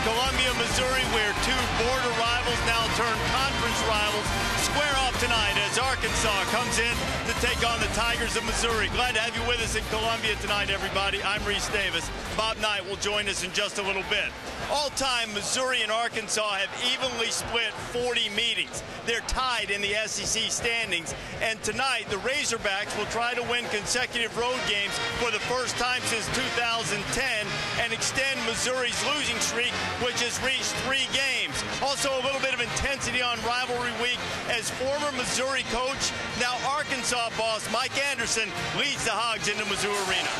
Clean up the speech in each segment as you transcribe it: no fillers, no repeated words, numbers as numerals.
Columbia, Missouri, where two border rivals now turn conference rivals square off tonight as Arkansas comes in to take on the Tigers of Missouri. Glad to have you with us in Columbia tonight, everybody. I'm Reese Davis. Bob Knight will join us in just a little bit. All-time, Missouri and Arkansas have evenly split 40 meetings. They're tied in the SEC standings, and tonight the Razorbacks will try to win consecutive road games for the first time since 2010 and extend Missouri's losing streak, which has reached 3 games. Also a little bit of intensity on rivalry week as former Missouri coach, now Arkansas boss Mike Anderson leads the Hogs into Mizzou Arena.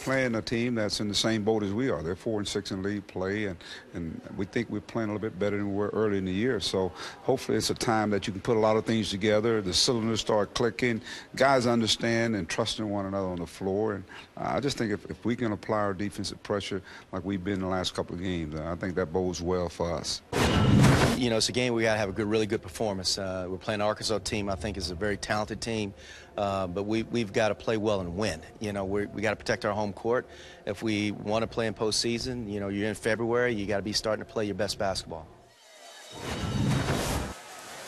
Playing a team that's in the same boat as we are. They're 4-6 in league play, and we think we're playing a little bit better than we were early in the year. So hopefully it's a time that you can put a lot of things together. The cylinders start clicking. Guys understand and trusting one another on the floor. And I just think if we can apply our defensive pressure like we've been in the last couple of games, I think that bodes well for us. You know, it's a game we got to have a really good performance. We're playing an Arkansas team I think is a very talented team, but we've got to play well and win. You know, we got to protect our home court. If we want to play in postseason, you know, you're in February, you got to be starting to play your best basketball.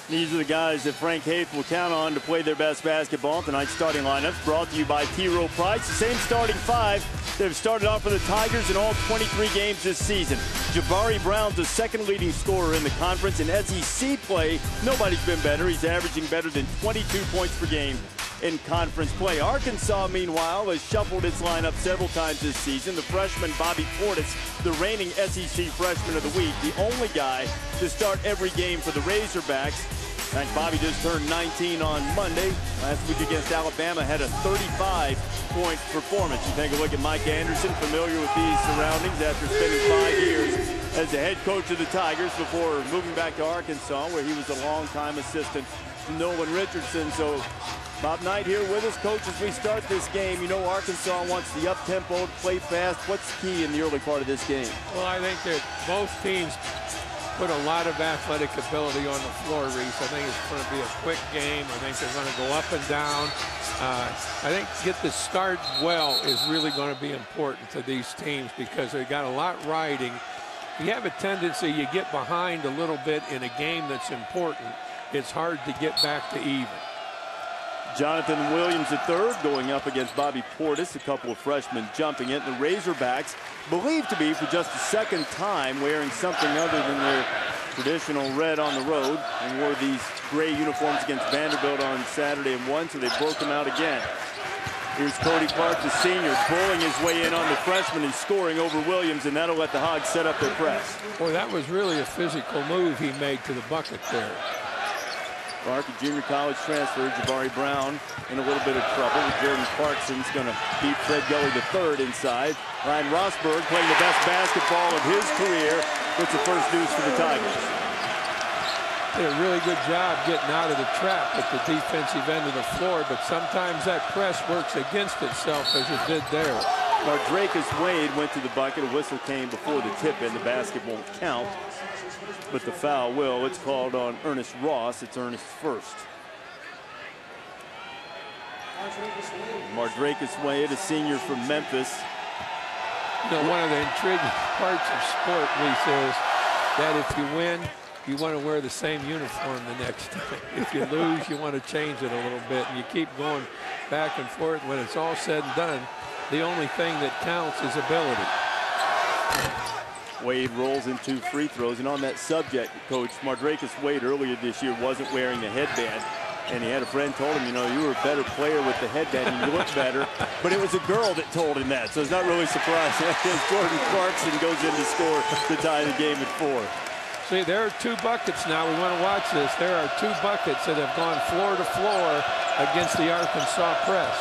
These are the guys that Frank Haith will count on to play their best basketball. Tonight's starting lineups brought to you by T. Rowe Price. The same starting 5 that have started off for the Tigers in all 23 games this season. Jabari Brown's the second leading scorer in the conference. In SEC play, nobody's been better. He's averaging better than 22 points per game in conference play. Arkansas, meanwhile, has shuffled its lineup several times this season. The freshman Bobby Portis, the reigning SEC Freshman of the Week, the only guy to start every game for the Razorbacks. In fact, Bobby just turned 19 on Monday. Last week against Alabama had a 35-point performance. You take a look at Mike Anderson, familiar with these surroundings after spending 5 years as the head coach of the Tigers before moving back to Arkansas, where he was a longtime assistant to Nolan Richardson. So Bob Knight here with us. Coach, as we start this game, you know Arkansas wants the up-tempo to play fast. What's key in the early part of this game? Well, I think that both teams put a lot of athletic ability on the floor, Reese. I think it's going to be a quick game. I think they're going to go up and down. I think get the start well is really going to be important to these teams because they've got a lot riding. You have a tendency, you get behind a little bit in a game that's important, it's hard to get back to even. Jonathan Williams III going up against Bobby Portis, a couple of freshmen jumping it. The Razorbacks believed to be for just the second time wearing something other than their traditional red on the road, and wore these gray uniforms against Vanderbilt on Saturday and won, so they broke them out again. Here's Cody Clark, the senior, bulling his way in on the freshman and scoring over Williams, and that'll let the Hogs set up their press. Boy, that was really a physical move he made to the bucket there. Clark, a junior college transfer. Jabari Brown in a little bit of trouble. Jordan Clarkson's going to beat Fred Gully III inside. Ryan Rosberg playing the best basketball of his career. Puts the first deuce for the Tigers. Did a really good job getting out of the trap at the defensive end of the floor, but sometimes that press works against itself as it did there. Mardrakus Wade went to the bucket. A whistle came before the tip, and the basket won't count. But the foul will. It's called on Ernest Ross. It's Ernest's first. Mardrakus Wade, a senior from Memphis. You know, one of the intriguing parts of sport, Reese, is that if you win, you want to wear the same uniform the next time. If you lose, you want to change it a little bit, and you keep going back and forth. When it's all said and done, the only thing that counts is ability. Wade rolls in 2 free throws, and on that subject, Coach, Mardrakus Wade earlier this year wasn't wearing a headband, and he had a friend told him, you know, you were a better player with the headband, and you look better, but it was a girl that told him that, so it's not really surprising. Jordan Clarkson goes in to score to tie the game at 4. See, there are 2 buckets now. We want to watch this. There are 2 buckets that have gone floor to floor against the Arkansas press.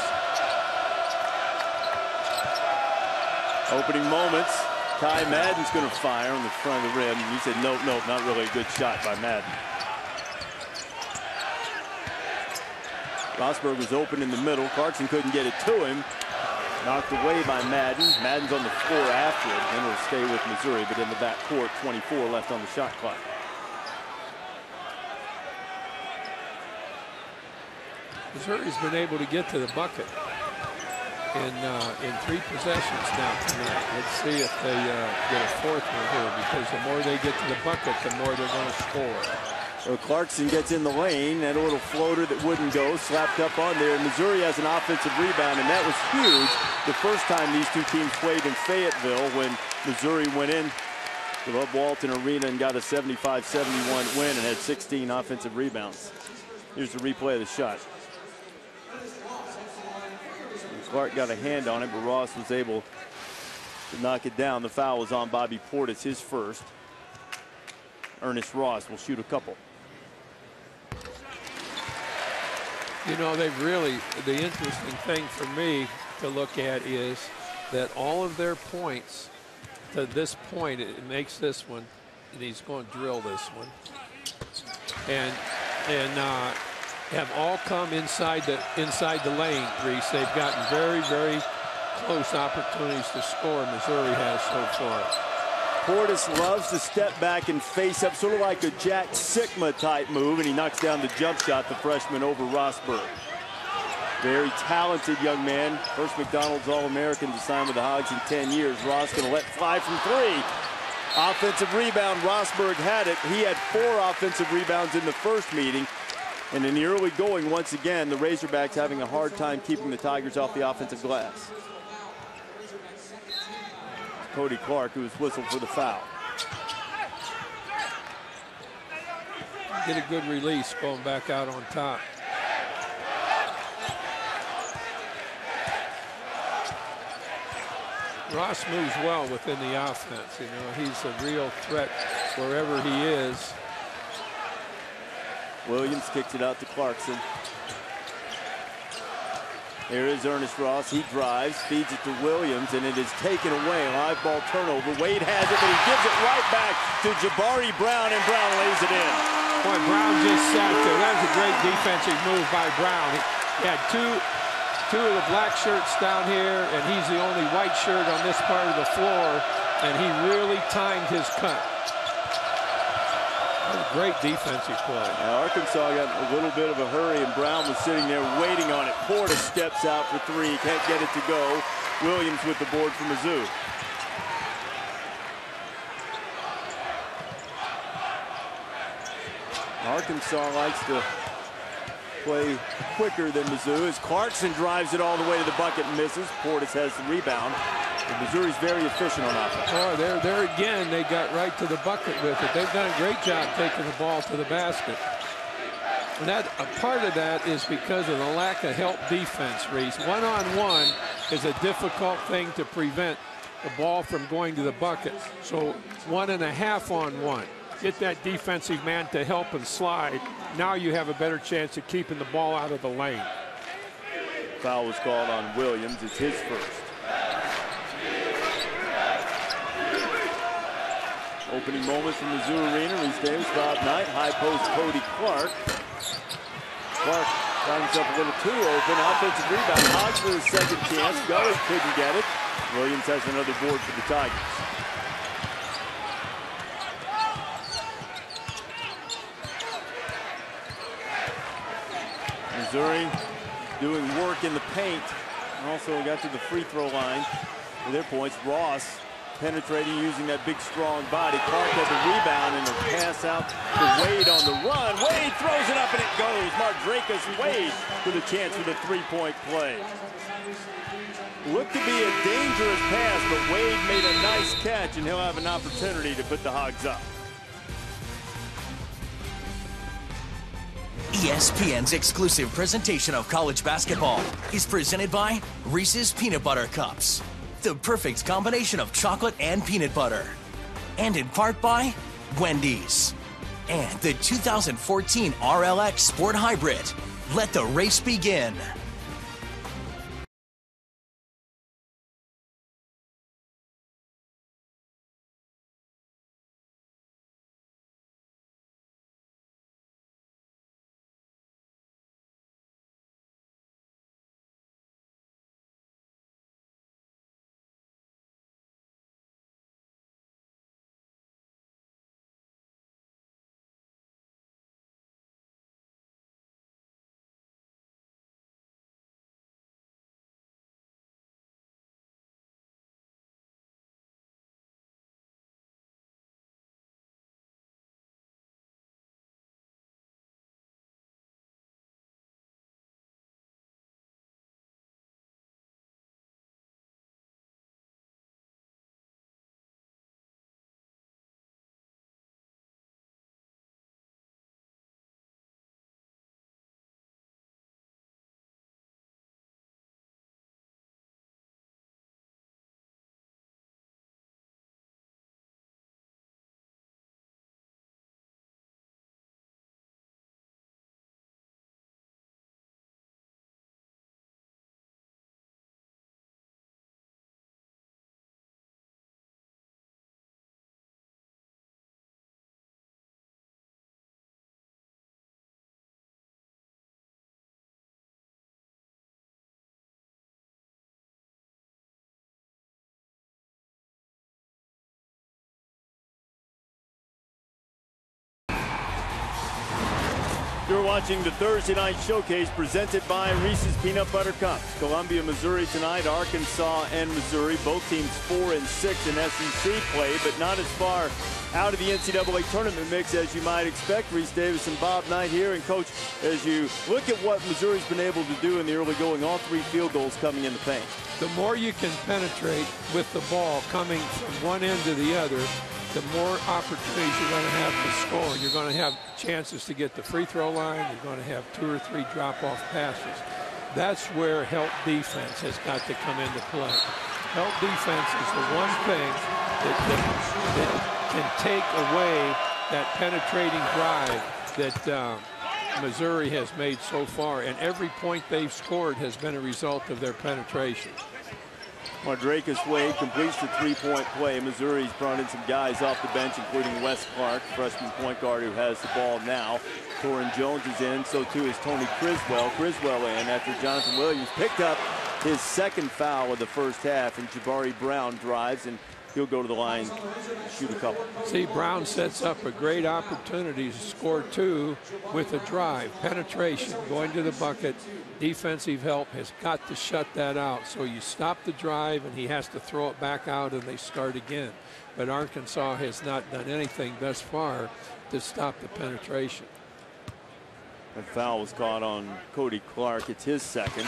Opening moments. Kai Madden's going to fire on the front of the rim. He said, nope, not really a good shot by Madden. Rosberg was open in the middle. Clarkson couldn't get it to him. Knocked away by Madden. Madden's on the floor after it, and will stay with Missouri, but in the back court, 24 left on the shot clock. Missouri's been able to get to the bucket in 3 possessions now tonight. Let's see if they get a 4th one here, because the more they get to the bucket, the more they're going to score. So Clarkson gets in the lane, and a little floater that wouldn't go, slapped up on there. Missouri has an offensive rebound, and that was huge the first time these two teams played in Fayetteville, when Missouri went in to the Walton Arena and got a 75-71 win and had 16 offensive rebounds. Here's the replay of the shot. Clark got a hand on it, but Ross was able to knock it down. The foul was on Bobby Portis, his first. Ernest Ross will shoot a couple. You know, they've really, the interesting thing for me to look at is that all of their points to this point, it makes this one, and he's going to drill this one, and have all come inside the lane, Reese. They've gotten very, very close opportunities to score. Missouri has so far. Portis loves to step back and face up, sort of like a Jack Sikma type move, and he knocks down the jump shot, the freshman, over Rosberg. Very talented young man. First McDonald's All-American to sign with the Hogs in 10 years. Ross going to let fly from 3. Offensive rebound. Rosberg had it. He had 4 offensive rebounds in the first meeting. And in the early going, once again, the Razorbacks having a hard time keeping the Tigers off the offensive glass. Cody Clark, who was whistled for the foul. Get a good release going back out on top. Ross moves well within the offense. You know, he's a real threat wherever he is. Williams kicks it out to Clarkson. Here is Ernest Ross. He drives, feeds it to Williams, and it is taken away. Live ball turnover. Wade has it, but he gives it right back to Jabari Brown, and Brown lays it in. Boy, Brown just sat there. That was a great defensive move by Brown. He had two of the black shirts down here, and he's the only white shirt on this part of the floor, and he really timed his cut. That was a great defensive play. Now Arkansas got a little bit of a hurry, and Brown was sitting there waiting on it. Portis steps out for 3, can't get it to go. Williams with the board for Mizzou. Arkansas likes to play quicker than Mizzou as Clarkson drives it all the way to the bucket and misses. Portis has the rebound. And Missouri's very efficient on offense. Oh, there again, they got right to the bucket with it. They've done a great job taking the ball to the basket. And that a part of that is because of the lack of help defense, Reese. One-on-one is a difficult thing to prevent the ball from going to the bucket. So 1.5-on-1. Get that defensive man to help and slide. Now you have a better chance of keeping the ball out of the lane. Foul was called on Williams. It's his first. Opening moments from Mizzou Arena. Reese Davis, Bob Knight, high post Cody Clark. Clark got himself a little too open. Offensive rebound. Hogs for his second chance. Gully couldn't get it. Williams has another board for the Tigers. Missouri doing work in the paint. Also got to the free throw line for their points. Ross penetrating using that big strong body. Clark had the rebound and a pass out to Wade on the run. Wade throws it up and it goes. Mark Drakus Wade with a chance for the 3-point play. Looked to be a dangerous pass, but Wade made a nice catch, and he'll have an opportunity to put the Hogs up. ESPN's exclusive presentation of college basketball is presented by Reese's Peanut Butter Cups, the perfect combination of chocolate and peanut butter. And in part by Wendy's. And the 2014 RLX Sport Hybrid. Let the race begin. watching the Thursday Night Showcase presented by Reese's Peanut Butter Cups. Columbia, Missouri tonight, Arkansas and Missouri. Both teams 4-6 in SEC play, but not as far out of the NCAA tournament mix as you might expect. Reese Davis and Bob Knight here. And Coach, as you look at what Missouri's been able to do in the early going, all 3 field goals coming in the paint. The more you can penetrate with the ball coming from one end to the other, the more opportunities you're going to have to score. You're going to have chances to get the free throw line. You're going to have 2 or 3 drop-off passes. That's where help defense has got to come into play. Help defense is the one thing that can take away that penetrating drive that Missouri has made so far. And every point they've scored has been a result of their penetration. Mardrakus Wade completes the 3-point play. Missouri's brought in some guys off the bench, including Wes Clark, freshman point guard who has the ball now. Torrin Jones is in, so too is Tony Criswell. Criswell in after Jonathan Williams picked up his 2nd foul of the first half, and Jabari Brown drives, and he'll go to the line, shoot a couple. See, Brown sets up a great opportunity to score 2 with a drive. Penetration, going to the bucket. Defensive help has got to shut that out. So you stop the drive, and he has to throw it back out, and they start again. But Arkansas has not done anything thus far to stop the penetration. That foul was caught on Cody Clark. It's his 2nd.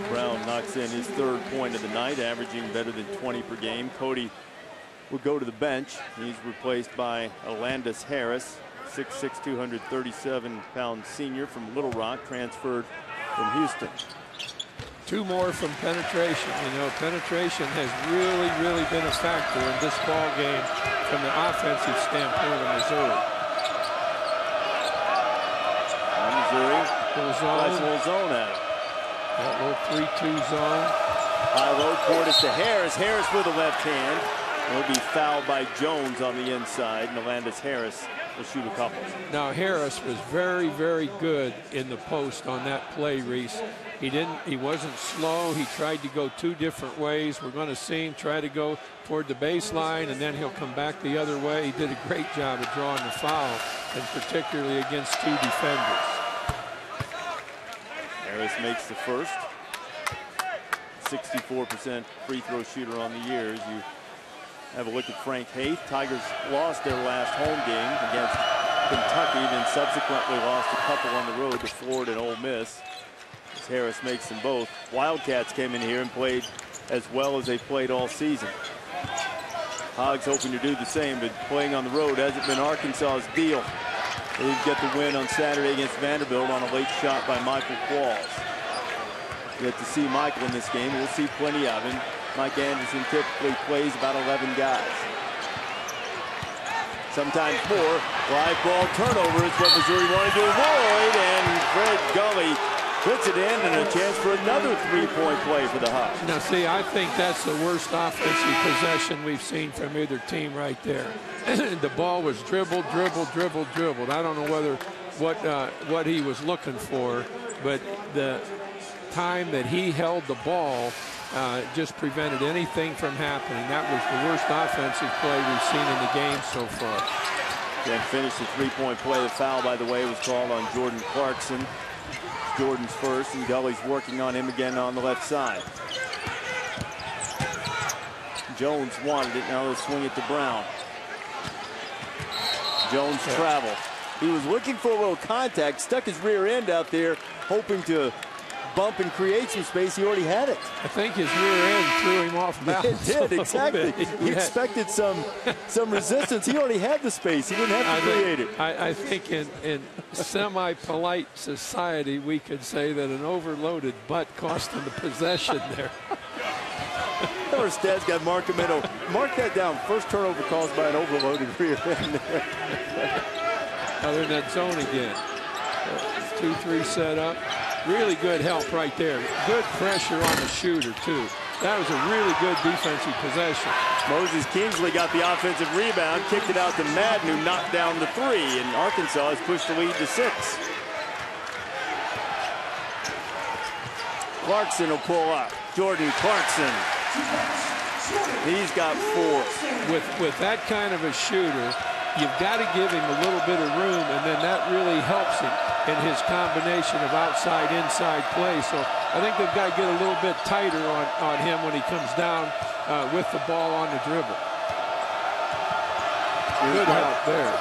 Brown knocks in his 3rd point of the night, averaging better than 20 per game. Cody will go to the bench. He's replaced by Alandis Harris, 6'6", 237-pound senior from Little Rock, transferred from Houston. 2 more from penetration. You know, penetration has really been a factor in this ball game from the offensive standpoint of Missouri. Missouri goes nice little zone at it. That little 3-2 zone. High low, Portis to Harris. Harris with a left hand. He'll be fouled by Jones on the inside. And Alandis Harris will shoot a couple. Now Harris was very good in the post on that play, Reese. He wasn't slow. He tried to go 2 different ways. We're going to see him try to go toward the baseline, and then he'll come back the other way. He did a great job of drawing the foul, and particularly against 2 defenders. Harris makes the first. 64% free throw shooter on the year. As you have a look at Frank Haith, Tigers lost their last home game against Kentucky, then subsequently lost a couple on the road to Florida and Ole Miss. As Harris makes them both. Wildcats came in here and played as well as they've played all season. Hogs hoping to do the same, but playing on the road hasn't been Arkansas's deal. They did get the win on Saturday against Vanderbilt on a late shot by Michael Qualls. Yet to see Michael in this game. We'll see plenty of him. Mike Anderson typically plays about 11 guys. Sometimes more. Live ball turnover is what Missouri wanted to avoid, and Fred Gully puts it in, and a chance for another 3-point play for the Hogs. Now, see, I think that's the worst offensive possession we've seen from either team right there. The ball was dribbled. I don't know what he was looking for, but the time that he held the ball just prevented anything from happening. That was the worst offensive play we've seen in the game so far. Then finished the 3-point play. The foul, by the way, was called on Jordan Clarkson. Jordan's first, and Gully's working on him again on the left side. Jones wanted it. Now they'll swing it to Brown. Jones travel. He was looking for a little contact, stuck his rear end out there, hoping to bump and create some space. He already had it. I think his rear end threw him off balance. It did, exactly. He expected some resistance. He already had the space. He didn't have to create it. I think in semi-polite society, we could say that an overloaded butt cost him the possession there. Our stats got Mark Amino. Mark that down. First turnover caused by an overloaded rear end there. Now they're in that zone again. 2-3 set up. Really good help right there. Good pressure on the shooter, too. That was a really good defensive possession. Moses Kingsley got the offensive rebound, kicked it out to Madden, who knocked down the 3, and Arkansas has pushed the lead to 6. Clarkson will pull up. Jordan Clarkson. He's got 4. With that kind of a shooter, you've got to give him a little bit of room, and then that really helps him in his combination of outside-inside play. So I think they've got to get a little bit tighter on him when he comes down with the ball on the dribble. Good help there.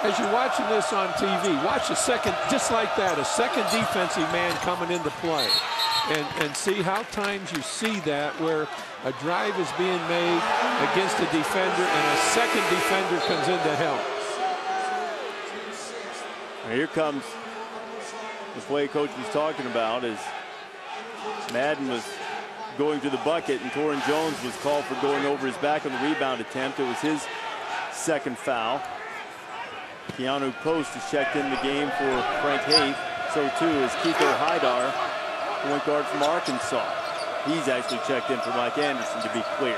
As you're watching this on TV, watch a second, just like that, a second defensive man coming into play. And see how times you see that where a drive is being made against a defender and a second defender comes in to help. Now here comes the play coach was talking about as Madden was going to the bucket and Torrin Jones was called for going over his back on the rebound attempt. It was his second foul. Keanu Post is checked in the game for Frank Haith. So too is Kiko Haidar, point guard from Arkansas. He's actually checked in for Mike Anderson, to be clear.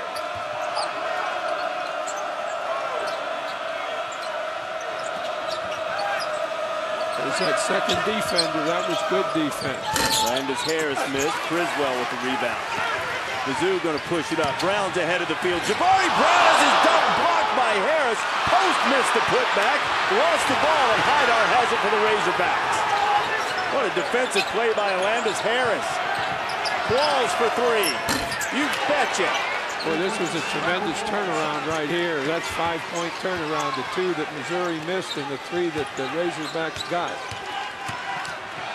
There's that second defender. That was good defense. Landis Harris missed. Criswell with the rebound. Mizzou going to push it up. Brown's ahead of the field. Jabari Brown has his dunk blocked by Harris. Post missed the putback. Lost the ball, and Haidar has it for the Razorbacks. What a defensive play by Landis Harris. Qualls for three. You betcha. Well, this was a tremendous turnaround right here. That's 5-point turnaround. The two that Missouri missed and the three that the Razorbacks got.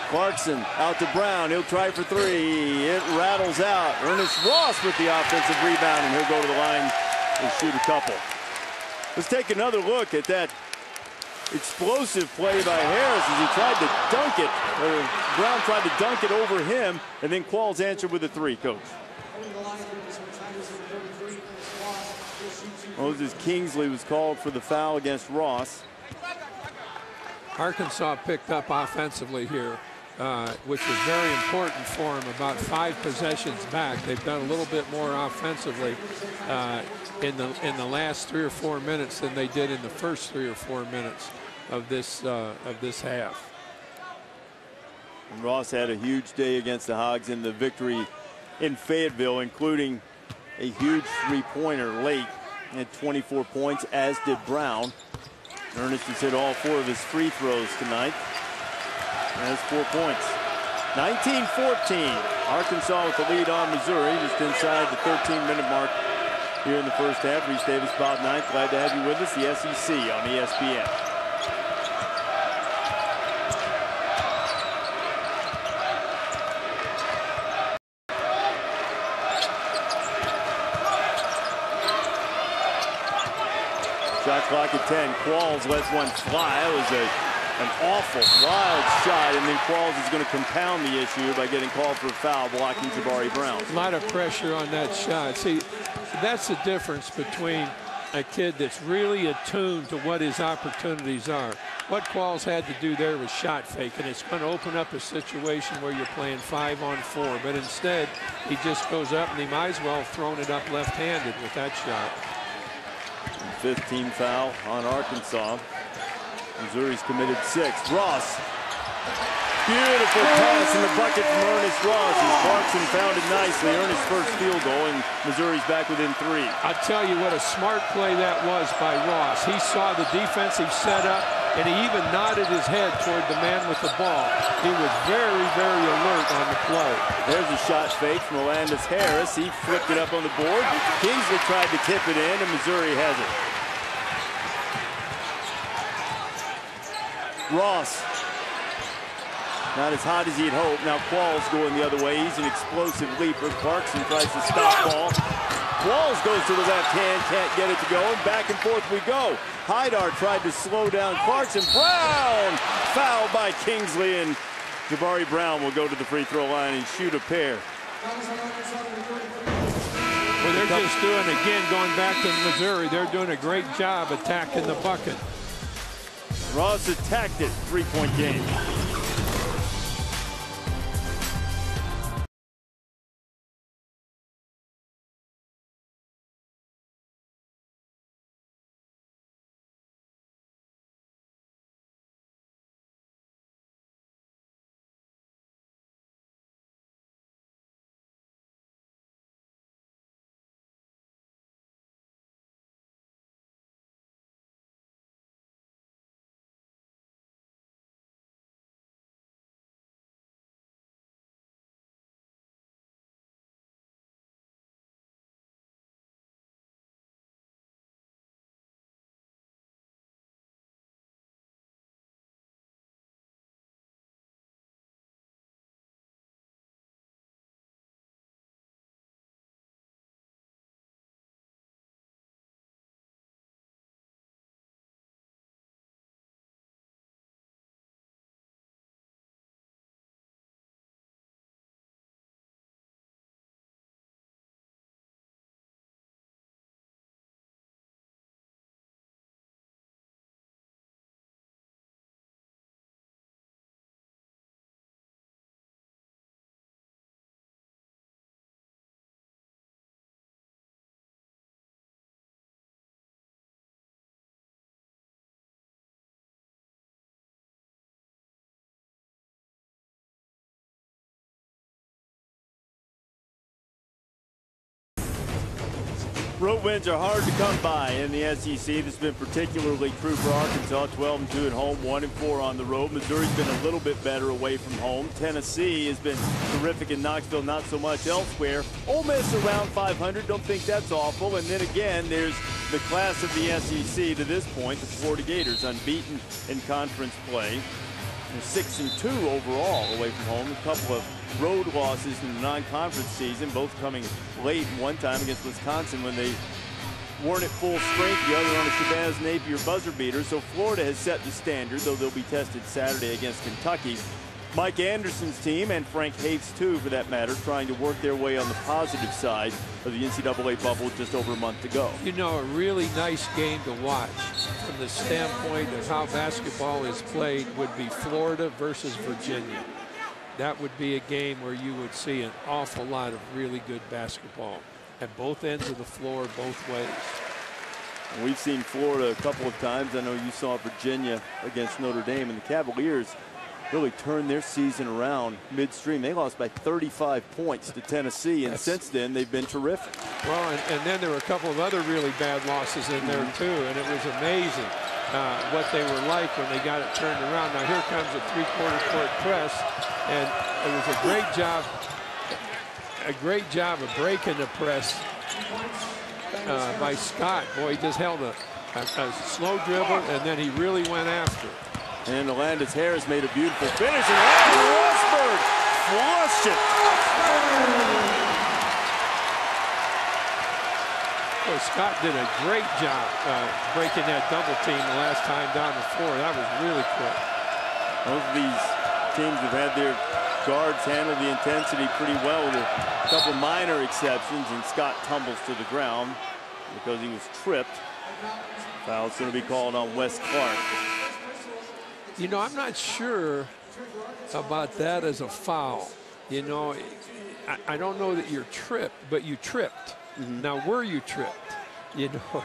Clarkson out to Brown. He'll try for three. It rattles out. Ernest Ross with the offensive rebound, and he'll go to the line and shoot a couple. Let's take another look at that explosive play by Harris as he tried to dunk it. Brown tried to dunk it over him, and then Qualls answered with a three, Coach. Moses Kingsley was called for the foul against Ross. Arkansas picked up offensively here, which was very important for them. About 5 possessions back, they've done a little bit more offensively in the last 3 or 4 minutes than they did in the first 3 or 4 minutes of this half. And Ross had a huge day against the Hogs in the victory in Fayetteville, including a huge three-pointer late. He had 24 points, as did Brown. Ernest has hit all 4 of his free throws tonight. That's 4 points. 19-14. Arkansas with the lead on Missouri, just inside the 13-minute mark here in the first half. Reese Davis, Bob Knight, glad to have you with us. The SEC on ESPN. Shot clock at 10. Qualls lets one fly. It was an awful, wild shot, and then Qualls is going to compound the issue by getting called for a foul, blocking Jabari Brown. A lot of pressure on that shot. See, that's the difference between a kid that's really attuned to what his opportunities are. What Qualls had to do there was shot fake, and it's going to open up a situation where you're playing 5-on-4. But instead, he just goes up, and he might as well have thrown it up left-handed with that shot. 15 foul on Arkansas. Missouri's committed 6. Ross. Beautiful pass in the bucket from Ernest Ross as Clarkson found it nicely. Ernest's first field goal, and Missouri's back within 3. I'll tell you what a smart play that was by Ross. He saw the defensive setup, and he even nodded his head toward the man with the ball. He was very, very alert on the play. There's a shot fake from Landis Harris. He flipped it up on the board. Kingsley tried to tip it in, and Missouri has it. Ross. Not as hot as he'd hoped. Now Qualls going the other way. He's an explosive leaper. Clarkson tries to stop ball. Qualls goes to the left hand, can't get it to go, and back and forth we go. Haidar tried to slow down Clarkson. Brown fouled by Kingsley, and Jabari Brown will go to the free throw line and shoot a pair. Well, they're just doing, again, going back to Missouri, they're doing a great job attacking the bucket. Ross attacked it. 3-point game. Road wins are hard to come by in the SEC. This has been particularly true for Arkansas. 12-2 at home, 1-4 on the road. Missouri's been a little bit better away from home. Tennessee has been terrific in Knoxville, not so much elsewhere. Ole Miss around 500. Don't think that's awful. And then again, there's the class of the SEC to this point. The Florida Gators unbeaten in conference play. They're 6-2 overall away from home. A couple of road losses in the non-conference season, both coming late. One time against Wisconsin when they weren't at full strength, the other on a Shabazz Napier buzzer beater. So Florida has set the standard, though they'll be tested Saturday against Kentucky. Mike Anderson's team, and Frank Hafe's too for that matter, trying to work their way on the positive side of the NCAA bubble just over a month to go. You know, a really nice game to watch from the standpoint of how basketball is played would be Florida versus Virginia. That would be a game where you would see an awful lot of really good basketball at both ends of the floor, both ways. And we've seen Florida a couple of times. I know you saw Virginia against Notre Dame, and the Cavaliers really turned their season around midstream. They lost by 35 points to Tennessee, and since then they've been terrific. Well, and then there were a couple of other really bad losses in there too, and it was amazing what they were like when they got it turned around. Now here comes a three-quarter court press, and it was a great job of breaking the press by Scott. Boy, he just held a slow dribble, and then he really went after it. And Alandis Harris made a beautiful finish, and Rosberg flushed it. Boy, Scott did a great job breaking that double team the last time down the floor. That was really quick. Both of these teams have had their guards handle the intensity pretty well with a couple minor exceptions, and Scott tumbles to the ground because he was tripped. Foul's going to be called on Wes Clark. You know, I'm not sure about that as a foul. You know, I don't know that you're tripped, but you tripped. Now, were you tripped? You know,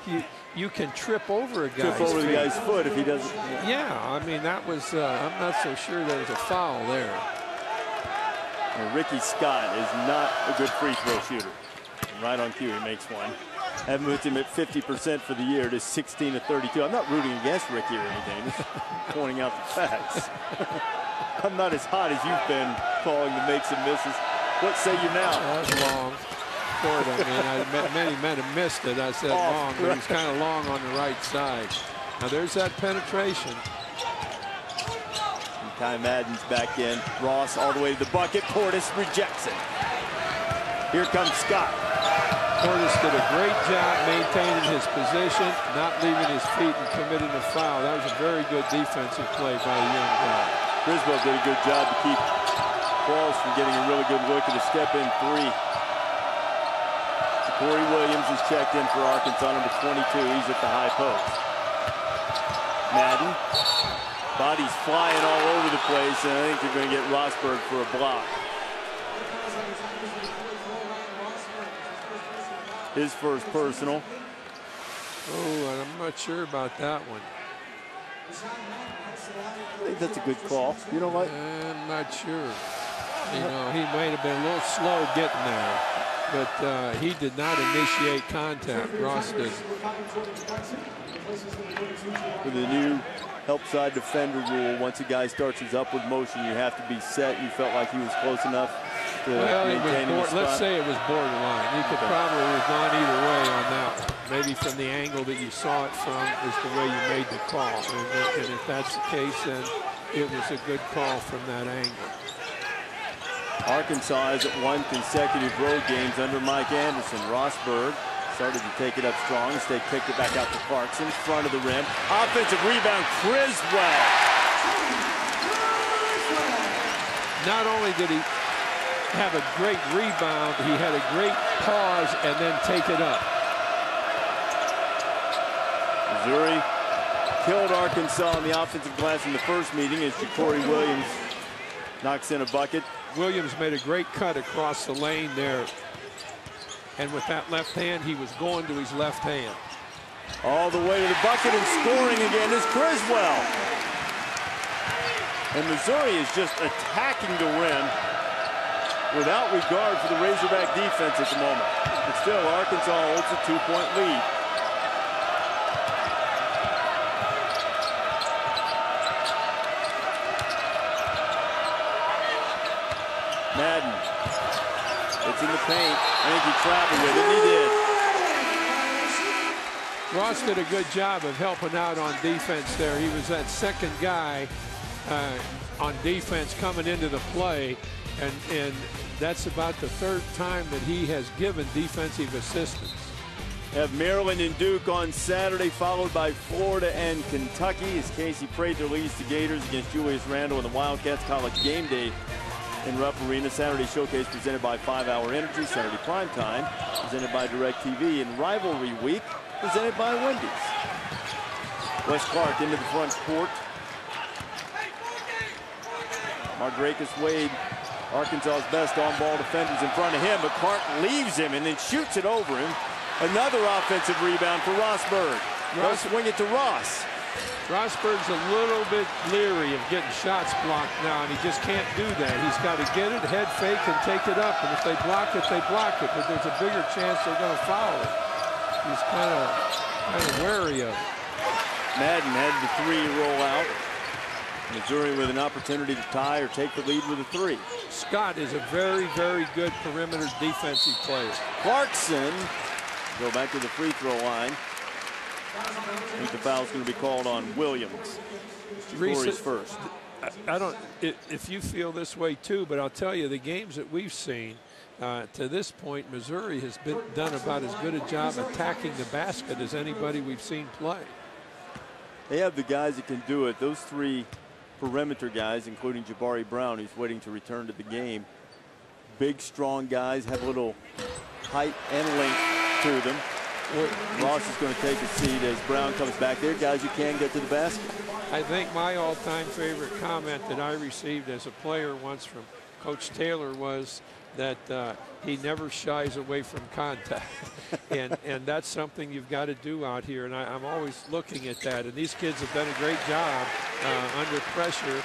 you can trip over a guy's Trip over the guy's foot if he doesn't. Yeah, I mean, that was, I'm not so sure there was a foul there. Well, Ricky Scott is not a good free throw shooter. And right on cue, he makes one. I've moved him at 50% for the year to 16 to 32. I'm not rooting against Ricky or anything. Just pointing out the facts. I'm not as hot as you've been calling the makes and misses. What say you now? That's long. Short, I mean, many men have missed it. I said long, but he's kind of long on the right side. Now there's that penetration. And Kai Madden's back in. Ross all the way to the bucket. Portis rejects it. Here comes Scott. Portis did a great job maintaining his position, not leaving his feet and committing a foul. That was a very good defensive play by the young guy. Griswold did a good job to keep Walls from getting a really good look at a step-in three. Corey Williams is checked in for Arkansas, number 22. He's at the high post. Madden. Bodies flying all over the place, and I think they're going to get Rosberg for a block. His first personal. Oh, I'm not sure about that one. I think that's a good call. You know what? I'm not sure. You know, he might have been a little slow getting there, but he did not initiate contact. Ross did. With the new help side defender rule, once a guy starts his upward motion, you have to be set. You felt like he was close enough to maintain his spot. Let's say it was borderline. You could probably have gone either way on that one. Maybe from the angle that you saw it from is the way you made the call. And if that's the case, then it was a good call from that angle. Arkansas has won consecutive road games under Mike Anderson. Rosberg started to take it up strong. Instead, kicked it back out to Clarkson, front of the rim. Offensive rebound, Criswell. Not only did he have a great rebound, he had a great pause and then take it up. Missouri killed Arkansas on the offensive glass in the first meeting as Jabari Williams knocks in a bucket. Williams made a great cut across the lane there. And with that left hand, he was going to his left hand. All the way to the bucket and scoring again is Criswell. And Missouri is just attacking the rim without regard for the Razorback defense at the moment. But still, Arkansas holds a 2-point lead. Madden. It's in the paint. I think he traveled with it. He did. Ross did a good job of helping out on defense there. He was that second guy on defense coming into the play, and that's about the third time that he has given defensive assistance. Have Maryland and Duke on Saturday, followed by Florida and Kentucky, as Casey Prather leads the Gators against Julius Randle and the Wildcats. College game day in Rupp Arena. Saturday showcase presented by 5 Hour Energy. Saturday primetime presented by DirecTV. And Rivalry Week presented by Wendy's. Wes Clark into the front court. Mardrakus Wade, Arkansas's best on-ball defenders in front of him, but Clark leaves him and then shoots it over him. Another offensive rebound for Rossberg. They'll swing it to Ross. Rossberg's a little bit leery of getting shots blocked now, and he just can't do that. He's got to get it, head fake, and take it up. And if they block it, they block it. But there's a bigger chance they're going to foul it. He's kind of wary of it. Madden had the three roll out. Missouri with an opportunity to tie or take the lead with a three. Scott is a very, very good perimeter defensive player. Clarkson go back to the free throw line. I think the foul's going to be called on Williams. Corey's first. I don't, if you feel this way too, but I'll tell you, the games that we've seen to this point, Missouri has done about as good a job attacking the basket as anybody we've seen play. They have the guys that can do it. Those three perimeter guys, including Jabari Brown, who's waiting to return to the game. Big, strong guys, have a little height and length to them. Ross is going to take a seat as Brown comes back there. Guys who can get to the basket. I think my all-time favorite comment that I received as a player once from Coach Taylor was that he never shies away from contact. and that's something you've got to do out here. And I'm always looking at that. And these kids have done a great job under pressure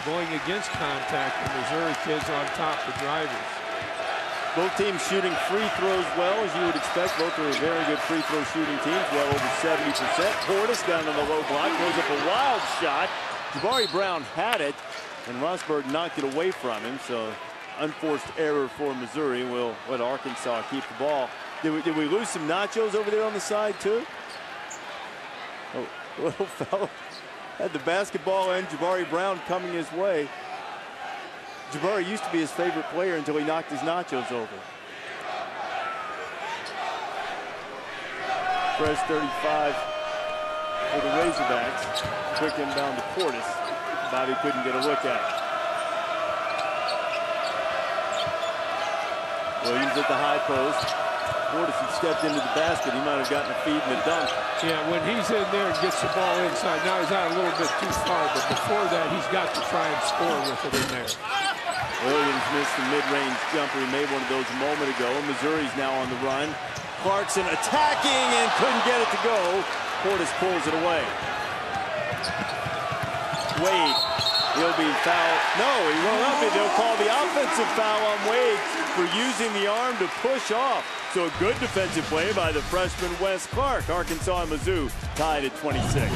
going against contact. The Missouri kids on top, the drivers. Both teams shooting free throws well, as you would expect. Both are very good free throw shooting teams, well over 70%. Portis down on the low block, goes up a wild shot. Jabari Brown had it, and Rossberg knocked it away from him. So unforced error for Missouri. Will let Arkansas keep the ball. Did we lose some nachos over there on the side too? Oh, little fellow had the basketball and Jabari Brown coming his way. Jabari used to be his favorite player until he knocked his nachos over. Fresh 35 for the Razorbacks. Quick inbound to Portis. Bobby couldn't get a look at it. Williams at the high post. Portis had stepped into the basket. He might have gotten a feed and a dunk. Yeah, when he's in there and gets the ball inside, now he's out a little bit too far, but before that, he's got to try and score with it in there. Williams missed the mid-range jumper. He made one of those a moment ago. Missouri's now on the run. Clarkson attacking and couldn't get it to go. Portis pulls it away. Wade, he'll be fouled. No, he won't up it. They'll call the offensive foul on Wade for using the arm to push off. So a good defensive play by the freshman Wes Clark. Arkansas and Mizzou tied at 26.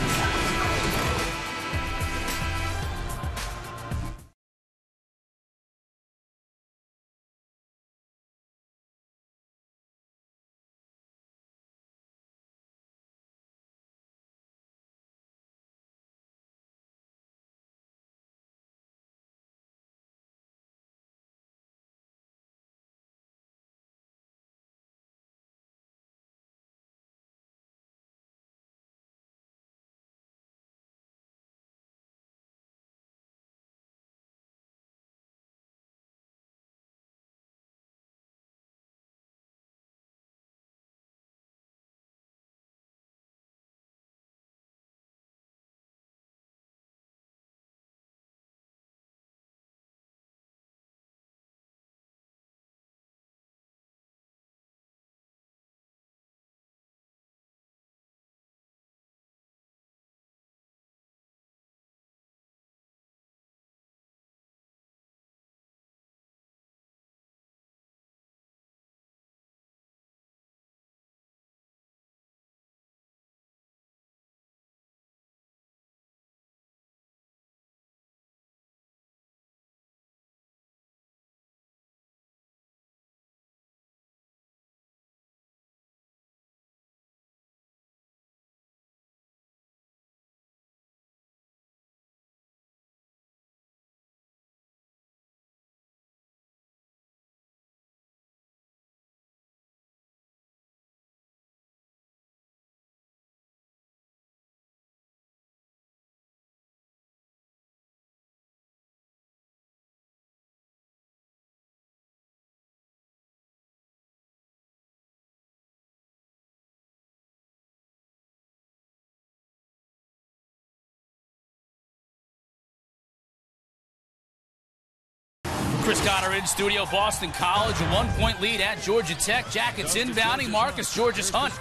Chris Cotter in studio. Boston College, a 1-point lead at Georgia Tech. Jackets inbounding. Marcus Georges Hunt.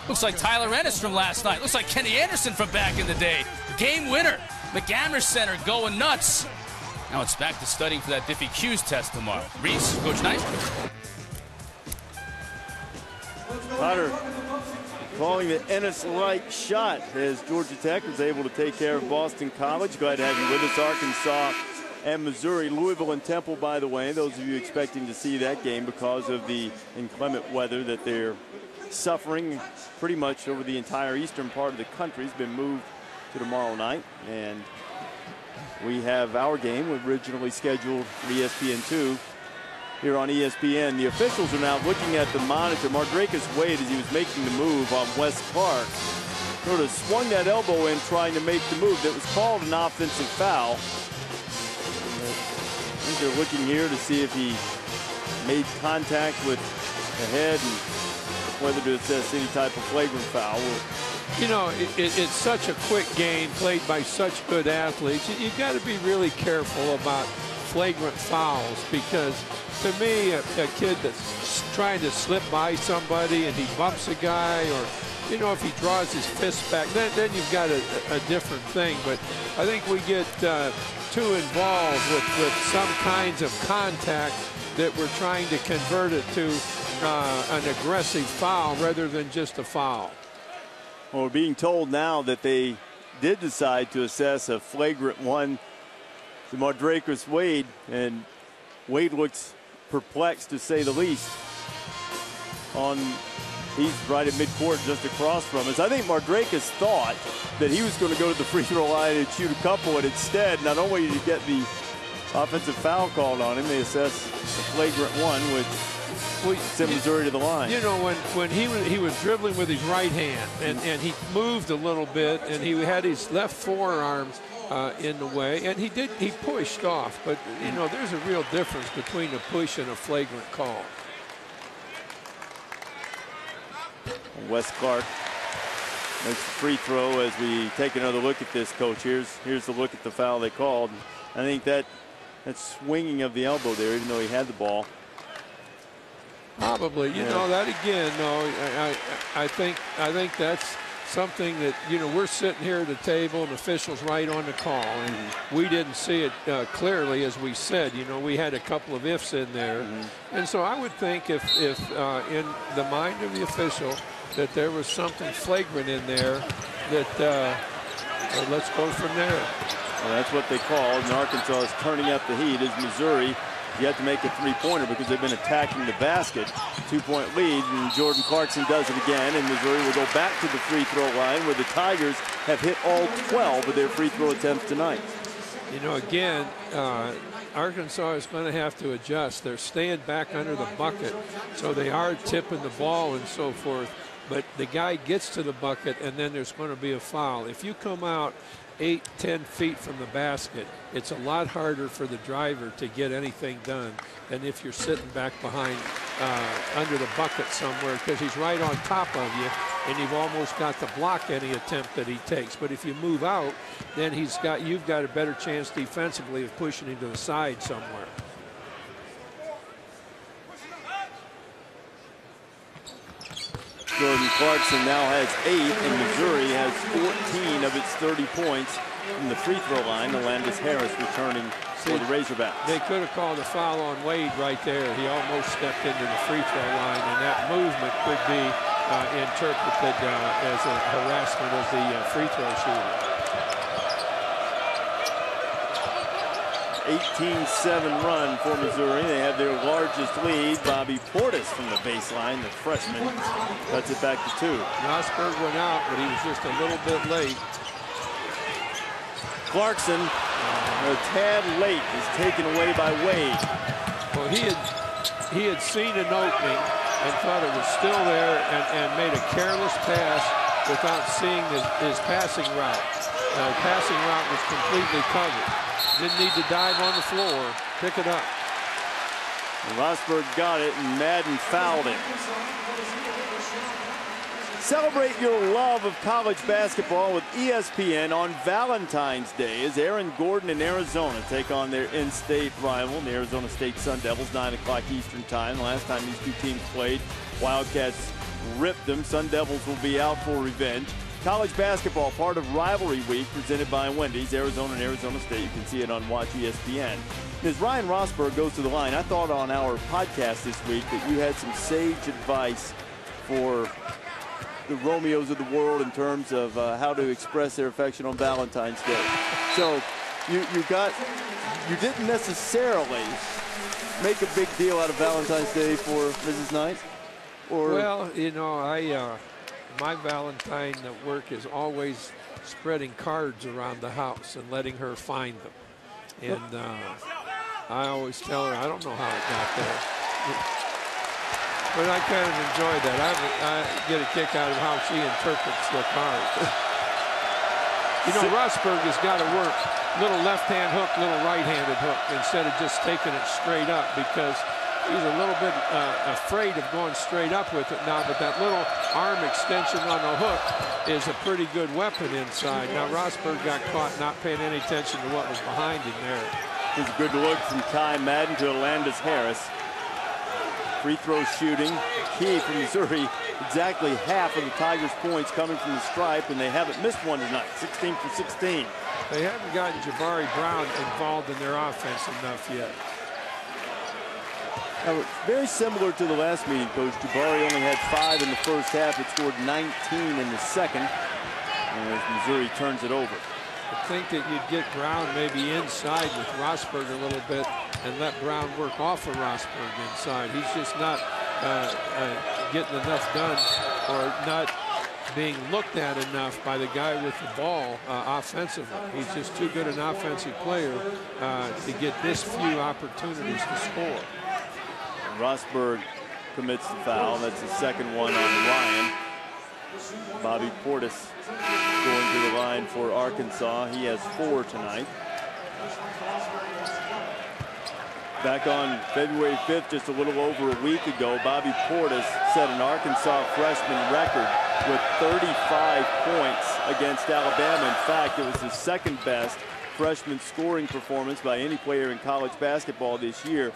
Looks like Tyler Ennis from last night. Looks like Kenny Anderson from back in the day. Game winner. McAmmer Center going nuts. Now it's back to studying for that Diffie Hughes test tomorrow. Reese, Coach Knight. Cotter calling the Ennis-like shot as Georgia Tech was able to take care of Boston College. Glad to have you with us. Arkansas and Missouri, Louisville and Temple, by the way. Those of you expecting to see that game because of the inclement weather that they're suffering pretty much over the entire eastern part of the country has been moved to tomorrow night. And we have our game originally scheduled for ESPN2 here on ESPN. The officials are now looking at the monitor. Mardrakus Wade, as he was making the move on Wes Clark, sort of swung that elbow in trying to make the move. That was called an offensive foul. I think they're looking here to see if he made contact with the head and whether to assess any type of flagrant foul. You know, it's such a quick game played by such good athletes. You've got to be really careful about flagrant fouls because, to me, a kid that's trying to slip by somebody and he bumps a guy, or, you know, if he draws his fist back, then you've got a different thing. But I think we get too involved with some kinds of contact that we're trying to convert it to an aggressive foul rather than just a foul. Well, we're being told now that they did decide to assess a flagrant one to Mardrakus Wade, and Wade looks perplexed to say the least. He's right at midcourt just across from us. I think Mardrakus thought that he was going to go to the free throw line and shoot a couple, and instead, not only did he get the offensive foul called on him, they assessed a flagrant one, which sent Missouri to the line. You know, when he was dribbling with his right hand and he moved a little bit and he had his left forearms in the way, and he pushed off. But, you know, there's a real difference between a push and a flagrant call. Wes Clark makes the free throw as we take another look at this, Coach. Here's the look at the foul they called. I think that swinging of the elbow there, even though he had the ball. Probably, you know, that again, no, I think that's something that, you know, we're sitting here at the table and officials right on the call, and we didn't see it clearly, as we said. You know, we had a couple of ifs in there, and so I would think if in the mind of the official that there was something flagrant in there, that let's go from there. Well, that's what they called, and Arkansas is turning up the heat as Missouri. You have to make a three-pointer because they've been attacking the basket. 2-point lead, and Jordan Clarkson does it again, and Missouri will go back to the free throw line where the Tigers have hit all 12 of their free throw attempts tonight. You know, again, Arkansas is going to have to adjust. They're staying back under the bucket, so they are tipping the ball and so forth, but the guy gets to the bucket, and then there's going to be a foul. If you come out 8-10 feet from the basket, it's a lot harder for the driver to get anything done than if you're sitting back behind under the bucket somewhere, because he's right on top of you and you've almost got to block any attempt that he takes. But if you move out, then you've got a better chance defensively of pushing him to the side somewhere. Jordan Clarkson now has 8, and Missouri has 14 of its 30 points from the free throw line. Landis Harris returning for the Razorbacks. They could have called a foul on Wade right there. He almost stepped into the free throw line, and that movement could be interpreted as a harassment of the free throw shooter. 18-7 run for Missouri. They have their largest lead. Bobby Portis from the baseline, the freshman, cuts it back to 2. Rosberg went out, but he was just a little bit late. Clarkson, a tad late, is taken away by Wade. Well, he had seen an opening and thought it was still there and made a careless pass without seeing his passing route. The passing route was completely covered. Didn't need to dive on the floor. Pick it up. And Rosberg got it, and Madden fouled him. Celebrate your love of college basketball with ESPN on Valentine's Day as Aaron Gordon and Arizona take on their in-state rival, the Arizona State Sun Devils, 9 o'clock Eastern time. Last time these two teams played, Wildcats ripped them. Sun Devils will be out for revenge. College basketball, part of Rivalry Week, presented by Wendy's, Arizona and Arizona State. You can see it on Watch ESPN. As Ryan Rosberg goes to the line, I thought on our podcast this week that you had some sage advice for the Romeos of the world in terms of how to express their affection on Valentine's Day. So you didn't necessarily make a big deal out of Valentine's Day for Mrs. Knight? Or well, you know, my Valentine at work is always spreading cards around the house and letting her find them. And I always tell her, I don't know how it got there. But I kind of enjoy that. I get a kick out of how she interprets the cards. You know, Rosberg has got to work little left-hand hook, little right-handed hook instead of just taking it straight up, because he's a little bit afraid of going straight up with it now, but that little arm extension on the hook is a pretty good weapon inside. Now, Rosberg got caught not paying any attention to what was behind him there. Here's a good look from Kai Madden to Alandis Harris. Free throw shooting, key for Missouri. Exactly half of the Tigers' points coming from the stripe, and they haven't missed one tonight, 16 for 16. They haven't gotten Jabari Brown involved in their offense enough yet. Now, very similar to the last meeting, Coach. Jabari only had 5 in the first half, but scored 19 in the second, and as Missouri turns it over. I think that you'd get Brown maybe inside with Rosberg a little bit and let Brown work off of Rosberg inside. He's just not getting enough done, or not being looked at enough by the guy with the ball offensively. He's just too good an offensive player to get this few opportunities to score. Rosberg commits the foul. That's the second one on Ryan. Bobby Portis going to the line for Arkansas. He has 4 tonight. Back on February 5th, just a little over a week ago, Bobby Portis set an Arkansas freshman record with 35 points against Alabama. In fact, it was the second best freshman scoring performance by any player in college basketball this year.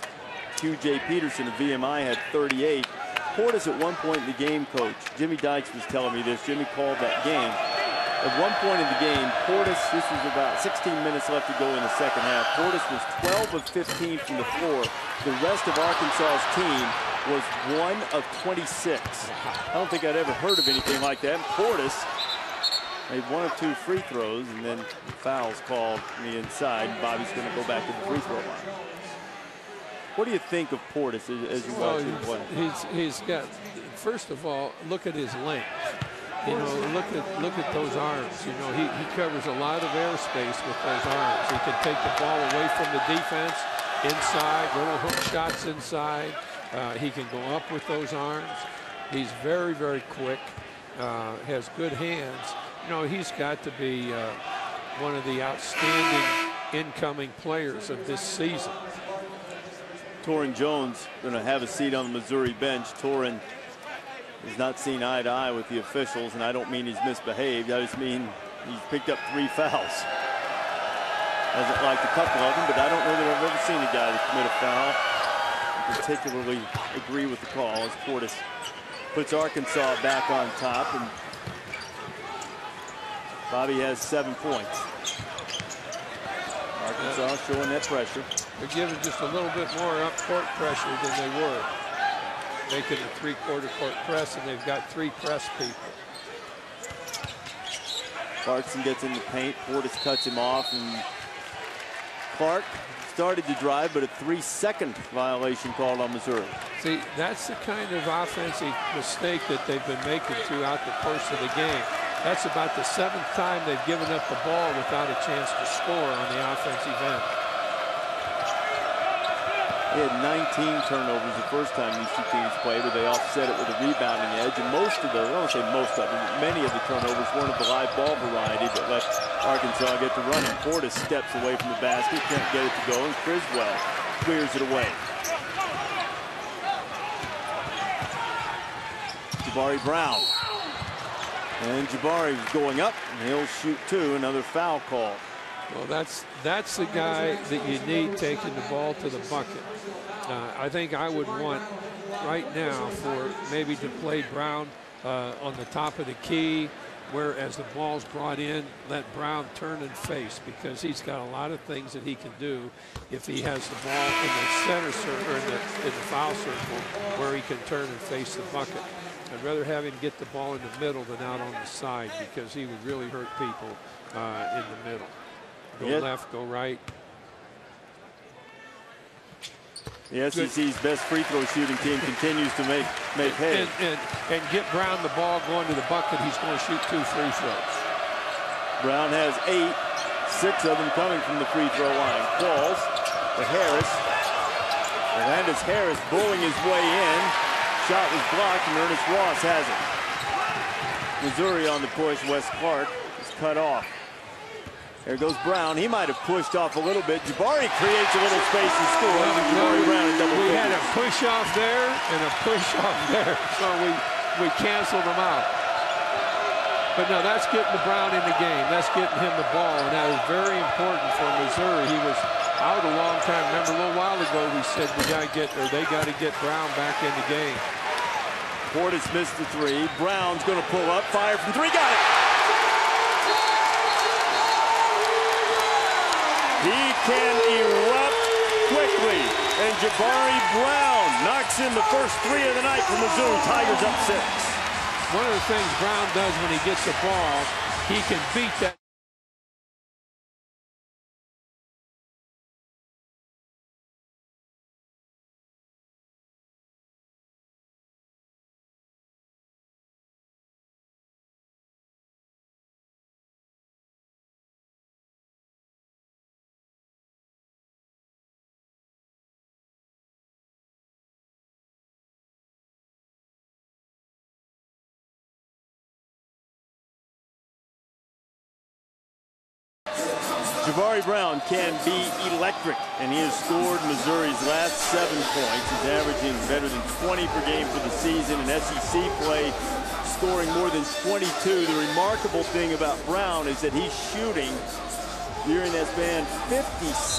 QJ Peterson of VMI had 38. Portis at one point in the game, Coach, Jimmy Dykes was telling me this. Jimmy called that game. At one point in the game, Portis, this was about 16 minutes left to go in the second half. Portis was 12 of 15 from the floor. The rest of Arkansas's team was 1 of 26. I don't think I'd ever heard of anything like that. And Portis made 1 of 2 free throws, and then the foul's called on the inside. Bobby's going to go back to the free throw line. What do you think of Portis as you watch him play? He's got, first of all, look at his length. You know, look at those arms. You know, he covers a lot of airspace with those arms. He can take the ball away from the defense, inside, little hook shots inside. He can go up with those arms. He's very, very quick, has good hands. You know, he's got to be one of the outstanding incoming players of this season. Torrin Jones going to have a seat on the Missouri bench. Torrin has not seen eye to eye with the officials, and I don't mean he's misbehaved. I just mean he's picked up 3 fouls. Hasn't liked a couple of them, but I don't know that I've ever seen a guy that commit a foul and particularly agree with the call as Portis puts Arkansas back on top, and Bobby has 7 points. Arkansas showing that pressure. They're giving just a little bit more up-court pressure than they were. Making a 3-quarter court press, and they've got 3 press people. Clarkson gets in the paint. Portis cuts him off, and Clark started to drive, but a 3-second violation called on Missouri. See, that's the kind of offensive mistake that they've been making throughout the course of the game. That's about the 7th time they've given up the ball without a chance to score on the offensive end. They had 19 turnovers the first time these two teams played, but they offset it with a rebounding edge. And most of those, I don't say most of them, many of the turnovers weren't of the live ball variety that let Arkansas get the run. And Portis steps away from the basket, can't get it to go, and Criswell clears it away. Jabari Brown And Jabari is going up, and he'll shoot 2. Another foul call. Well, that's the guy that you need taking the ball to the bucket. I think I would want right now for maybe to play Brown on the top of the key, where as the ball's brought in, let Brown turn and face, because he's got a lot of things that he can do if he has the ball in the center circle, or in the foul circle, where he can turn and face the bucket. I'd rather have him get the ball in the middle than out on the side, because he would really hurt people in the middle. Go left, go right. The SEC's best free throw shooting team continues to make hay. And get Brown the ball going to the bucket. He's going to shoot 2 free throws. Brown has 8, 6 of them coming from the free throw line. Falls to Harris. Orlando's Harris bowling his way in. Shot was blocked, and Ernest Ross has it. Missouri on the push. Wes Clark is cut off. There goes Brown. He might have pushed off a little bit. Jabari creates a little space and scores. Jabari Brown in double figures. We had a push off there and a push off there, so we canceled them out. But no, that's getting the Brown in the game. That's getting him the ball, and that is very important for Missouri. He was out a long time. Remember, a little while ago we said they got to get Brown back in the game. Portis missed the 3. Brown's going to pull up, fire from 3, got it. He can erupt quickly, and Jabari Brown knocks in the first 3 of the night for Missouri. Tigers up 6. One of the things Brown does when he gets the ball, he can beat that. Jabari Brown can be electric, and he has scored Missouri's last 7 points. He's averaging better than 20 per game for the season in SEC play, scoring more than 22. The remarkable thing about Brown is that he's shooting during that span 56%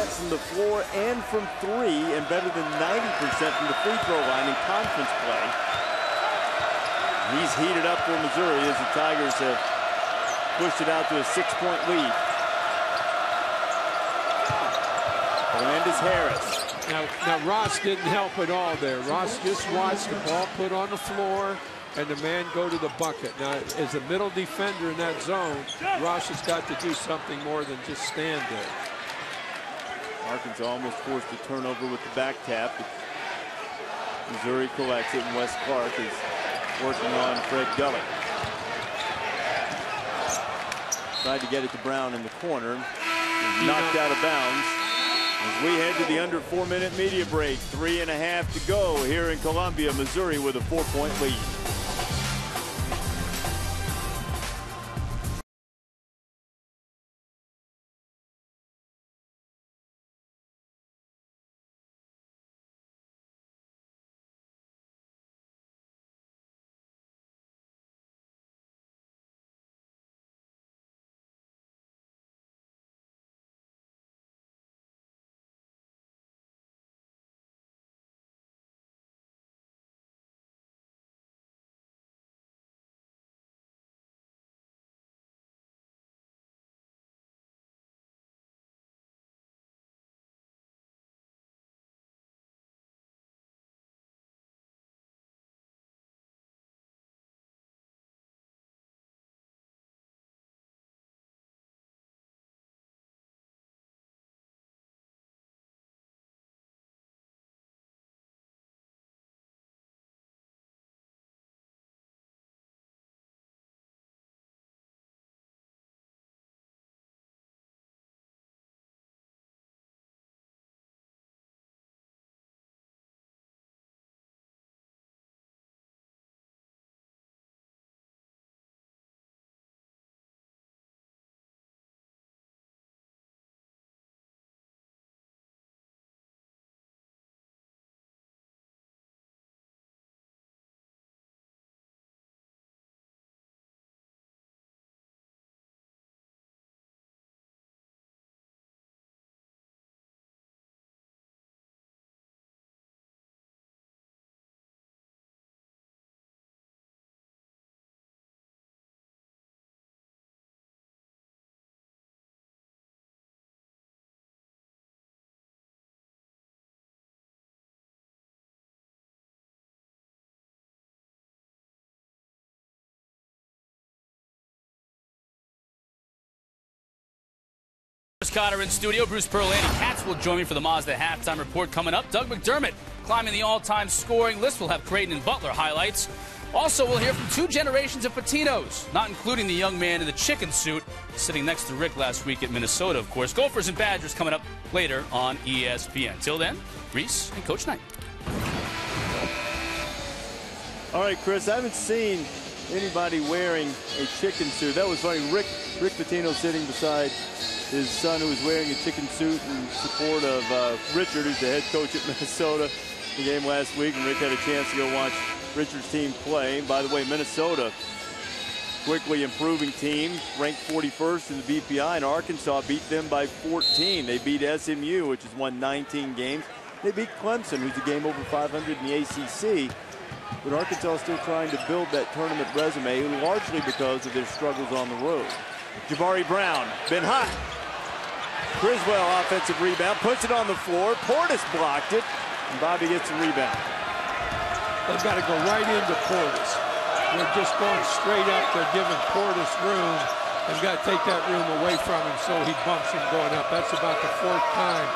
from the floor and from 3, and better than 90% from the free throw line in conference play. He's heated up for Missouri as the Tigers have pushed it out to a 6-point lead. Orlando's Harris. Now Ross didn't help at all there. Ross just watched the ball put on the floor and the man go to the bucket. Now, as a middle defender in that zone, Ross has got to do something more than just stand there. Arkansas almost forced a turnover with the back tap. Missouri collects it, and Wes Clark is working on Fred Gully. Tried to get it to Brown in the corner. Knocked out of bounds. As we head to the under 4-minute media break, 3.5 to go here in Columbia, Missouri with a 4-point lead. Chris Cotter in studio. Bruce Pearl, Andy Katz will join me for the Mazda halftime report coming up. Doug McDermott climbing the all-time scoring list. We'll have Creighton and Butler highlights. Also, we'll hear from two generations of Patinos, not including the young man in the chicken suit sitting next to Rick last week at Minnesota, of course. Gophers and Badgers coming up later on ESPN. Till then, Reese and Coach Knight. All right, Chris, I haven't seen anybody wearing a chicken suit. That was funny. Rick Pitino sitting beside his son, who was wearing a chicken suit in support of Richard, who's the head coach at Minnesota. The game last week, and Rick had a chance to go watch Richard's team play. By the way, Minnesota, quickly improving team, ranked 41st in the BPI, and Arkansas beat them by 14. They beat SMU, which has won 19 games. They beat Clemson, who's a game over 500 in the ACC. But Arkansas is still trying to build that tournament resume, largely because of their struggles on the road. Jabari Brown, been hot. Criswell, offensive rebound, puts it on the floor. Portis blocked it, and Bobby gets the rebound. They've got to go right into Portis. They're just going straight up. They're giving Portis room. They've got to take that room away from him so he bumps him going up. That's about the 4th time.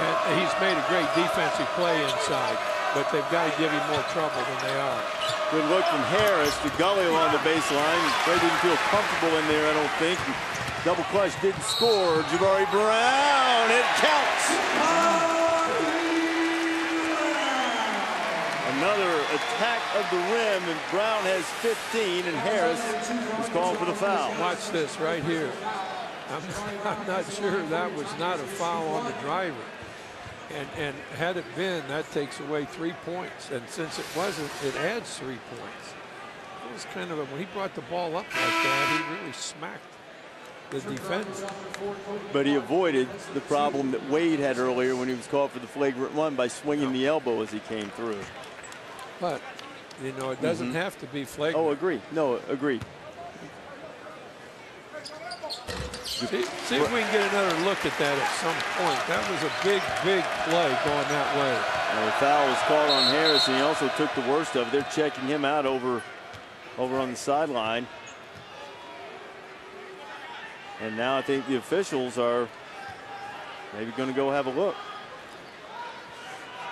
And he's made a great defensive play inside. But they've got to give him more trouble than they are. Good look from Harris to Gully along the baseline. They didn't feel comfortable in there, I don't think. Double clutch didn't score. Jabari Brown, it counts. Another attack of the rim, and Brown has 15, and Harris is called for the foul. Watch this right here. I'm not sure that was not a foul on the driver. And had it been, that takes away 3 points. And since it wasn't, it adds 3 points. It was kind of when he brought the ball up like that, he really smacked the defender. But he avoided the problem that Wade had earlier when he was called for the flagrant one by swinging the elbow as he came through. But, you know, it doesn't have to be flagrant. Oh, agree. No, agreed. See if we can get another look at that at some point. That was a big, big play going that way. Well, the foul was called on Harris, and he also took the worst of it. They're checking him out over on the sideline. And now I think the officials are maybe going to go have a look.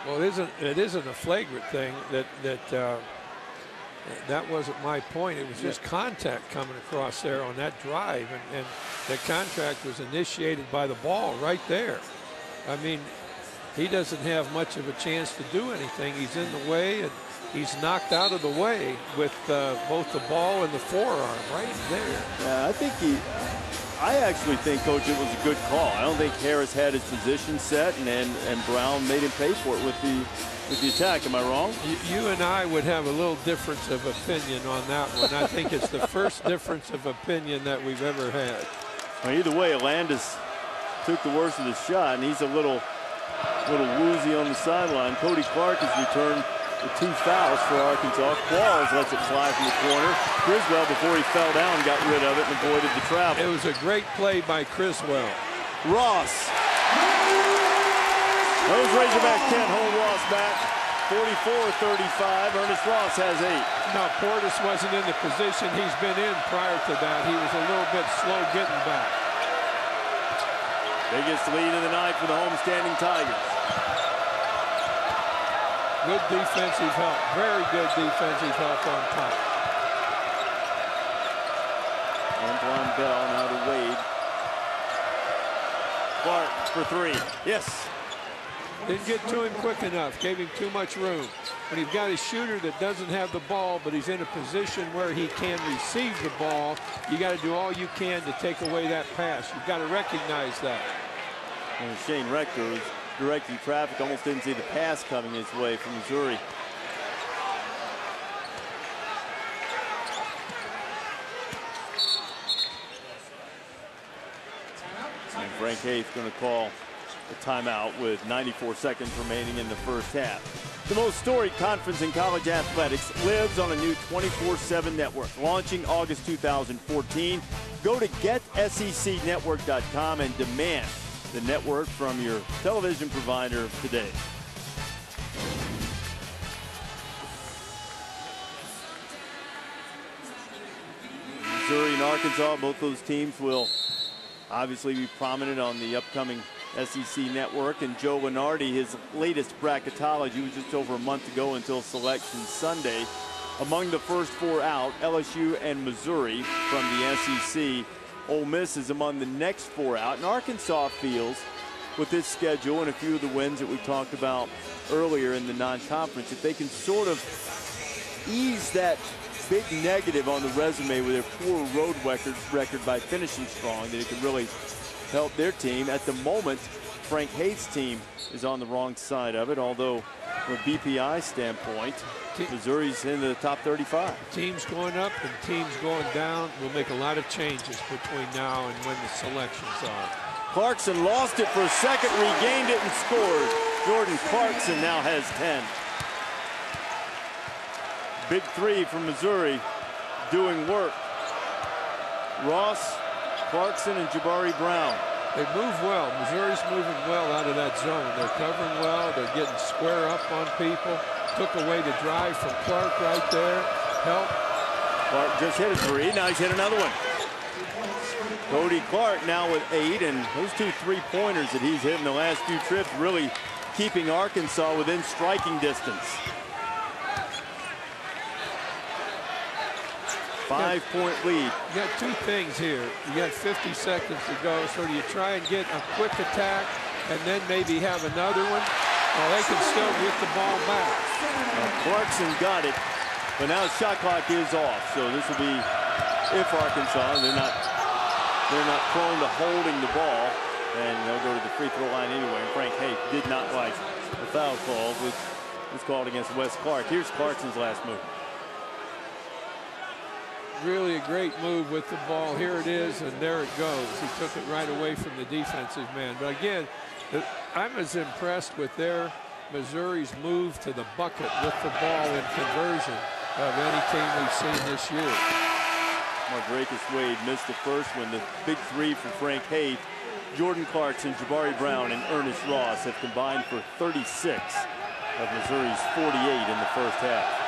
Well, it isn't a flagrant thing. That wasn't my point. It was just contact coming across there on that drive, and the contact was initiated by the ball right there. I mean, he doesn't have much of a chance to do anything. He's in the way, and he's knocked out of the way with both the ball and the forearm right there. Yeah, I actually think, Coach, it was a good call. I don't think Harris had his position set, and Brown made him pay for it with the attack. Am I wrong? You and I would have a little difference of opinion on that one. I think it's the first difference of opinion that we've ever had. Well, either way, Alandis took the worst of the shot, and he's a little woozy on the sideline. Cody Clark has returned the 2 fouls for Arkansas. Qualls lets it fly from the corner. Criswell, before he fell down, got rid of it and avoided the travel. It was a great play by Criswell. Ross. Those Razorback can't hold Ross back. 44-35. Ernest Ross has 8. Now, Portis wasn't in the position he's been in prior to that. He was a little bit slow getting back. Biggest lead of the night for the homestanding Tigers. Good defensive help. Very good defensive help on top. Antoine Bell now to Wade. Clark for 3. Yes. Didn't get to him quick enough. Gave him too much room. When you've got a shooter that doesn't have the ball, but he's in a position where he can receive the ball, you got to do all you can to take away that pass. You've got to recognize that. And Shane Rector was directing traffic. Almost didn't see the pass coming his way from Missouri. And Frank Haith going to call a timeout with 94 seconds remaining in the first half. The most storied conference in college athletics lives on a new 24/7 network, launching August 2014. Go to GetSECNetwork.com and demand the network from your television provider today. Missouri and Arkansas, both those teams will obviously be prominent on the upcoming SEC network. And Joe Lunardi, his latest bracketology was just over a month ago until Selection Sunday. Among the first 4 out, LSU and Missouri from the SEC. Ole Miss is among the next 4 out. And Arkansas feels, with this schedule and a few of the wins that we talked about earlier in the non-conference, if they can sort of ease that big negative on the resume with their poor road record by finishing strong, that it can really help their team. At the moment, Frank Haith's team is on the wrong side of it, although from a BPI standpoint, Missouri's in the top 35. Teams going up and teams going down will make a lot of changes between now and when the selections are. Clarkson lost it for a second, regained it and scored. Jordan Clarkson now has 10. Big 3 from Missouri doing work. Ross, Clarkson, and Jabari Brown. They move well. Missouri's moving well out of that zone. They're covering well. They're getting square up on people. Took away the drive from Clark right there. Help. Clark just hit a 3. Now he's hit another one. Cody Clark now with 8, and those 2 3-pointers that he's hit in the last few trips really keeping Arkansas within striking distance. 5-point lead. You got 2 things here. You got 50 seconds to go, so do you try and get a quick attack and then maybe have another one? Or they can still get the ball back. Clarkson got it, but now the shot clock is off. So this will be, if Arkansas, they're not prone to holding the ball, and they'll go to the free throw line anyway. And Frank Haith did not like the foul call, which was called against Wes Clark. Here's Clarkson's last move. Really a great move with the ball. Here it is, and there it goes. He took it right away from the defensive man. But again, I'm as impressed with Missouri's move to the bucket with the ball in conversion of any team we've seen this year. Mardrakus Wade missed the first one. The big 3 for Frank Haith. Jordan Clarkson, Jabari Brown, and Ernest Ross have combined for 36 of Missouri's 48 in the first half.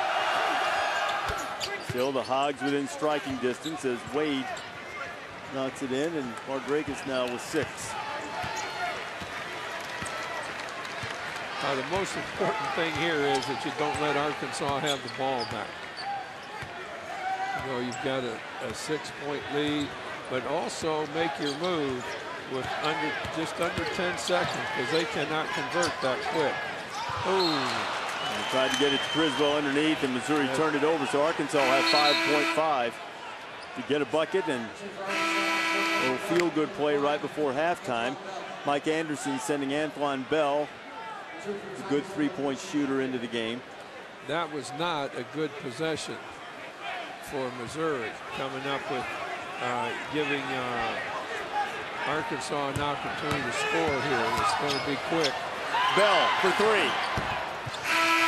Still the Hogs within striking distance as Wade knocks it in, and Mardrakus now with 6. The most important thing here is that you don't let Arkansas have the ball back. You know, you've got a 6-point lead, but also make your move with just under 10 seconds, because they cannot convert that quick. Oh. They tried to get it to Criswell underneath, and Missouri turned it over, so Arkansas will have 5.5 to get a bucket, and a little feel-good play right before halftime. Mike Anderson sending Antoine Bell, a good 3-point shooter, into the game. That was not a good possession for Missouri, coming up with giving Arkansas an opportunity to score here. It's going to be quick. Bell for 3.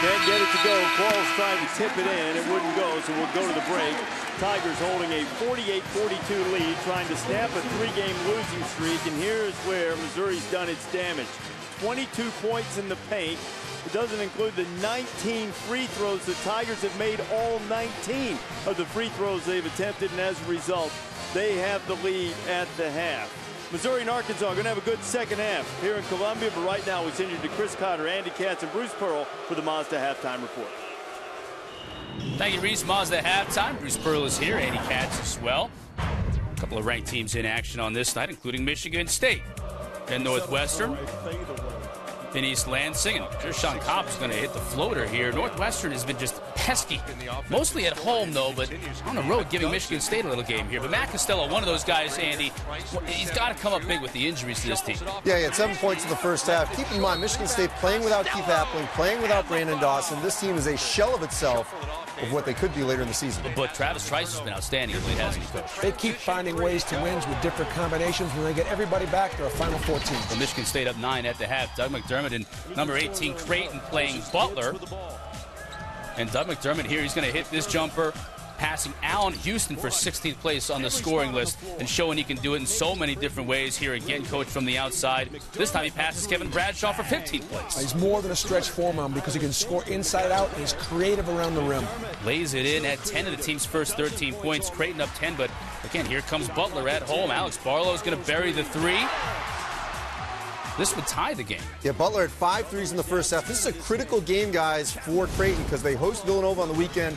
Can't get it to go. Quarles trying to tip it in. It wouldn't go, so we'll go to the break. Tigers holding a 48-42 lead, trying to snap a 3-game losing streak. And here's where Missouri's done its damage. 22 points in the paint. It doesn't include the 19 free throws the Tigers have made, all 19 of the free throws they've attempted. And as a result, they have the lead at the half. Missouri and Arkansas are going to have a good second half here in Columbia, but right now we send you to Chris Cotter, Andy Katz, and Bruce Pearl for the Mazda Halftime Report. Thank you, Reese. Mazda Halftime. Bruce Pearl is here, Andy Katz as well. A couple of ranked teams in action on this night, including Michigan State and Northwestern. in East Lansing, and Kershawn Kopp is going to hit the floater here. Northwestern has been just pesky, mostly at home though, but on the road giving Michigan State a little game here. But Matt Costello, one of those guys, Andy, he's got to come up big with the injuries to this team. Yeah, he had 7 points in the first half. Keep in mind, Michigan State playing without Keith Appling, playing without Brandon Dawson. This team is a shell of itself of what they could be later in the season. But Travis Trice has been outstanding, hasn't he, Coach? They keep finding ways to win with different combinations. When they get everybody back, they're a Final Four team. Well, Michigan State up 9 at the half. Doug McDermott and number 18 Creighton playing Butler. And Doug McDermott here, he's going to hit this jumper, passing Allen Houston for 16th place on the scoring list and showing he can do it in so many different ways here again, coach, from the outside. This time he passes Kevin Bradshaw for 15th place. He's more than a stretch four-man because he can score inside out and he's creative around the rim. Lays it in at 10 of the team's first 13 points. Creighton up 10, but the Again, here comes Butler at home. Alex Barlow's going to bury the three. This would tie the game. Yeah, Butler had 5 threes in the first half. This is a critical game, guys, for Creighton because they host Villanova on the weekend.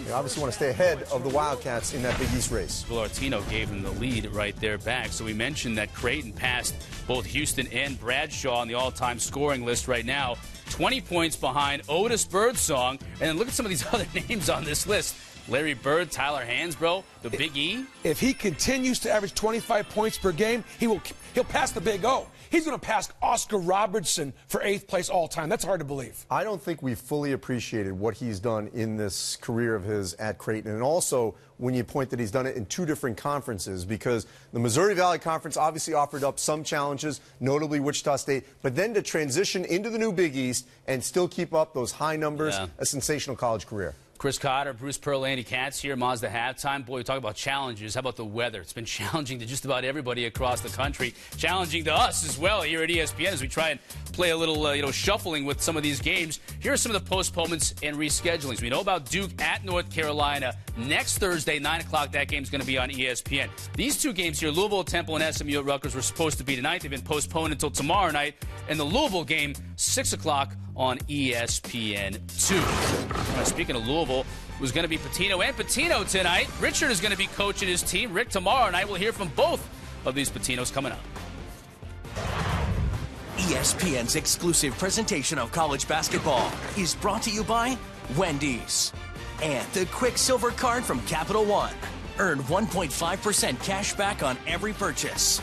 They obviously want to stay ahead of the Wildcats in that Big East race. Villartino gave them the lead right there back. So we mentioned that Creighton passed both Houston and Bradshaw on the all-time scoring list right now. 20 points behind Otis Birdsong. And then look at some of these other names on this list. Larry Bird, Tyler Hansbrough, the Big E. If he continues to average 25 points per game, he'll pass the Big O. He's going to pass Oscar Robertson for 8th place all time. That's hard to believe. I don't think we've fully appreciated what he's done in this career of his at Creighton. And also, when you point that he's done it in 2 different conferences, because the Missouri Valley Conference obviously offered up some challenges, notably Wichita State, but then to transition into the new Big East and still keep up those high numbers, a sensational college career. Chris Cotter, Bruce Pearl, Andy Katz here, Mazda Halftime. Boy, we talk about challenges. How about the weather? It's been challenging to just about everybody across the country. Challenging to us as well here at ESPN as we try and play a little, shuffling with some of these games. Here are some of the postponements and reschedulings. We know about Duke at North Carolina next Thursday, 9 o'clock. That game's going to be on ESPN. These 2 games here, Louisville, Temple, and SMU at Rutgers, were supposed to be tonight. They've been postponed until tomorrow night. And the Louisville game, 6 o'clock on ESPN 2. Speaking of Louisville, it was going to be Patino and Patino tonight. Richard is going to be coaching his team. Rick tomorrow night. We'll hear from both of these Patinos coming up. ESPN's exclusive presentation of college basketball is brought to you by Wendy's and the Quicksilver Card from Capital One. Earn 1.5% cash back on every purchase.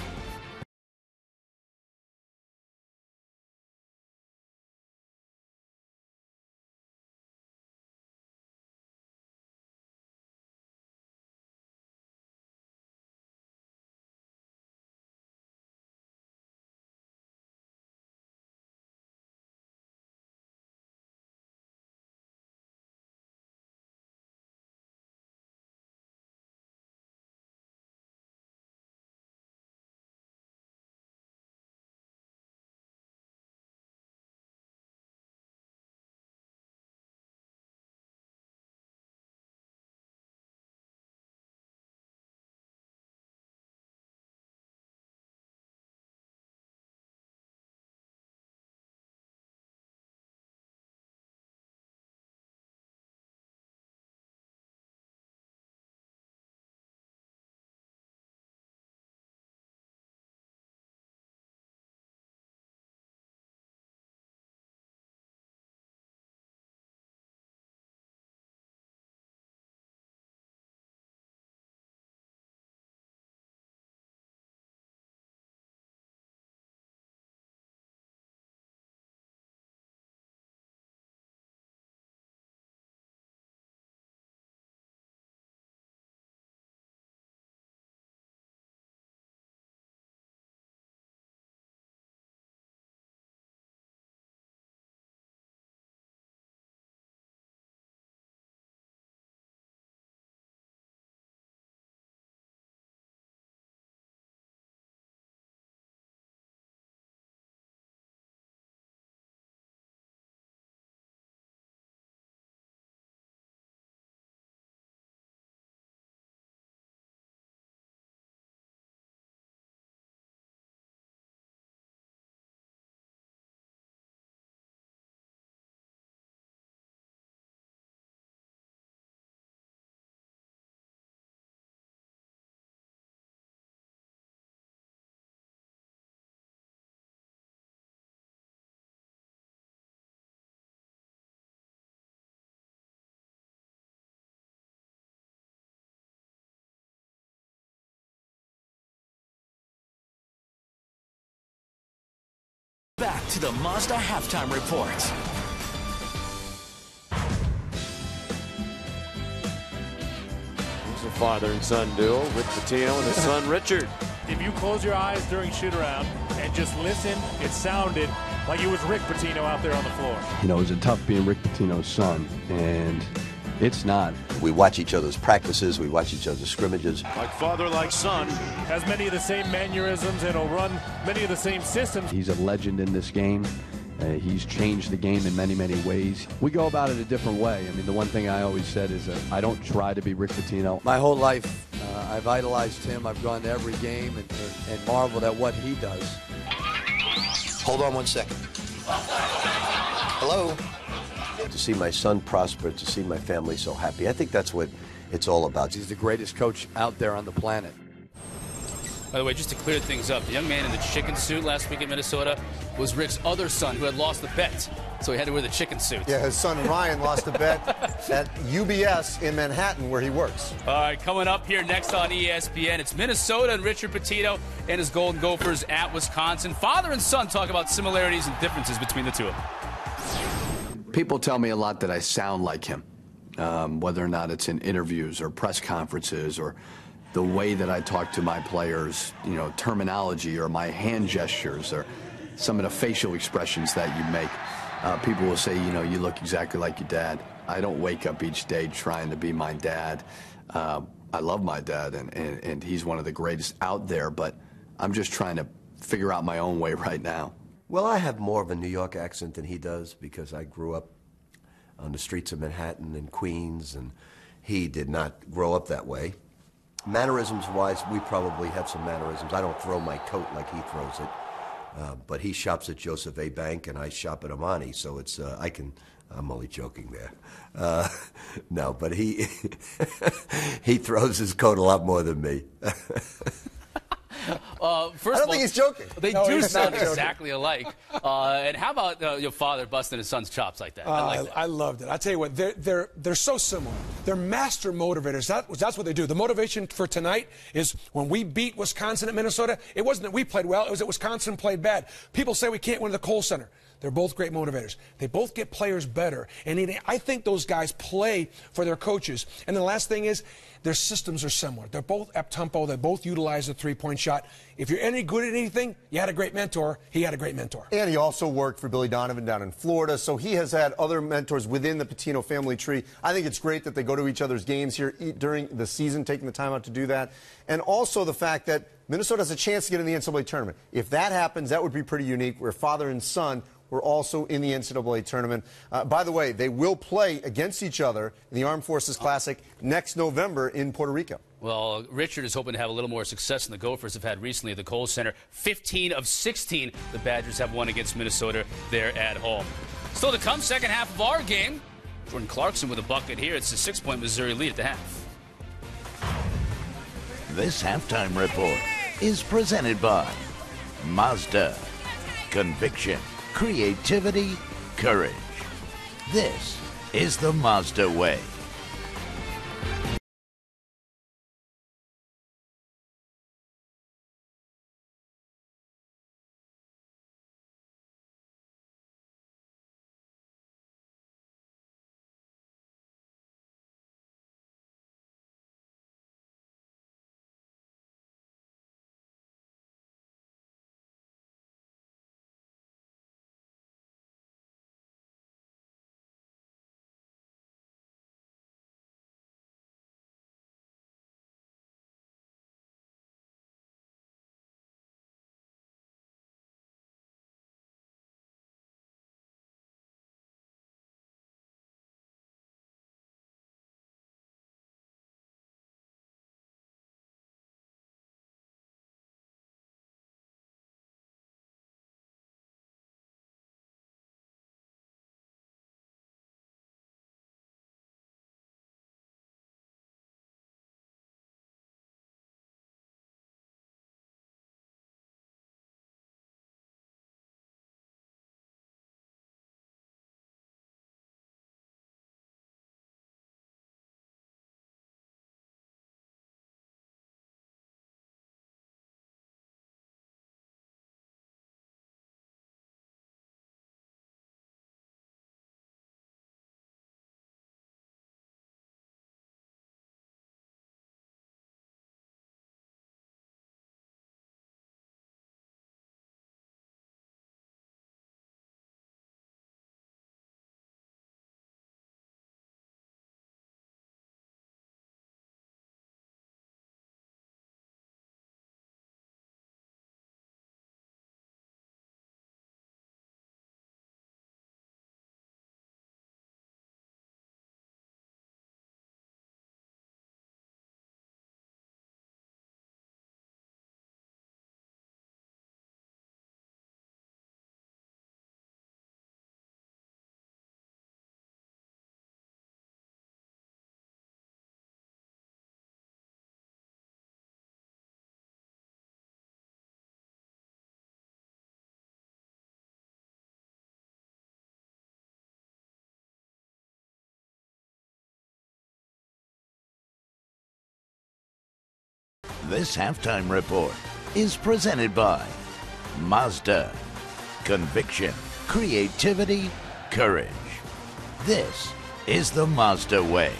Back to the Mazda Halftime Report. Here's a father and son duo, Rick Pitino and his son Richard. If you close your eyes during shoot-around and just listen, it sounded like it was Rick Pitino out there on the floor. You know, it was tough being Rick Pitino's son, and it's not. We watch each other's practices. We watch each other's scrimmages. Like father, like son. Has many of the same mannerisms and will run many of the same systems. He's a legend in this game. He's changed the game in many, many ways. We go about it a different way. I mean, the one thing I always said is I don't try to be Rick Pitino. My whole life, I've idolized him. I've gone to every game and marveled at what he does. Hold on one second. Hello? To see my son prosper, to see my family so happy, I think that's what it's all about. He's the greatest coach out there on the planet. By the way, just to clear things up, the young man in the chicken suit last week in Minnesota was Rick's other son who had lost the bet, so he had to wear the chicken suit. Yeah, his son Ryan lost a bet at UBS in Manhattan where he works. All right, coming up here next on ESPN, it's Minnesota and Richard Pitino and his Golden Gophers at Wisconsin. Father and son talk about similarities and differences between the two of them. People tell me a lot that I sound like him, whether or not it's in interviews or press conferences or the way that I talk to my players, you know, terminology or my hand gestures or some of the facial expressions that you make. People will say, you know, you look exactly like your dad. I don't wake up each day trying to be my dad. I love my dad, and he's one of the greatest out there, but I'm just trying to figure out my own way right now. Well, I have more of a New York accent than he does because I grew up on the streets of Manhattan and Queens, and he did not grow up that way. Mannerisms-wise, we probably have some mannerisms. I don't throw my coat like he throws it, but he shops at Joseph A. Bank, and I shop at Armani, so it's I'm only joking there. No, but he he throws his coat a lot more than me. First I don't think he's joking. They No, do he's sound not joking. exactly alike. And how about your father busting his son's chops like that? I like that. I loved it. I tell you what, they're so similar. They're master motivators. That's what they do. The motivation for tonight is when we beat Wisconsin at Minnesota, it wasn't that we played well, it was that Wisconsin played bad. People say we can't win at the Kohl Center. They're both great motivators. They both get players better. And I think those guys play for their coaches. And the last thing is, their systems are similar. They're both up-tempo. They both utilize the three-point shot. If you're any good at anything, you had a great mentor. He had a great mentor. And he also worked for Billy Donovan down in Florida, so he has had other mentors within the Pitino family tree. I think it's great that they go to each other's games here during the season, taking the time out to do that. And also the fact that Minnesota has a chance to get in the NCAA tournament. If that happens, that would be pretty unique, where father and son were also in the NCAA tournament. By the way, they will play against each other in the Armed Forces Classic next November in Puerto Rico. Well, Richard is hoping to have a little more success than the Gophers have had recently at the Kohl Center. 15 of 16 the Badgers have won against Minnesota there at home. Still to come, second half of our game. Jordan Clarkson with a bucket here. It's a 6-point Missouri lead at the half. This halftime report is presented by Mazda. Conviction, creativity, courage. This is the Mazda way. This halftime report is presented by Mazda. Conviction, creativity, courage. This is the Mazda way.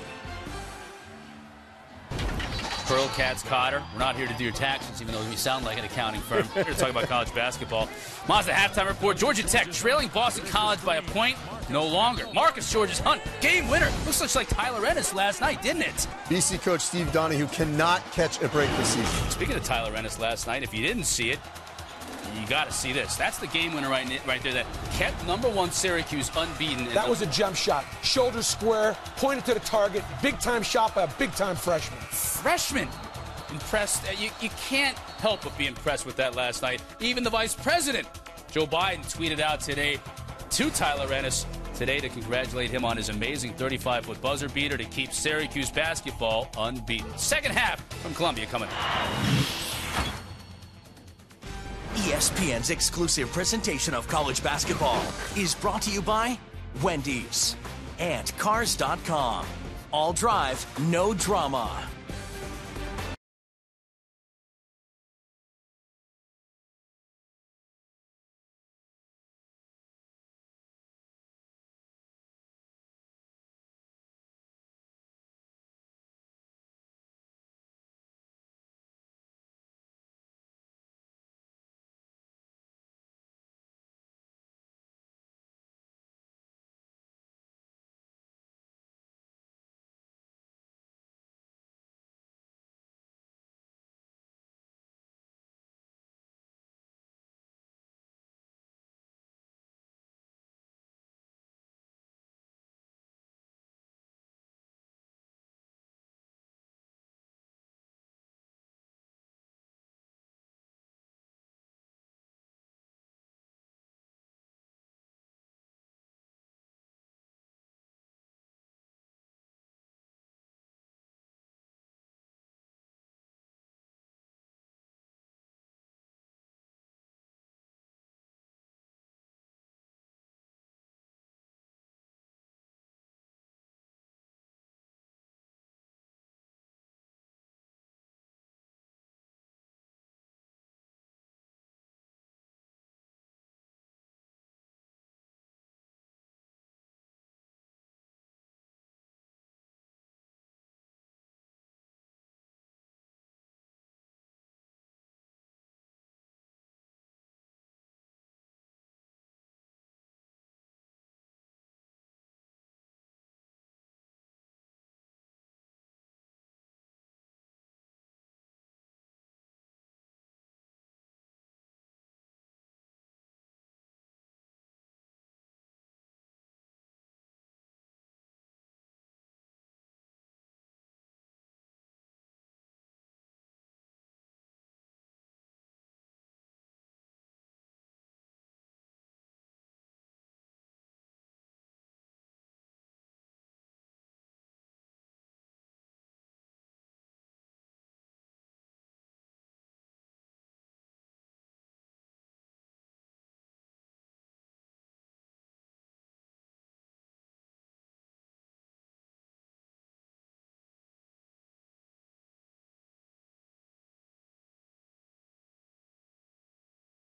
Pearl Cats Cotter. We're not here to do your taxes, even though we sound like an accounting firm. We're here to talk about college basketball. Mazda halftime report. Georgia Tech trailing Boston College by a point. No longer. Marcus George's Hunt. Game winner. Looks like Tyler Ennis last night, didn't it? BC coach Steve Donahue cannot catch a break this season. Speaking of Tyler Ennis last night, if you didn't see it, you got to see this. That's the game winner right there that kept #1 Syracuse unbeaten. That was a jump shot. Shoulder square, pointed to the target. Big-time shot by a big-time freshman. Freshman. Impressed. You can't help but be impressed with that last night. Even the vice president, Joe Biden, tweeted out today to Tyler Ennis today to congratulate him on his amazing 35-foot buzzer beater to keep Syracuse basketball unbeaten. Second half from Columbia coming. ESPN's exclusive presentation of college basketball is brought to you by Wendy's and Cars.com. All drive, no drama.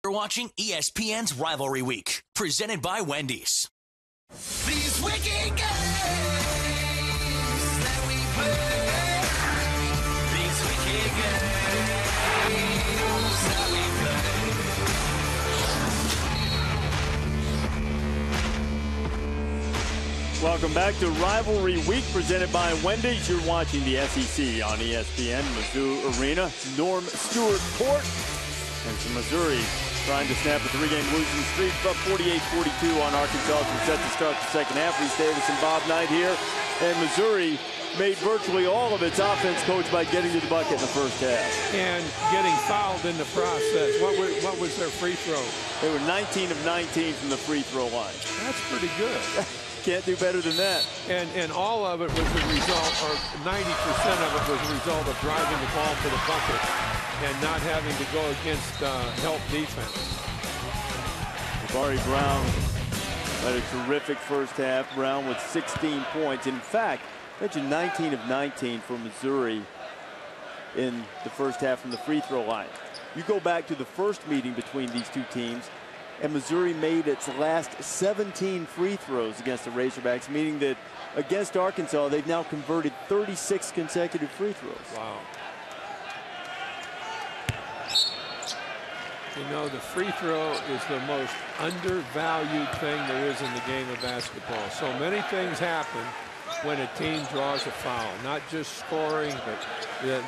You're watching ESPN's Rivalry Week, presented by Wendy's. These wicked games that we play. These wicked games that we play. Welcome back to Rivalry Week, presented by Wendy's. You're watching the SEC on ESPN, Mizzou Arena. Norm Stewart Court. And so Missouri trying to snap a 3-game losing streak, up 48-42 on Arkansas to set to start the second half. Reese Davis and Bob Knight here. And Missouri made virtually all of its offense, coach, by getting to the bucket in the first half. And getting fouled in the process. What was their free throw? They were 19 of 19 from the free throw line. That's pretty good. Can't do better than that. And all of it was the result, or 90% of it was the result of driving the ball to the bucket and not having to go against help defense. Jabari Brown had a terrific first half. Brown with 16 points. In fact, mentioned 19 of 19 for Missouri in the first half from the free throw line. You go back to the first meeting between these two teams, and Missouri made its last 17 free throws against the Razorbacks, meaning that against Arkansas, they've now converted 36 consecutive free throws. Wow. You know, the free throw is the most undervalued thing there is in the game of basketball. So many things happen when a team draws a foul, not just scoring, but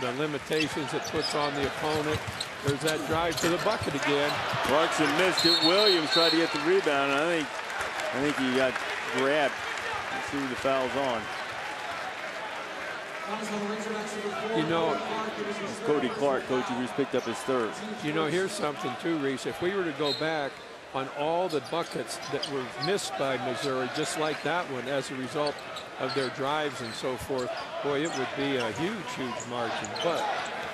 the limitations it puts on the opponent. There's that drive to the bucket again. Clarkson missed it. Williams tried to get the rebound, and I think he got grabbed. Let's see who the foul's on. You know, Cody Clark, coach, who just picked up his third. You know, here's something too, Reese. If we were to go back on all the buckets that were missed by Missouri, just like that one, as a result of their drives and so forth, boy, it would be a huge, huge margin. But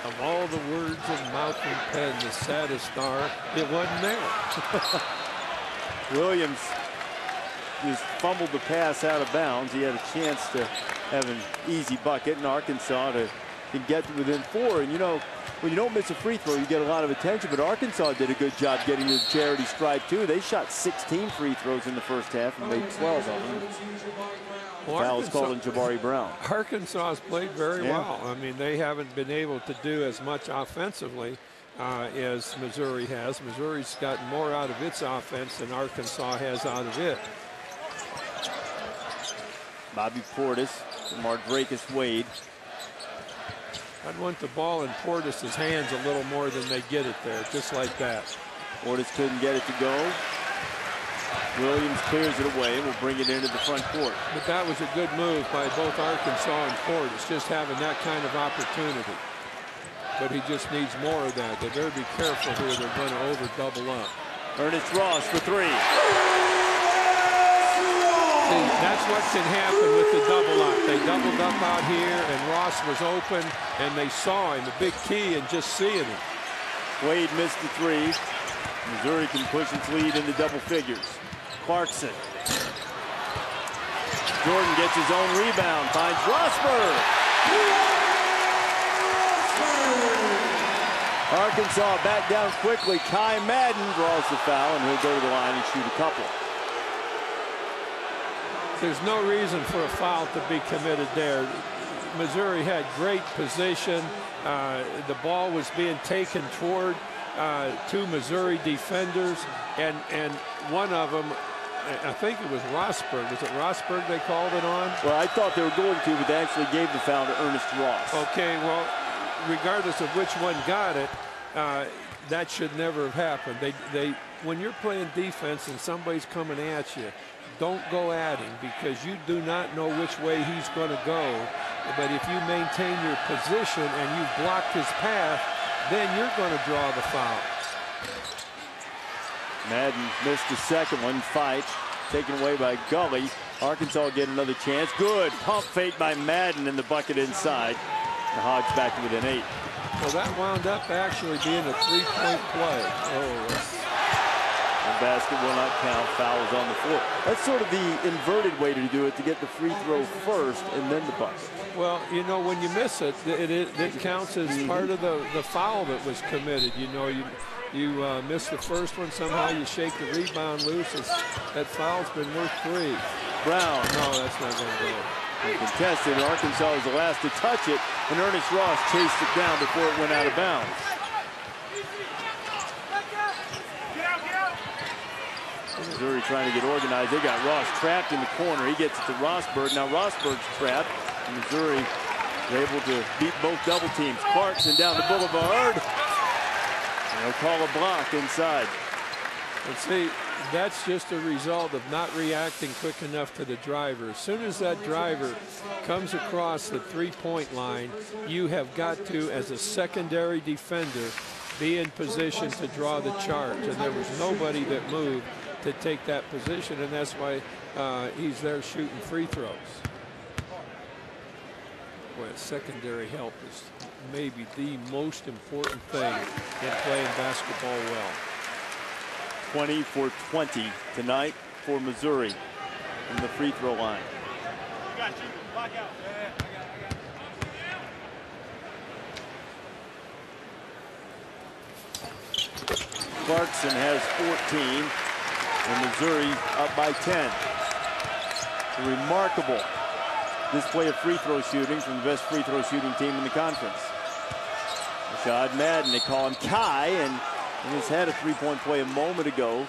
of all the words of mouth and pen, the saddest are, it wasn't there. Williams just fumbled the pass out of bounds. He had a chance to have an easy bucket, and Arkansas to get within 4. And you know, when you don't miss a free throw, you get a lot of attention, but Arkansas did a good job getting to the charity stripe too. They shot 16 free throws in the first half and made 12 of them. Fouls called on Jabari Brown. Arkansas has played very well. I mean, they haven't been able to do as much offensively as Missouri has. Missouri's gotten more out of its offense than Arkansas has out of it. Bobby Portis, Mardrakus Wade. I'd want the ball in Portis' hands a little more than they get it there, just like that. Portis couldn't get it to go. Williams clears it away and will bring it into the front court. But that was a good move by both Arkansas and Portis, just having that kind of opportunity. But he just needs more of that. They better be careful here. They're going to over-double up. Ernest Ross for 3. That's what can happen with the double up. They doubled up out here, and Ross was open, and they saw him. The big key in just seeing him. Wade missed the 3. Missouri can push its lead into double figures. Clarkson. Jordan gets his own rebound, finds Rosberg. Arkansas back down quickly. Kai Madden draws the foul, and he'll go to the line and shoot a couple. There's no reason for a foul to be committed there. Missouri had great position. The ball was being taken toward two Missouri defenders, and one of them, I think it was Rosberg. Was it Rosberg they called it on? Well, I thought they were going to, but they actually gave the foul to Ernest Ross. Okay, well, regardless of which one got it, that should never have happened. When you're playing defense and somebody's coming at you, don't go at him, because you do not know which way he's going to go. But if you maintain your position and you've blocked his path, then you're going to draw the foul. Madden missed the second one. Fight taken away by Gully. Arkansas will get another chance. Good pump fake by Madden in the bucket inside. The Hogs back to within 8. Well, that wound up actually being a three-point play. Oh, the basket will not count. Foul is on the floor. That's sort of the inverted way to do it, to get the free throw first and then the bucket. Well, you know, when you miss it, it counts as part of the foul that was committed. You know, you miss the first one, somehow you shake the rebound loose. That foul's been worth 3. Brown. No, that's not going to go. Contested. Arkansas was the last to touch it, and Ernest Ross chased it down before it went out of bounds. Missouri trying to get organized. They got Ross trapped in the corner. He gets it to Rosberg. Now Rosberg's trapped. And Missouri is able to beat both double teams. Clarkson down the boulevard. And they'll call a block inside. And see, that's just a result of not reacting quick enough to the driver. As soon as that driver comes across the three-point line, you have got to, as a secondary defender, be in position to draw the charge. And there was nobody that moved to take that position, and that's why he's there shooting free throws. Boy, secondary help is maybe the most important thing in playing basketball well. 20 for 20 tonight for Missouri from the free throw line. Clarkson has 14, and Missouri up by 10. A remarkable display of free throw shooting from the best free throw shooting team in the conference. Rashad Madden, they call him Kai, and he just had a three-point play a moment ago,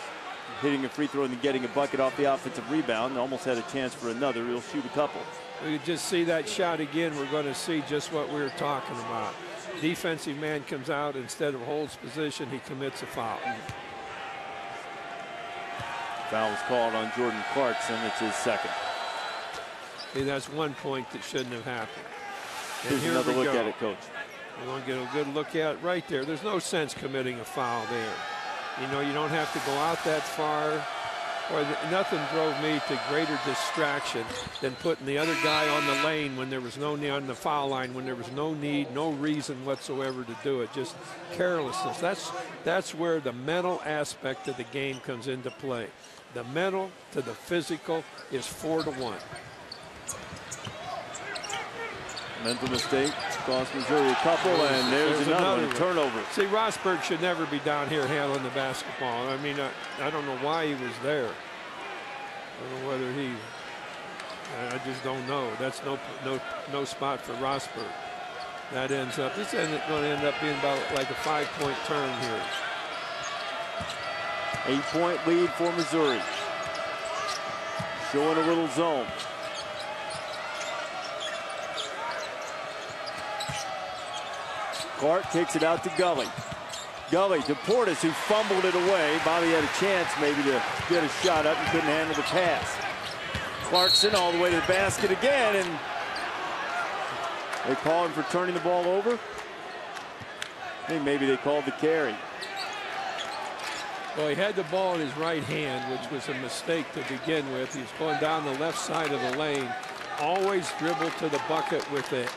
hitting a free throw and getting a bucket off the offensive rebound, and almost had a chance for another. He'll shoot a couple. We could just see that shot again. We're going to see just what we were talking about. Defensive man comes out, instead of holds position, he commits a foul. Foul was called on Jordan Clarkson. It's his second. See, that's one point that shouldn't have happened. And Here's another look at it, Coach. We want to get a good look at it right there. There's no sense committing a foul there. You know, you don't have to go out that far. Nothing drove me to greater distraction than putting the other guy on the lane when there was no need, on the foul line, when there was no need, no reason whatsoever to do it. Just carelessness. That's where the mental aspect of the game comes into play. The mental to the physical is 4-1. Mental mistake cost Missouri a couple, and there's another one, turnover. See, Rosberg should never be down here handling the basketball. I mean, I don't know why he was there. I don't know whether he. I just don't know. That's no spot for Rosberg. That ends up. This is going to end up being about like a 5-point turn here. 8-point lead for Missouri. Showing a little zone. Clark kicks it out to Gully. Gully to Portis, who fumbled it away. Bobby had a chance maybe to get a shot up and couldn't handle the pass. Clarkson all the way to the basket again, and they call him for turning the ball over. I think maybe they called the carry. Well, he had the ball in his right hand, which was a mistake to begin with. He's going down the left side of the lane. Always dribble to the bucket with the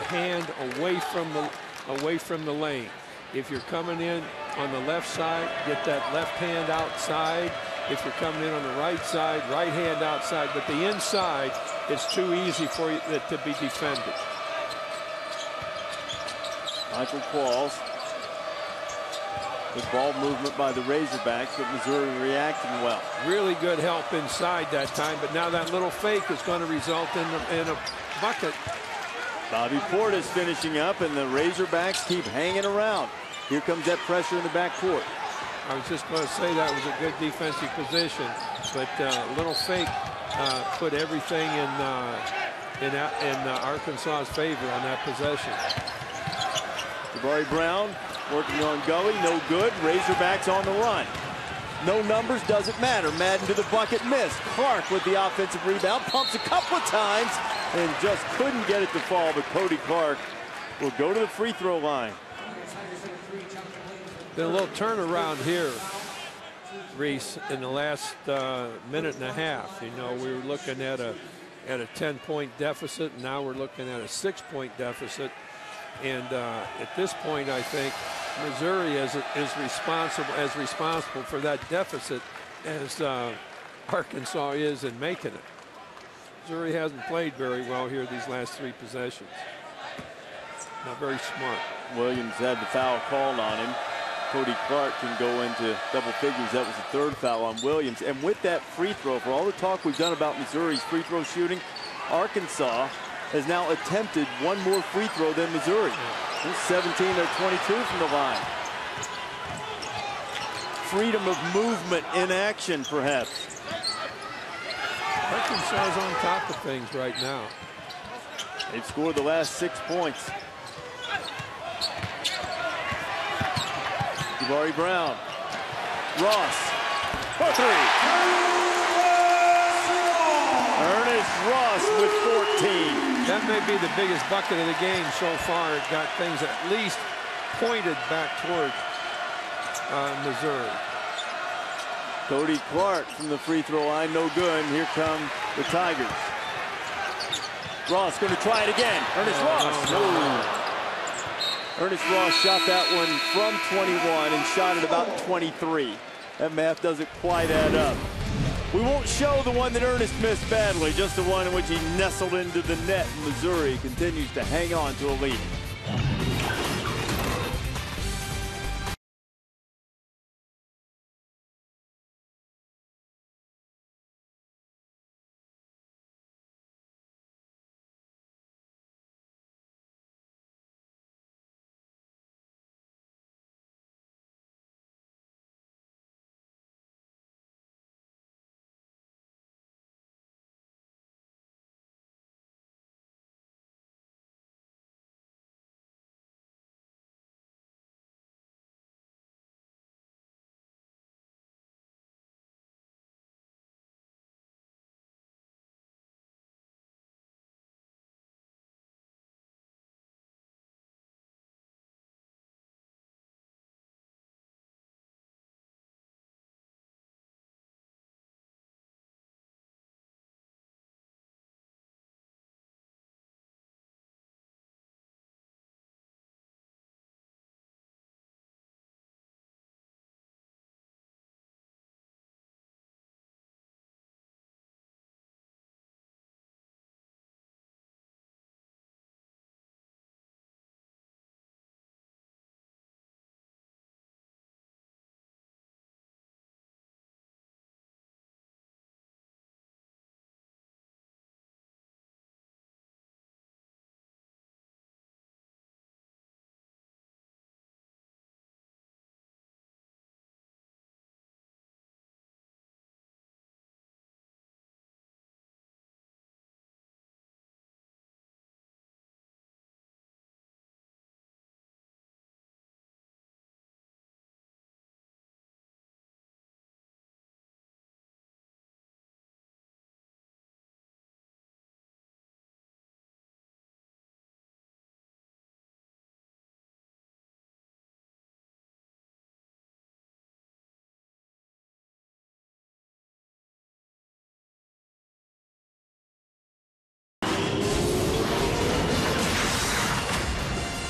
hand away from the lane. If you're coming in on the left side, get that left hand outside. If you're coming in on the right side, right hand outside. But the inside, it's too easy for you to be defended. Michael Qualls. Good ball movement by the Razorbacks, but Missouri reacting well. Really good help inside that time, but now that little fake is going to result in a bucket. Bobby Portis finishing up, and the Razorbacks keep hanging around. Here comes that pressure in the backcourt. I was just going to say that was a good defensive position, but little fake put everything in Arkansas's favor on that possession. Jabari Brown working on Gully, no good. Razorbacks on the run. No numbers, doesn't matter. Madden to the bucket, missed. Clark with the offensive rebound, pumps a couple of times, and just couldn't get it to fall, but Cody Clark will go to the free throw line. Been a little turnaround here, Reese, in the last minute and a half. You know, we were looking at a 10-point deficit, and now we're looking at a 6-point deficit. And at this point, I think Missouri is responsible for that deficit as Arkansas is in making it. Missouri hasn't played very well here these last 3 possessions. Not very smart. Williams had the foul called on him. Cody Clark can go into double figures. That was the 3rd foul on Williams. And with that free throw, for all the talk we've done about Missouri's free throw shooting, Arkansas has now attempted one more free throw than Missouri. It's 17 or 22 from the line. Freedom of movement in action, perhaps. Arkansas is on top of things right now. They've scored the last 6 points. Jabari Brown. Ross for 3. Ernest Ross with 14. That may be the biggest bucket of the game so far. It got things at least pointed back toward Missouri. Cody Clark from the free throw line, no good. Here come the Tigers. Ross going to try it again. Ernest Ross. No. Ernest Ross shot that one from 21 and shot it about 23. That math doesn't quite add up. We won't show the one that Ernest missed badly, just the one in which he nestled into the net. Missouri continues to hang on to a lead.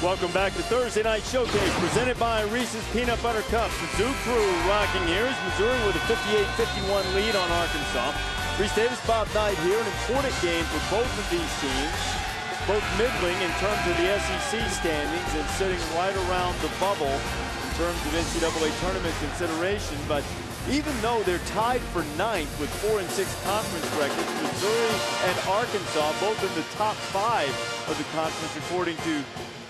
Welcome back to Thursday Night Showcase, presented by Reese's Peanut Butter Cups. The Zoo Crew rocking here as Missouri with a 58-51 lead on Arkansas. Reese Davis, Bob Knight here. An important game for both of these teams. Both middling in terms of the SEC standings and sitting right around the bubble in terms of NCAA tournament consideration. But even though they're tied for 9th with 4-6 conference records, Missouri and Arkansas both in the top 5 of the conference according to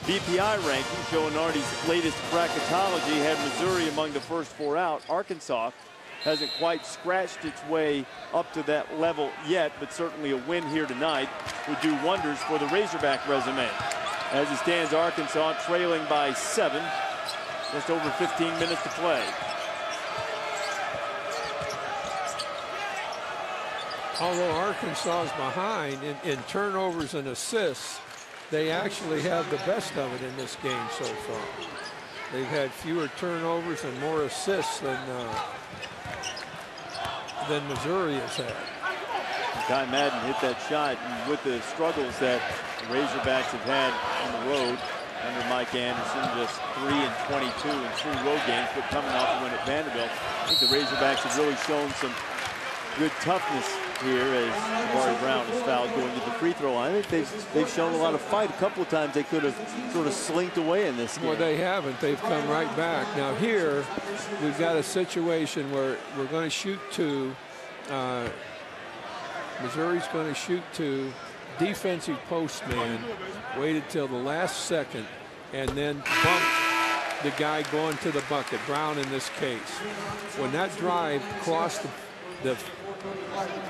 BPI ranking. Joe Nardi's latest bracketology had Missouri among the first 4 out. Arkansas hasn't quite scratched its way up to that level yet, but certainly a win here tonight would do wonders for the Razorback resume. As it stands, Arkansas trailing by 7, just over 15 minutes to play. Although Arkansas is behind in turnovers and assists, they actually have the best of it in this game so far. They've had fewer turnovers and more assists than Missouri has had. Guy Madden hit that shot, and with the struggles that the Razorbacks have had on the road under Mike Anderson, just 3-22 in 3 road games, but coming off a win at Vanderbilt, I think the Razorbacks have really shown some good toughness here as Jabari Brown is fouled going to the free throw line. I think they've shown a lot of fight. A couple of times they could have sort of slinked away in this game. Well, they haven't. They've come right back. Now here, we've got a situation where we're going to shoot 2. Missouri's going to shoot 2. Defensive postman waited till the last second and then bumped the guy going to the bucket, Brown in this case. When that drive crossed the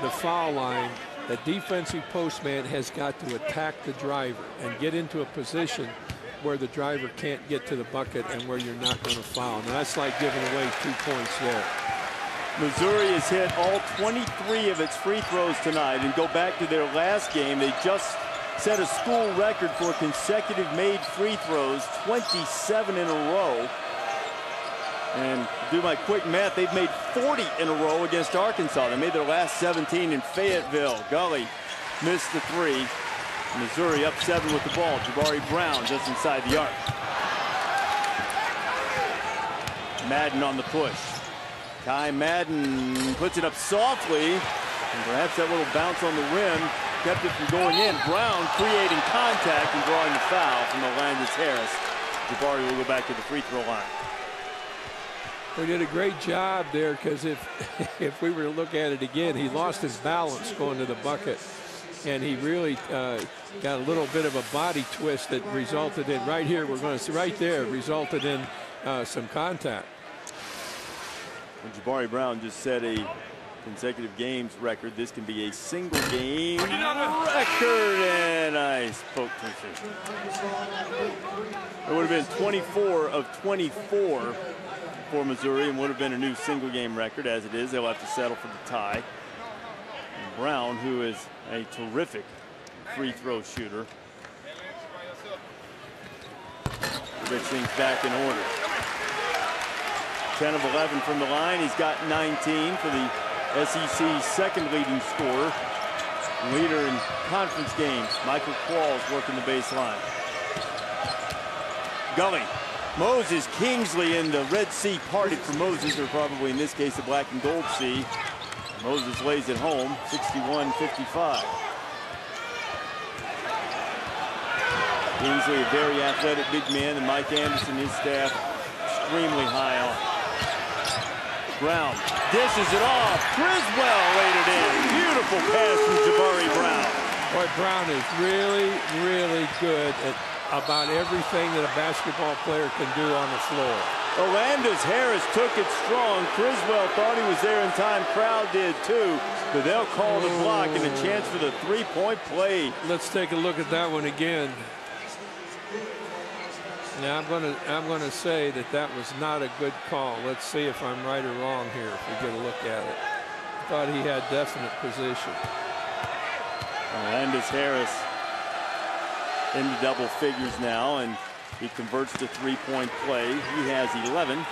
foul line, the defensive postman has got to attack the driver and get into a position where the driver can't get to the bucket and where you're not going to foul. And that's like giving away 2 points there. Missouri has hit all 23 of its free throws tonight. And go back to their last game, they just set a school record for consecutive made free throws, 27 in a row. And do my quick math, they've made 40 in a row against Arkansas. They made their last 17 in Fayetteville. Gully missed the 3. Missouri up 7 with the ball. Jabari Brown just inside the arc. Madden on the push. Kai Madden puts it up softly. And perhaps that little bounce on the rim kept it from going in. Brown creating contact and drawing the foul from Alandis Harris. Jabari will go back to the free throw line. We did a great job there because if we were to look at it again, he lost his balance going to the bucket. And he really got a little bit of a body twist that resulted in, right here, we're going to see right there, resulted in some contact. And Jabari Brown just set a consecutive games record. This can be a single game record, and I spoke too soon. It would have been 24 of 24 for Missouri and would have been a new single game record. As it is, they'll have to settle for the tie. And Brown, who is a terrific free throw shooter, gets things back in order. 10 of 11 from the line. He's got 19 for the SEC's second leading scorer. Leader in conference games. Michael Qualls working the baseline. Gully. Moses Kingsley in the Red Sea party for Moses, or probably in this case the Black and Gold Sea. Moses lays it home, 61-55. Kingsley, a very athletic big man, and Mike Anderson, his staff, extremely high on. Brown dishes it off. Criswell laid it in. Beautiful pass from Jabari Brown. Boy, Brown is really, really good at about everything that a basketball player can do on the floor. Alandis Harris took it strong. Criswell thought he was there in time. Crowd did too. But they'll call the block and a chance for the three-point play. Let's take a look at that one again. Now I'm gonna say that was not a good call. Let's see if I'm right or wrong here if we get a look at it. I thought he had definite position. Alandis Harris into double figures now, and he converts to three-point play. He has 11,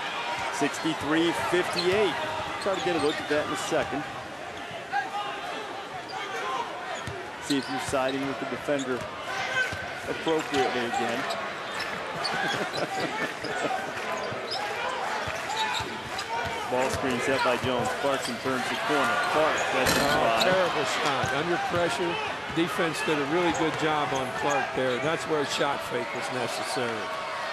63-58. Try to get a look at that in a second. See if you're siding with the defender appropriately again. Ball screen set by Jones. Clarkson turns the corner. Clark, that's a terrible shot. Under pressure, defense did a really good job on Clark there. That's where a shot fake was necessary.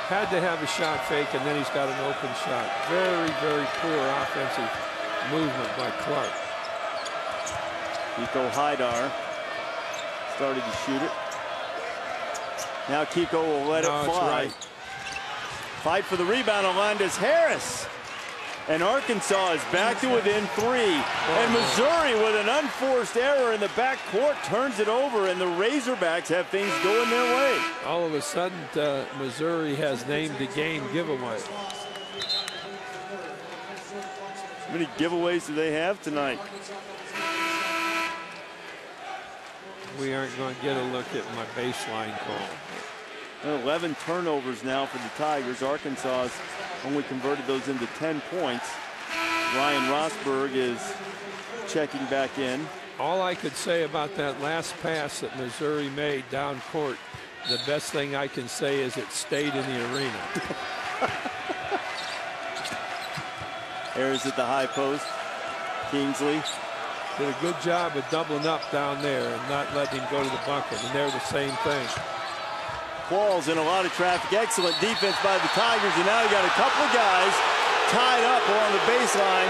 Had to have a shot fake, and then he's got an open shot. Very, very poor offensive movement by Clark. Kiko Haidar started to shoot it. Now Kiko will let it fly. Right. Fight for the rebound. Alandis Harris. And Arkansas is back to within 3. And Missouri, with an unforced error in the backcourt, turns it over, and the Razorbacks have things going their way. All of a sudden, Missouri has named the game giveaway. How many giveaways do they have tonight? We aren't going to get a look at my baseline call. 11 turnovers now for the Tigers. Arkansas has only converted those into 10 points. Ryan Rosberg is checking back in. All I could say about that last pass that Missouri made down court, the best thing I can say is it stayed in the arena. Ayers at the high post. Kingsley did a good job of doubling up down there and not letting him go to the bucket, and they're the same thing. Qualls in a lot of traffic. Excellent defense by the Tigers, and now you got a couple of guys tied up along the baseline.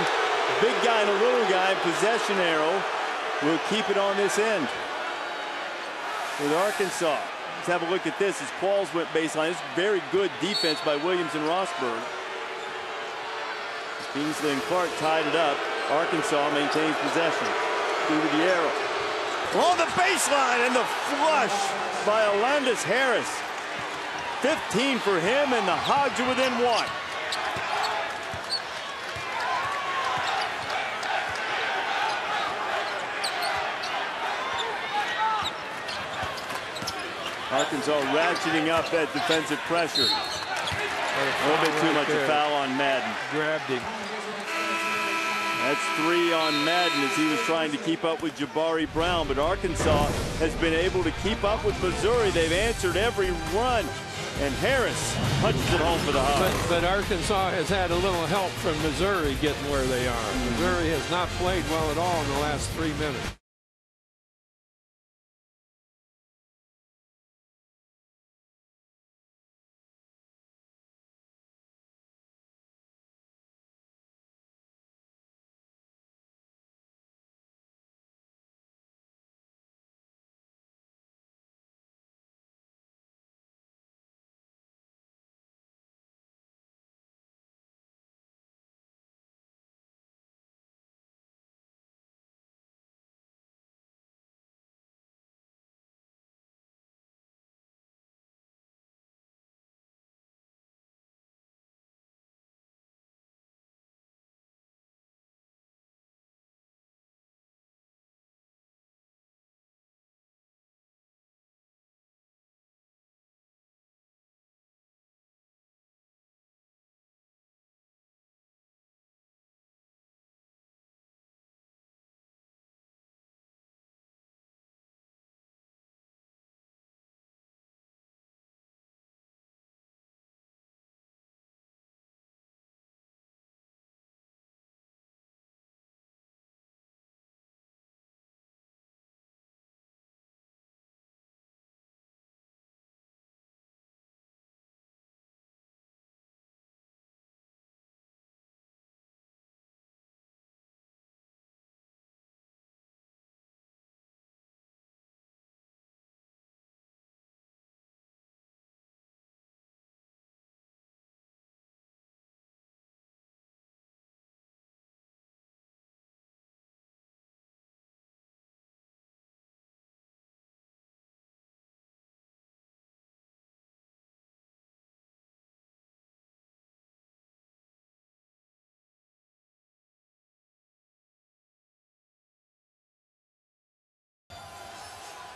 Big guy and a little guy. Possession arrow will keep it on this end with Arkansas. Let's have a look at this as Qualls went baseline. This is very good defense by Williams and Rosberg. Kingsley and Clark tied it up. Arkansas maintains possession. Through the arrow. Along the baseline, and the flush by Alandis Harris. 15 for him, and the Hogs are within 1. Arkansas ratcheting up that defensive pressure. A little bit too much a foul on Madden. Grabbed him. That's 3 on Madden as he was trying to keep up with Jabari Brown, but Arkansas has been able to keep up with Missouri. They've answered every run, and Harris punches it home for the Hogs. But Arkansas has had a little help from Missouri getting where they are. Missouri has not played well at all in the last 3 minutes.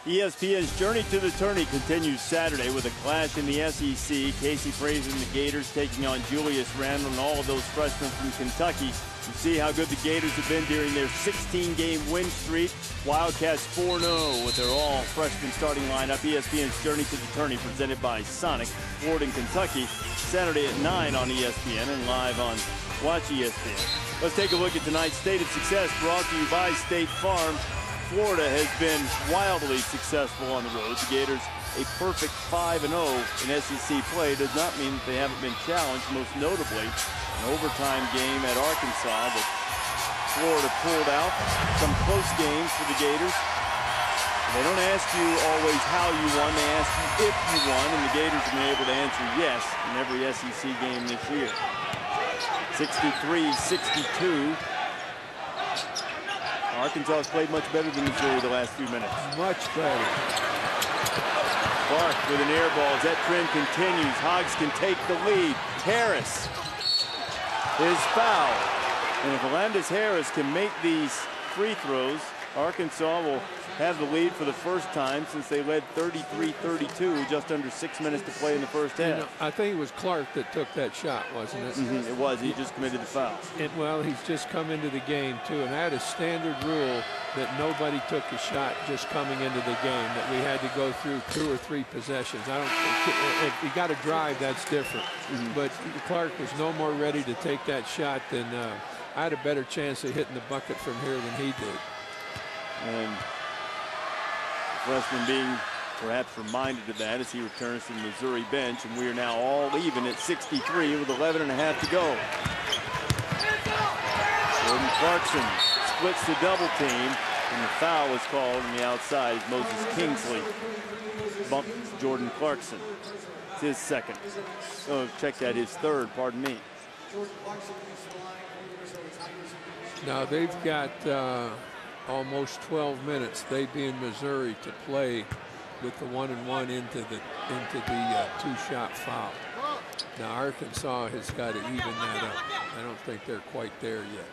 ESPN's Journey to the Tourney continues Saturday with a clash in the SEC. Casey Frazier and the Gators taking on Julius Randle and all of those freshmen from Kentucky. You see how good the Gators have been during their 16-game win streak. Wildcats 4-0 with their all-freshman starting lineup. ESPN's Journey to the Tourney presented by Sonic. Ford in Kentucky, Saturday at 9 on ESPN and live on Watch ESPN. Let's take a look at tonight's State of Success brought to you by State Farm. Florida has been wildly successful on the road. The Gators a perfect 5-0 in SEC play does not mean that they haven't been challenged, most notably an overtime game at Arkansas that Florida pulled out. Some close games for the Gators. They don't ask you always how you won, they ask you if you won, and the Gators have been able to answer yes in every SEC game this year. 63-62. Arkansas has played much better than Missouri the last few minutes. Much better. Clark with an air ball as that trend continues. Hogs can take the lead. Harris is fouled. And if Alandis Harris can make these free throws, Arkansas will have the lead for the first time since they led 33-32, just under 6 minutes to play in the first half. You know, I think it was Clark that took that shot, wasn't it? It was. He just committed the foul. Well, he's just come into the game, too, and that is standard rule that nobody took a shot just coming into the game, that we had to go through 2 or 3 possessions. If you got to drive, that's different. But Clark was no more ready to take that shot than I had a better chance of hitting the bucket from here than he did. And freshman being perhaps reminded of that as he returns to the Missouri bench, and we are now all even at 63 with 11 and a half to go. Jordan Clarkson splits the double team, and the foul was called on the outside as Moses Kingsley bumped Jordan Clarkson. It's his second. Oh, check that, his third, pardon me. Now they've got almost 12 minutes, they being Missouri, to play with the 1-and-1 into the 2-shot foul. Now Arkansas has got to even that up. I don't think they're quite there yet.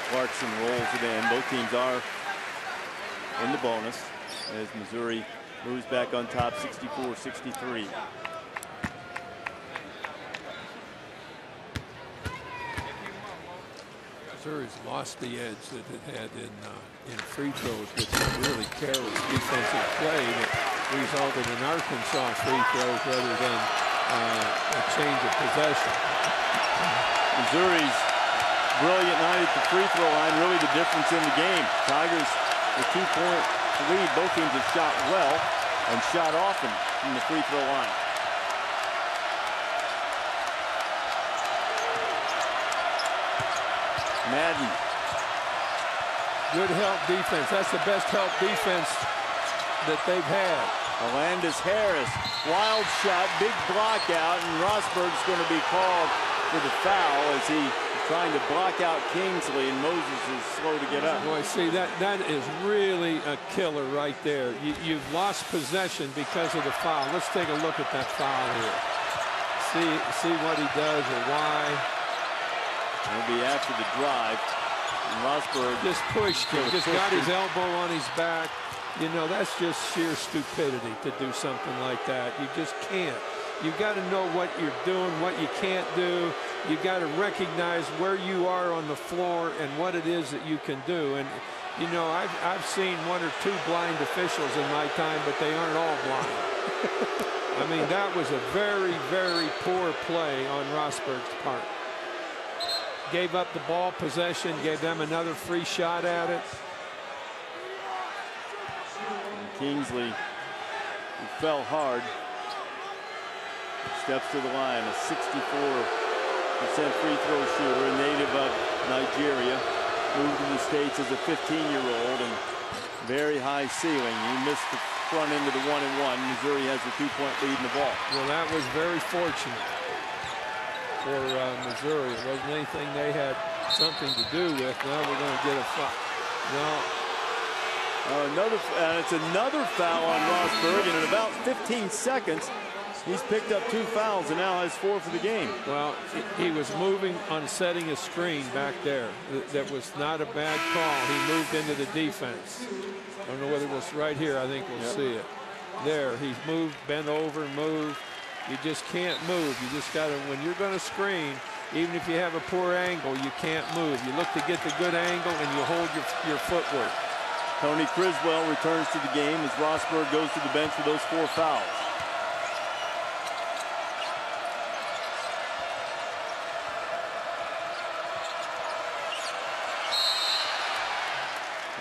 Clarkson rolls it in. Both teams are in the bonus as Missouri moves back on top 64-63. Missouri's lost the edge that it had in free throws with some really careless defensive play that resulted in Arkansas free throws rather than a change of possession. Missouri's brilliant night at the free throw line, really the difference in the game. Tigers a 2-point lead. Both teams have shot well and shot often from the free throw line. Madden. Good help defense. That's the best help defense that they've had. Alandis Harris, wild shot, big block out, and Rosberg's going to be called for the foul as he is trying to block out Kingsley, and Moses is slow to get up. Boy, see, that is really a killer right there. You've lost possession because of the foul. Let's take a look at that foul here. See what he does or why. It'll be after the drive. And Rosberg just pushed him, just got his elbow on his back. You know, that's just sheer stupidity to do something like that. You just can't. You've got to know what you're doing, what you can't do. You've got to recognize where you are on the floor and what it is that you can do. And, you know, I've seen 1 or 2 blind officials in my time, but they aren't all blind. I mean, that was a very, very poor play on Rosberg's part. Gave up the ball possession, gave them another free shot at it. Kingsley, who fell hard, steps to the line, a 64% free throw shooter, a native of Nigeria, moved to the States as a 15-year-old, and very high ceiling. He missed the front end of the 1-and-1. Missouri has a 2-point lead in the ball. Well, that was very fortunate for Missouri. It wasn't anything they had something to do with. Now we're going to get a foul. No. It's another foul on Rosberg, and in about 15 seconds, he's picked up 2 fouls and now has 4 for the game. Well, he was moving on setting a screen back there. That was not a bad call. He moved into the defense. I don't know whether it was right here. I think we'll see it. There, he's moved, bent over, moved, You just can't move. You just got to, when you're going to screen, even if you have a poor angle, you can't move. You look to get the good angle and you hold your footwork. Tony Criswell returns to the game as Rossberg goes to the bench for those 4 fouls.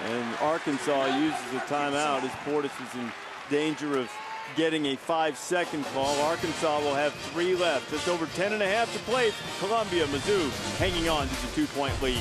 And Arkansas uses a timeout as Portis is in danger of getting a 5-second call. Arkansas will have 3 left. Just over 10 and a half to play for Columbia. Mizzou hanging on to the 2-point lead.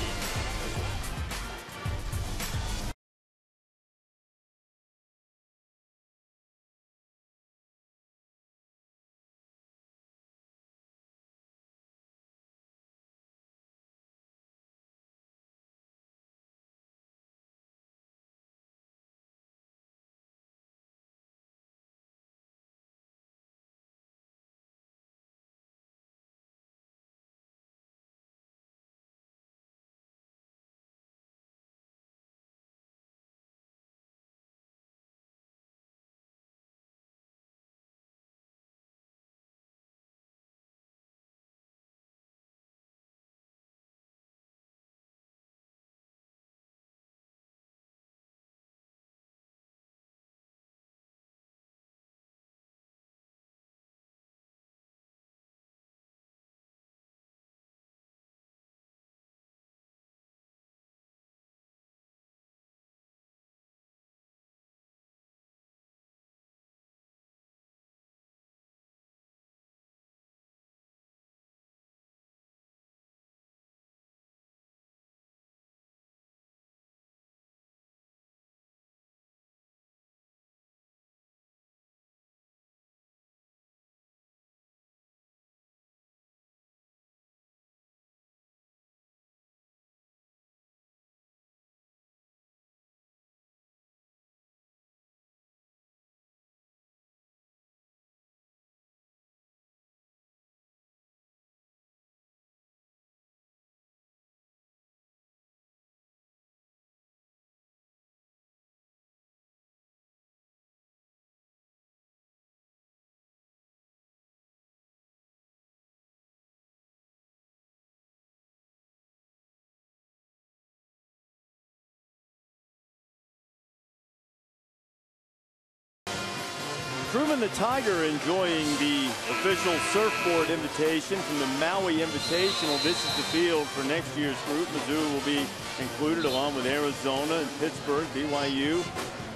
Truman the Tiger enjoying the official surfboard invitation from the Maui Invitational. This is the field for next year's group. Mizzou will be included along with Arizona and Pittsburgh, BYU,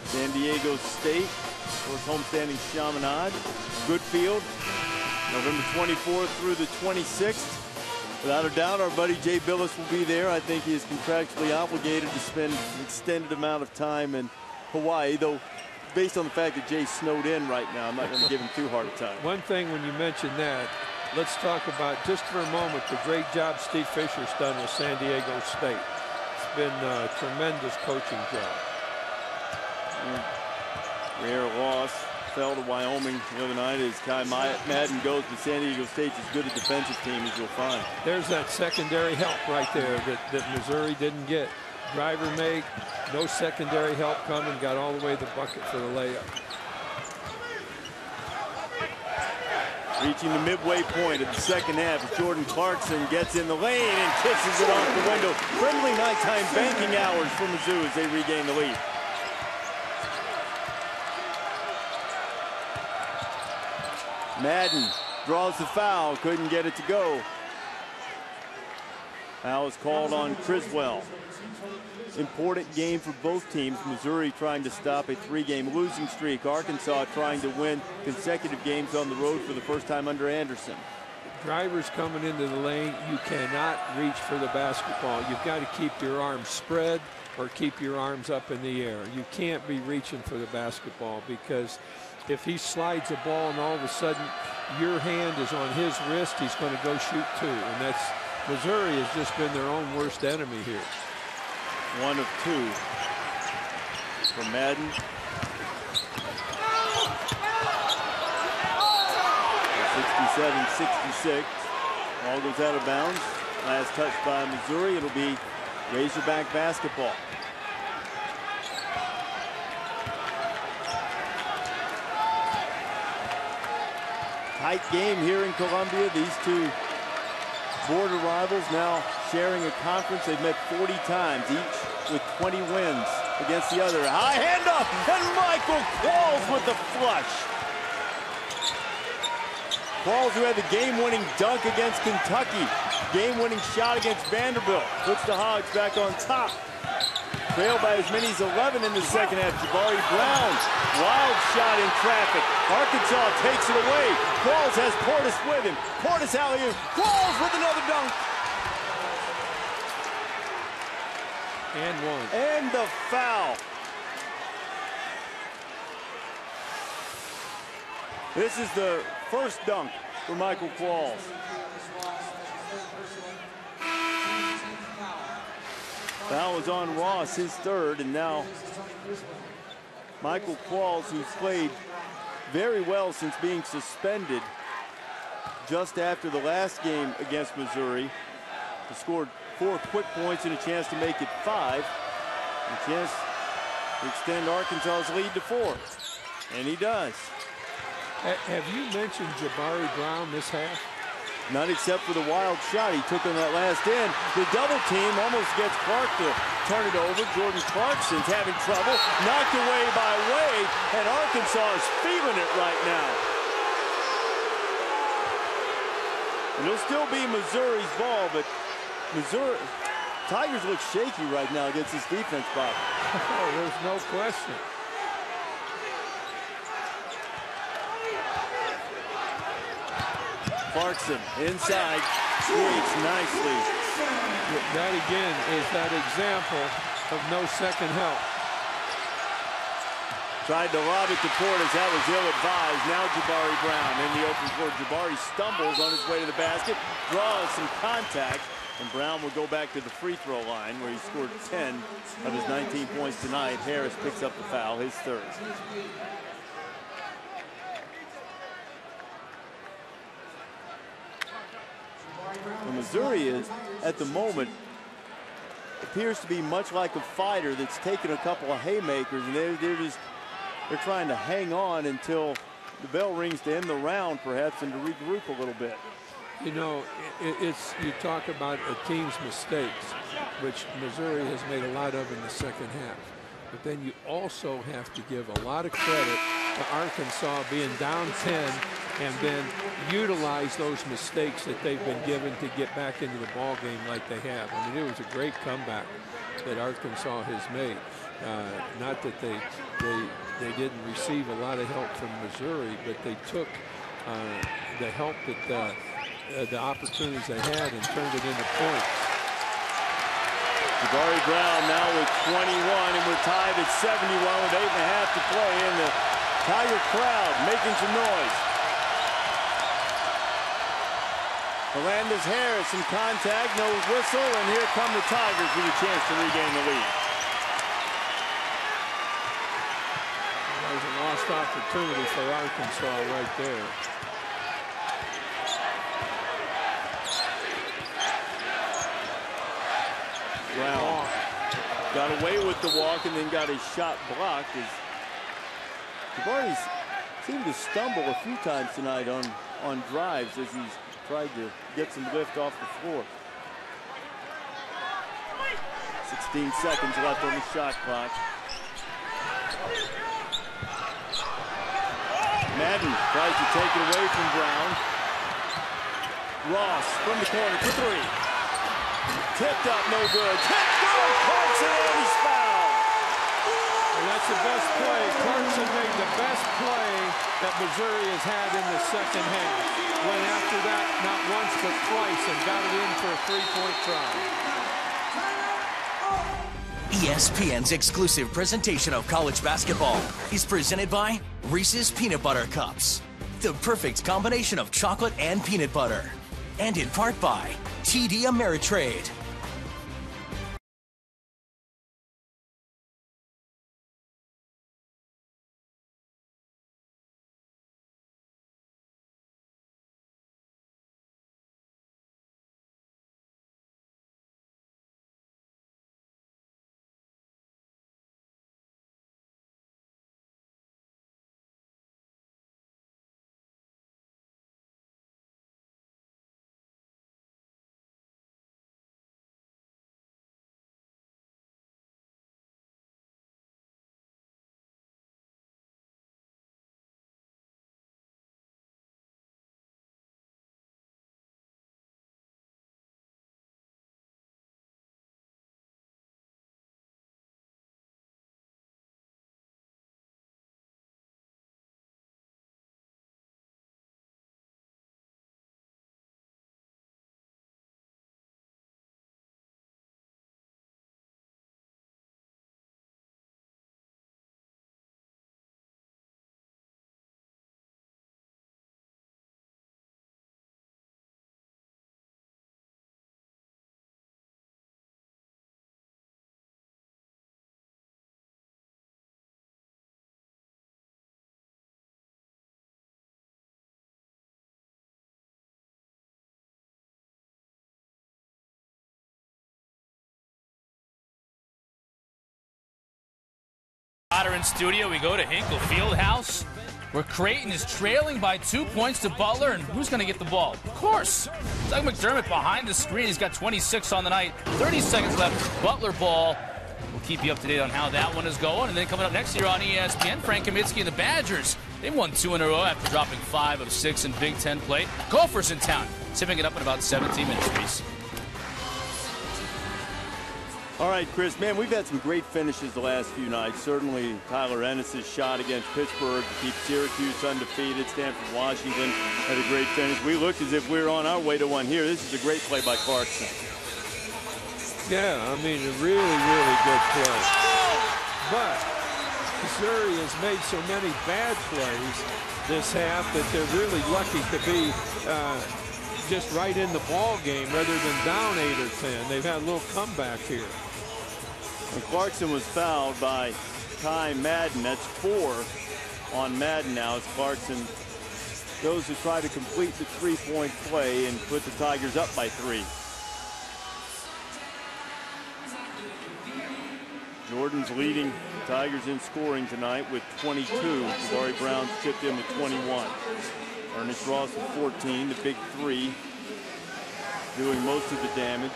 San Diego State, of course, homestanding Chaminade, Goodfield, November 24th through the 26th. Without a doubt, our buddy Jay Billis will be there. I think he is contractually obligated to spend an extended amount of time in Hawaii, though based on the fact that Jay's snowed in right now, I'm not going to give him too hard a time. One thing when you mention that, let's talk about, just for a moment, the great job Steve Fisher's done with San Diego State. It's been a tremendous coaching job. Rare loss. Fell to Wyoming the other night as Kai Madden goes to San Diego State's as good a defensive team as you'll find. There's that secondary help right there that Missouri didn't get. Driver make, no secondary help coming, got all the way to the bucket for the layup. Reaching the midway point of the second half, Jordan Clarkson gets in the lane and kisses it off the window. Friendly nighttime banking hours for Mizzou as they regain the lead. Madden draws the foul, couldn't get it to go. Foul is called on Criswell. Important game for both teams. Missouri trying to stop a 3-game losing streak. Arkansas trying to win consecutive games on the road for the first time under Anderson. Drivers coming into the lane, you cannot reach for the basketball. You've got to keep your arms spread or keep your arms up in the air. You can't be reaching for the basketball, because if he slides a ball and all of a sudden your hand is on his wrist, he's going to go shoot too. And that's, Missouri has just been their own worst enemy here. 1 of 2 for Madden. 67-66. Ball goes out of bounds. Last touch by Missouri. It'll be Razorback basketball. tight game here in Columbia. These two border rivals now sharing a conference. They've met 40 times, each with 20 wins against the other. High hand up, and Michael Qualls with the flush. Qualls, who had the game-winning dunk against Kentucky, game-winning shot against Vanderbilt, puts the Hogs back on top. Trailed by as many as 11 in the second half. Jabari Brown, wild shot in traffic. Arkansas takes it away. Qualls has Portis with him. Portis alley-oop. Qualls with another dunk. And one. And the foul. This is the first dunk for Michael Qualls. Foul was on Ross, his third, and now Michael Qualls, who's played very well since being suspended just after the last game against Missouri, he scored 4 quick points and a chance to make it 5. A chance to extend Arkansas's lead to 4. And he does. Have you mentioned Jabari Brown this half? Not except for the wild shot he took on that last end. The double team almost gets Clark to turn it over. Jordan Clarkson's having trouble. Knocked away by Wade, and Arkansas is feeling it right now. And it'll still be Missouri's ball, but Missouri Tigers look shaky right now against this defense, Bob. Oh, there's no question. Clarkson inside, creates nicely. That again is that example of no second help. Tried to lob it to Portis, that was ill-advised. Now Jabari Brown in the open court. Jabari stumbles on his way to the basket, draws some contact, and Brown will go back to the free throw line where he scored 10 of his 19 points tonight. Harris picks up the foul, his third. Missouri is, at the moment, appears to be much like a fighter that's taken a couple of haymakers, and they're trying to hang on until the bell rings to end the round, perhaps, and to regroup a little bit. You know, you talk about a team's mistakes, which Missouri has made a lot of in the second half. But then you also have to give a lot of credit to Arkansas being down 10 and then utilize those mistakes that they've been given to get back into the ball game like they have. I mean, it was a great comeback that Arkansas has made. Not that they didn't receive a lot of help from Missouri, but they took the help that the opportunities they had and turned it into points. Jabari Brown now with 21, and we're tied at 71 with 8.5 to play, and the Tiger crowd making some noise. Melendez Harris in contact, no whistle, and here come the Tigers with a chance to regain the lead. There's a lost opportunity for Arkansas right there. Brown got away with the walk and then got his shot blocked. Jabari's seemed to stumble a few times tonight on drives as he's tried to get some lift off the floor. 16 seconds left on the shot clock. Madden tries to take it away from Brown. Ross from the corner for 3. Tipped up, no good. Tipped good, Clarkson, and he's fouled. And that's the best play. Clarkson made the best play that Missouri has had in the second half. Went after that not once but twice and got it in for a 3-point try. ESPN's exclusive presentation of college basketball is presented by Reese's Peanut Butter Cups. The perfect combination of chocolate and peanut butter. And in part by TD Ameritrade. In studio, we go to Hinkle Fieldhouse, where Creighton is trailing by 2 points to Butler, and who's going to get the ball? Of course, Doug McDermott behind the screen. He's got 26 on the night, 30 seconds left. Butler ball. We'll keep you up to date on how that one is going. And then coming up next year on ESPN, Frank Kaminsky and the Badgers. They've won 2 in a row after dropping 5 of 6 in Big Ten play. Gophers in town, tipping it up in about 17 minutes, Reese. All right, Chris, man, we've had some great finishes the last few nights. Certainly Tyler Ennis' shot against Pittsburgh to keep Syracuse undefeated. Stanford, Washington had a great finish. We looked as if we were on our way to one here. This is a great play by Clarkson. Yeah, I mean, a really, really good play. But Missouri has made so many bad plays this half that they're really lucky to be just right in the ball game rather than down 8 or 10. They've had a little comeback here. And Clarkson was fouled by Kai Madden. That's 4 on Madden now as Clarkson goes to try to complete the 3-point play and put the Tigers up by 3. Jordan's leading the Tigers in scoring tonight with 22. Jabari Brown chipped in with 21. Ernest Ross with 14, the big 3, doing most of the damage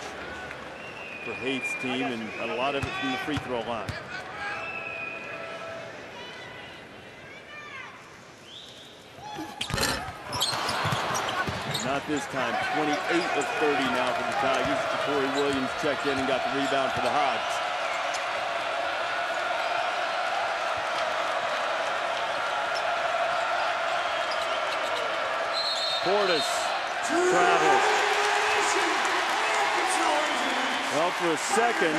for Haith's team, and a lot of it from the free throw line. Not this time. 28 of 30 now for the Tigers. Corey Williams checked in and got the rebound for the Hogs. Portis travels. Well, for a second,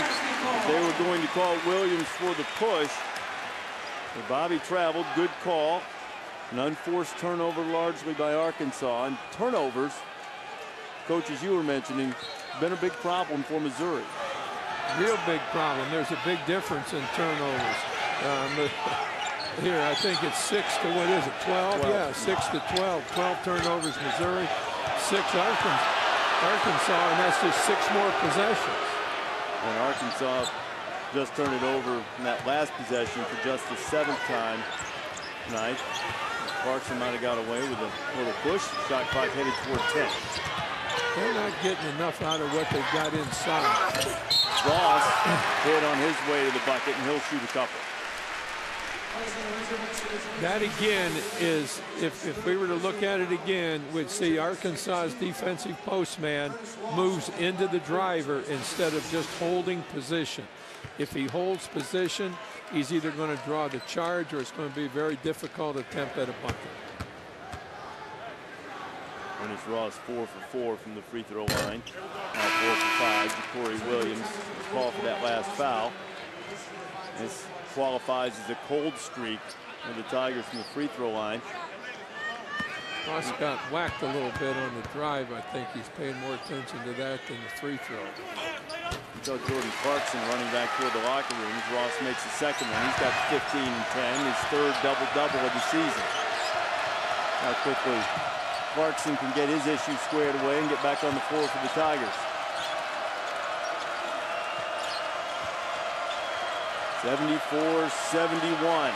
they were going to call Williams for the push. But Bobby traveled. Good call. An unforced turnover largely by Arkansas. And turnovers, Coach, as you were mentioning, been a big problem for Missouri. Real big problem. There's a big difference in turnovers. Here, I think it's 6 to, what is it, 12? Yeah, 6 to 12. 12 turnovers, Missouri, 6 Arkansas, and that's just 6 more possessions. And Arkansas just turned it over in that last possession for just the 7th time tonight. Clarkson might have got away with a little push. Shot clock headed toward 10. They're not getting enough out of what they've got inside. Ross hit on his way to the bucket, and he'll shoot a couple. That again is, if we were to look at it again, we'd see Arkansas's defensive postman moves into the driver instead of just holding position. If he holds position, he's either going to draw the charge or it's going to be a very difficult attempt at a bucket. Ernest Ross 4 for 4 from the free throw line. Now 4 for 5. Corey Williams was called for that last foul. This qualifies as a cold streak of the Tigers from the free throw line. Ross got whacked a little bit on the drive. I think he's paying more attention to that than the free throw. You saw Jordan Clarkson running back toward the locker room. Ross makes the second one. He's got 15 and 10, his 3rd double-double of the season. How quickly Clarkson can get his issue squared away and get back on the floor for the Tigers. 74-71.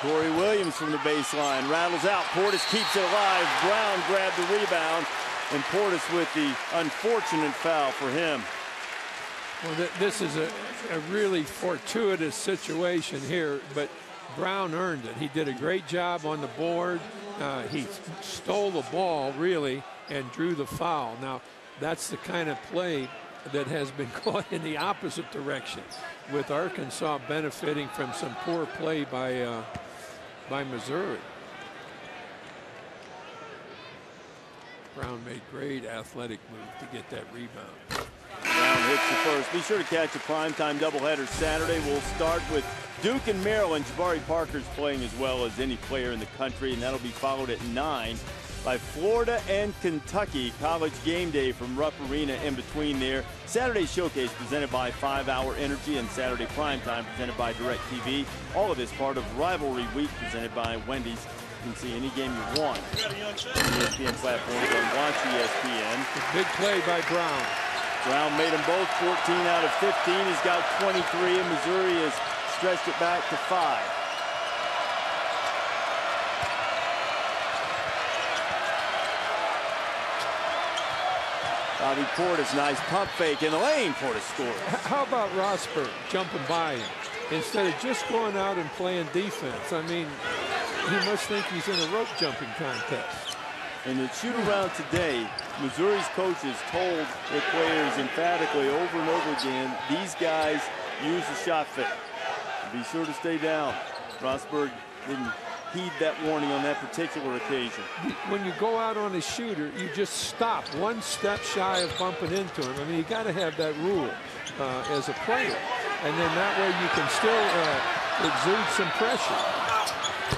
Corey Williams from the baseline rattles out. Portis keeps it alive. Brown grabbed the rebound, and Portis with the unfortunate foul for him. Well, this is a really fortuitous situation here, but Brown earned it. He did a great job on the board. He stole the ball, really, and drew the foul. Now, that's the kind of play that has been going in the opposite direction, with Arkansas benefiting from some poor play by Missouri. Brown made great athletic move to get that rebound. Brown hits the first. Be sure to catch a primetime doubleheader Saturday. We'll start with Duke and Maryland. Jabari Parker's playing as well as any player in the country, and that'll be followed at 9 by Florida and Kentucky. College game day from Rupp Arena in between there. Saturday showcase presented by 5 Hour Energy, and Saturday primetime presented by DirecTV. All of this part of Rivalry Week presented by Wendy's. You can see any game you want on the ESPN platform. Go watch ESPN. A big play by Brown. Brown made them both 14 out of 15. He's got 23, and Missouri has stretched it back to 5. Bobby Portis, nice pump fake in the lane. Portis scores. How about Rosberg jumping by him instead of just going out and playing defense? I mean, he must think he's in a rope jumping contest. In the shoot-around today, Missouri's coaches told their players emphatically over and over again, these guys use the shot fake. Be sure to stay down. Rosberg didn't heed that warning on that particular occasion. When you go out on a shooter, you just stop one step shy of bumping into him. I mean, you got to have that rule as a player. And then that way you can still exude some pressure.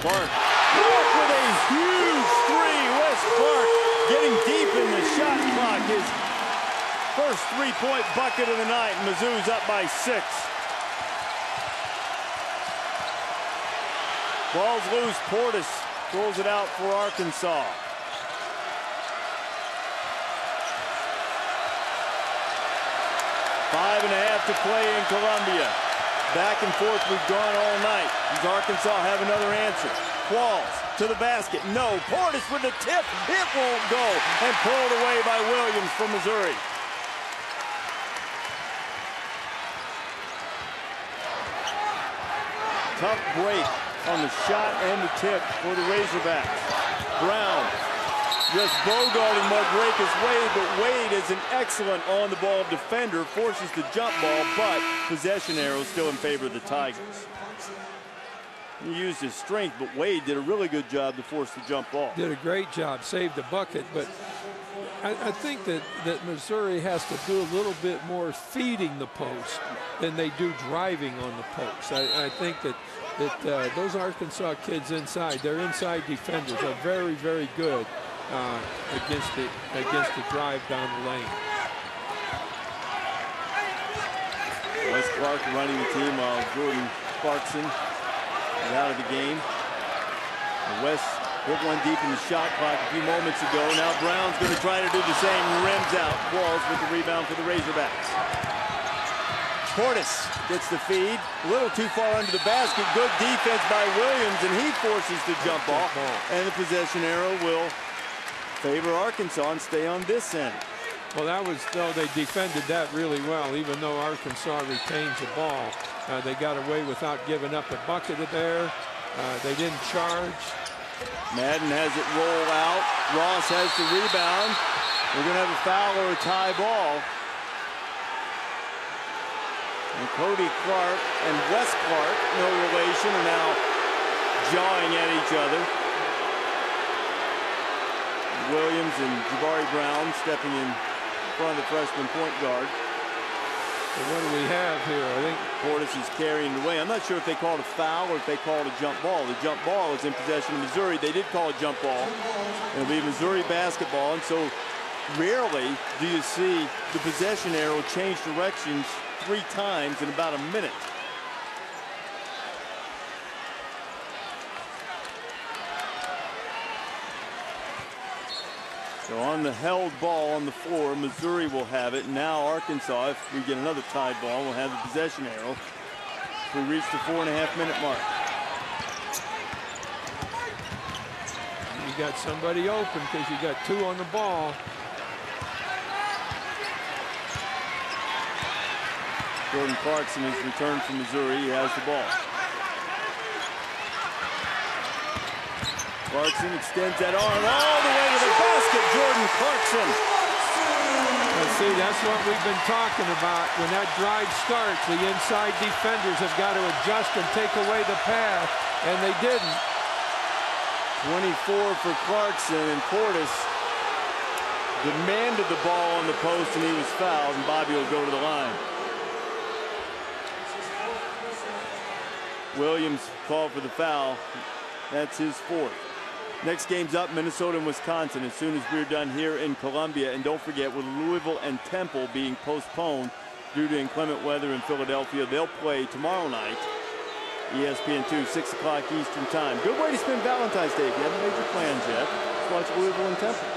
Clark with a huge three. Wes Clark getting deep in the shot clock. His first three-point bucket of the night. Mizzou's up by 6. Ball's loose. Portis pulls it out for Arkansas. Five and a half to play in Columbia. Back and forth we've gone all night. Does Arkansas have another answer? Qualls to the basket. No. Portis with the tip. It won't go. And pulled away by Williams from Missouri. Tough break on the shot and the tip for the Razorbacks. Brown just bogarting Margrekas Wade, but Wade is an excellent on-the-ball defender, forces the jump ball, but possession arrow still in favor of the Tigers. He used his strength, but Wade did a really good job to force the jump ball. Did a great job, saved the bucket, but I think that Missouri has to do a little bit more feeding the post than they do driving on the post. I think that those Arkansas kids inside, their inside defenders are very, very good against the drive down the lane. Wes Clark running the team while Jordan Clarkson is out of the game. And Wes hit one deep in the shot clock a few moments ago. Now Brown's going to try to do the same. Rims out. Qualls with the rebound for the Razorbacks. Portis gets the feed. A little too far under the basket. Good defense by Williams, and he forces the jump ball. And the possession arrow will favor Arkansas and stay on this end. Well, they defended that really well, even though Arkansas retains the ball. They got away without giving up a bucket there. They didn't charge. Madden has it roll out. Ross has the rebound. We're going to have a foul or a tie ball. And Cody Clark and Wes Clark, no relation, are now jawing at each other. Williams and Jabari Brown stepping in front of the freshman point guard. And what do we have here? I think Portis is carrying it away. I'm not sure if they called a foul or if they called a jump ball. The jump ball is in possession of Missouri. They did call a jump ball. It'll be Missouri basketball, and so rarely do you see the possession arrow change directions 3 times in about a minute. So on the held ball on the floor, Missouri will have it. Now Arkansas, if we get another tied ball, will have the possession arrow. We reach the 4.5-minute mark. You got somebody open because you got 2 on the ball. Jordan Clarkson has returned from Missouri. He has the ball. Clarkson extends that arm all the way to the basket. Jordan Clarkson. See, that's what we've been talking about. When that drive starts, the inside defenders have got to adjust and take away the pass, and they didn't. 24 for Clarkson, and Portis demanded the ball on the post, and he was fouled, and Bobby will go to the line. Williams called for the foul. That's his 4th. Next game's up, Minnesota and Wisconsin, as soon as we're done here in Columbia. And don't forget, with Louisville and Temple being postponed due to inclement weather in Philadelphia, they'll play tomorrow night, ESPN2, 6 o'clock Eastern time. Good way to spend Valentine's Day if you haven't made your plans yet. Let's watch Louisville and Temple.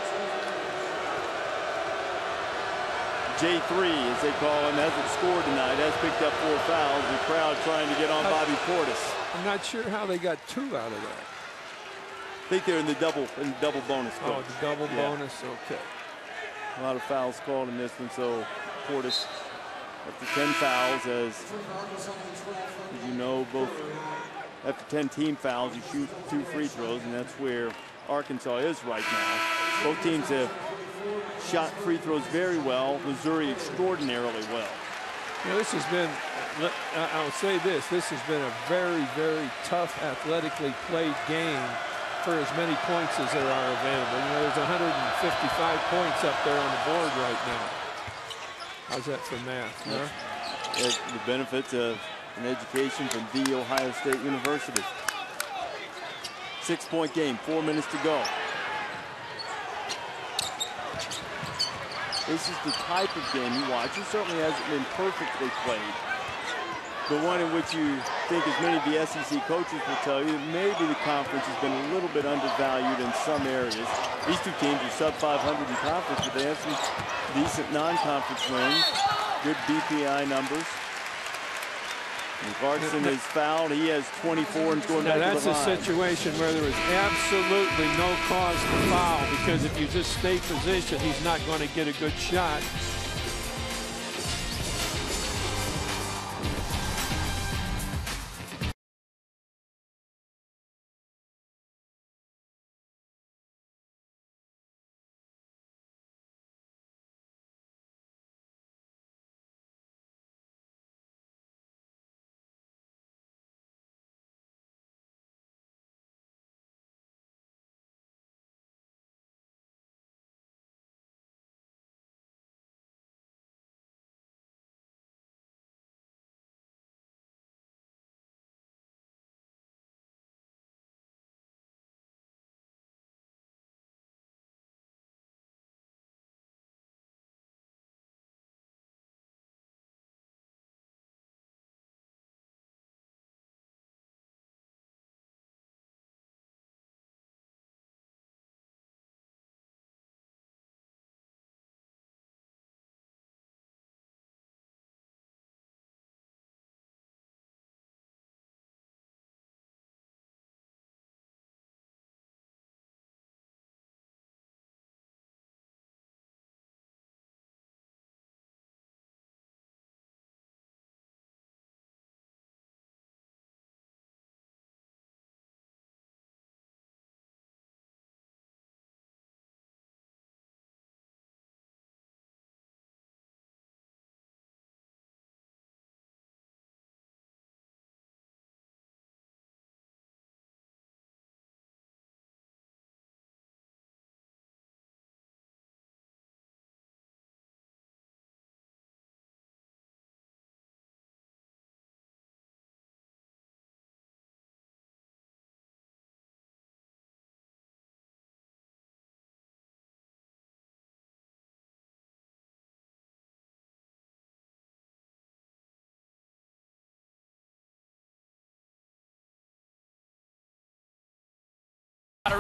J3, as they call him, hasn't scored tonight, has picked up 4 fouls. The crowd trying to get on Bobby Portis. I'm not sure how they got 2 out of that. I think they're in the double bonus. Oh, the double bonus, okay. A lot of fouls called in this one, so Portis up to 10 fouls, as you know, both after 10 team fouls, you shoot 2 free throws, and that's where Arkansas is right now. Both teams have shot free throws very well. Missouri extraordinarily well. You know, this has been, I'll say this has been a very, very tough athletically played game for as many points as there are available. You know, there's 155 points up there on the board right now. How's that for math? Huh? The benefits of an education from The Ohio State University. 6-point game, 4 minutes to go. This is the type of game you watch. It certainly hasn't been perfectly played, but one in which you think, as many of the SEC coaches will tell you, that maybe the conference has been a little bit undervalued in some areas. These 2 teams are sub 500 in conference, but they have some decent non-conference wins, good BPI numbers. And Clarkson is fouled. He has 24 and going back to the line. That's a situation where there is absolutely no cause to foul, because if you just stay positioned, he's not going to get a good shot.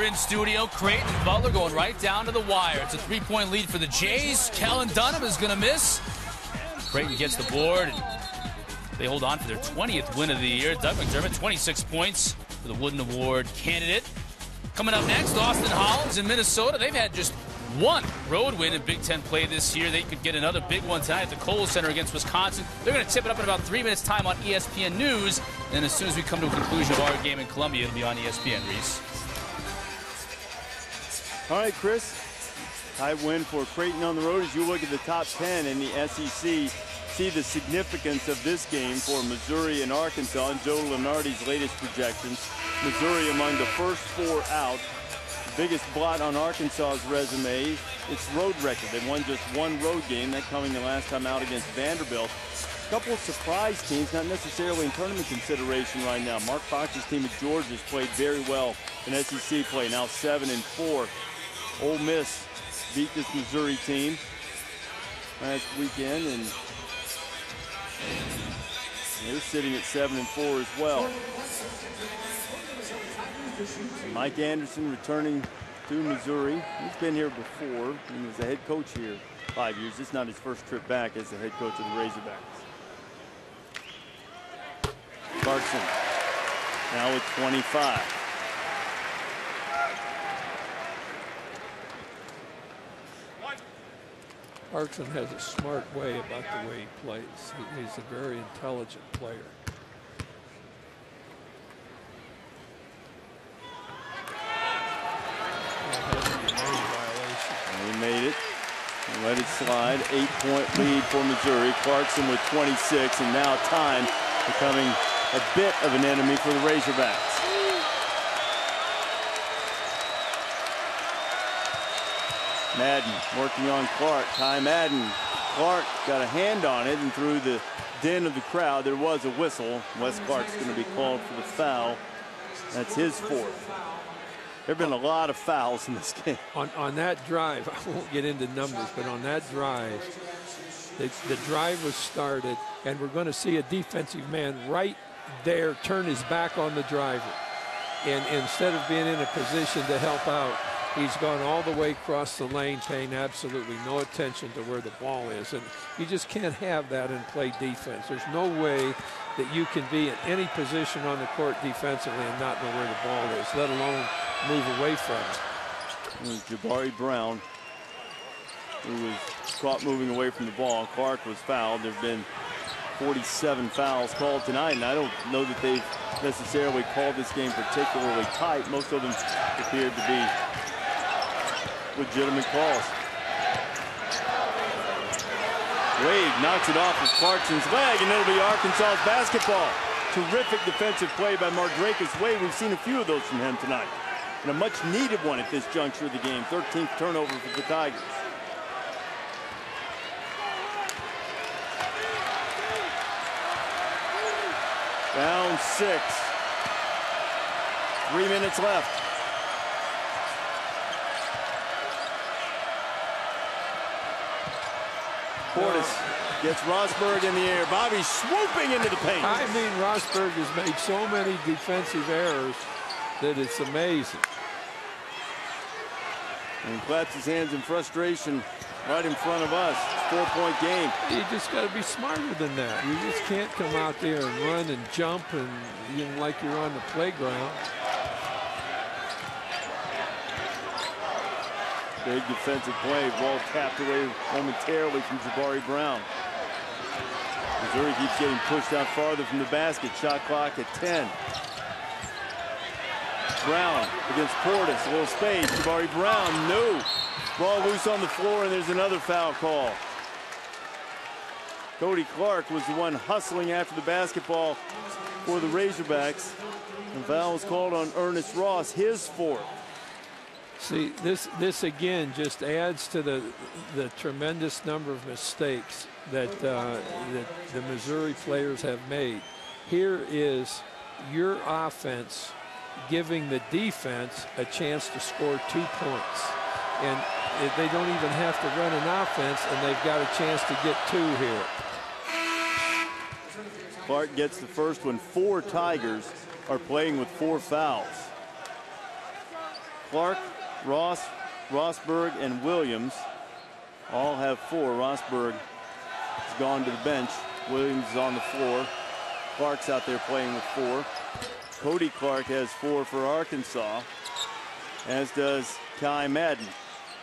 In studio, Creighton and Butler going right down to the wire. It's a 3-point lead for the Jays. Kellen Dunham is going to miss. Creighton gets the board, and they hold on for their 20th win of the year. Doug McDermott, 26 points for the Wooden Award candidate. Coming up next, Austin Hollins in Minnesota. They've had just 1 road win in Big Ten play this year. They could get another big one tonight at the Kohl Center against Wisconsin. They're going to tip it up in about 3 minutes' time on ESPN News. And as soon as we come to a conclusion of our game in Columbia, it'll be on ESPN, Reese. All right, Chris. High win for Creighton on the road. As you look at the top 10 in the SEC, see the significance of this game for Missouri and Arkansas and Joe Lunardi's latest projections. Missouri among the first 4 out. The biggest blot on Arkansas's resume, its road record. They won just 1 road game, that coming the last time out against Vanderbilt. A couple of surprise teams, not necessarily in tournament consideration right now. Mark Fox's team at Georgia's played very well in SEC play, now 7-4. Ole Miss beat this Missouri team last weekend, and they're sitting at 7-4 as well. Mike Anderson returning to Missouri. He's been here before. He was the head coach here 5 years. It's not his first trip back as the head coach of the Razorbacks. Clarkson now with 25. Clarkson has a smart way about the way he plays. He's a very intelligent player. And he made it. And let it slide. 8-point lead for Missouri. Clarkson with 26, and now time becoming a bit of an enemy for the Razorbacks. Madden working on Clark. Ty Madden. Clark got a hand on it, and through the din of the crowd, there was a whistle. Wes Clark's going to be called for the foul. That's his fourth. There have been a lot of fouls in this game. On that drive, I won't get into numbers, but on that drive, the drive was started, and we're going to see a defensive man right there turn his back on the driver. And instead of being in a position to help out, he's gone all the way across the lane, paying absolutely no attention to where the ball is. And you just can't have that and play defense. There's no way that you can be in any position on the court defensively and not know where the ball is, let alone move away from it. It was Jabari Brown who was caught moving away from the ball. Clark was fouled. There have been 47 fouls called tonight, and I don't know that they've necessarily called this game particularly tight. Most of them appeared to be legitimate calls. Wade knocks it off of Clarkson's leg, and it'll be Arkansas's basketball. Terrific defensive play by Mardrakus Wade. We've seen a few of those from him tonight, and a much needed one at this juncture of the game. 13th turnover for the Tigers. Down 6. 3 minutes left. Portis gets Rosberg in the air. Bobby swooping into the paint. I mean, Rosberg has made so many defensive errors that it's amazing. And claps his hands in frustration right in front of us. 4-point game. You just got to be smarter than that. You just can't come out there and run and jump and like you're on the playground. Big defensive play. Ball tapped away momentarily from Jabari Brown. Missouri keeps getting pushed out farther from the basket. Shot clock at 10. Brown against Portis. A little space. Jabari Brown, no. Ball loose on the floor, and there's another foul call. Cody Clark was the one hustling after the basketball for the Razorbacks. And foul was called on Ernest Ross, his fourth. See, this again just adds to the tremendous number of mistakes that the Missouri players have made. Here is your offense giving the defense a chance to score 2 points. And they don't even have to run an offense, and they've got a chance to get 2 here. Clark gets the first one. 4 Tigers are playing with 4 fouls. Clark, Ross, Rosberg, and Williams all have 4. Rosberg has gone to the bench. Williams is on the floor. Clark's out there playing with 4. Cody Clark has 4 for Arkansas, as does Ty Madden.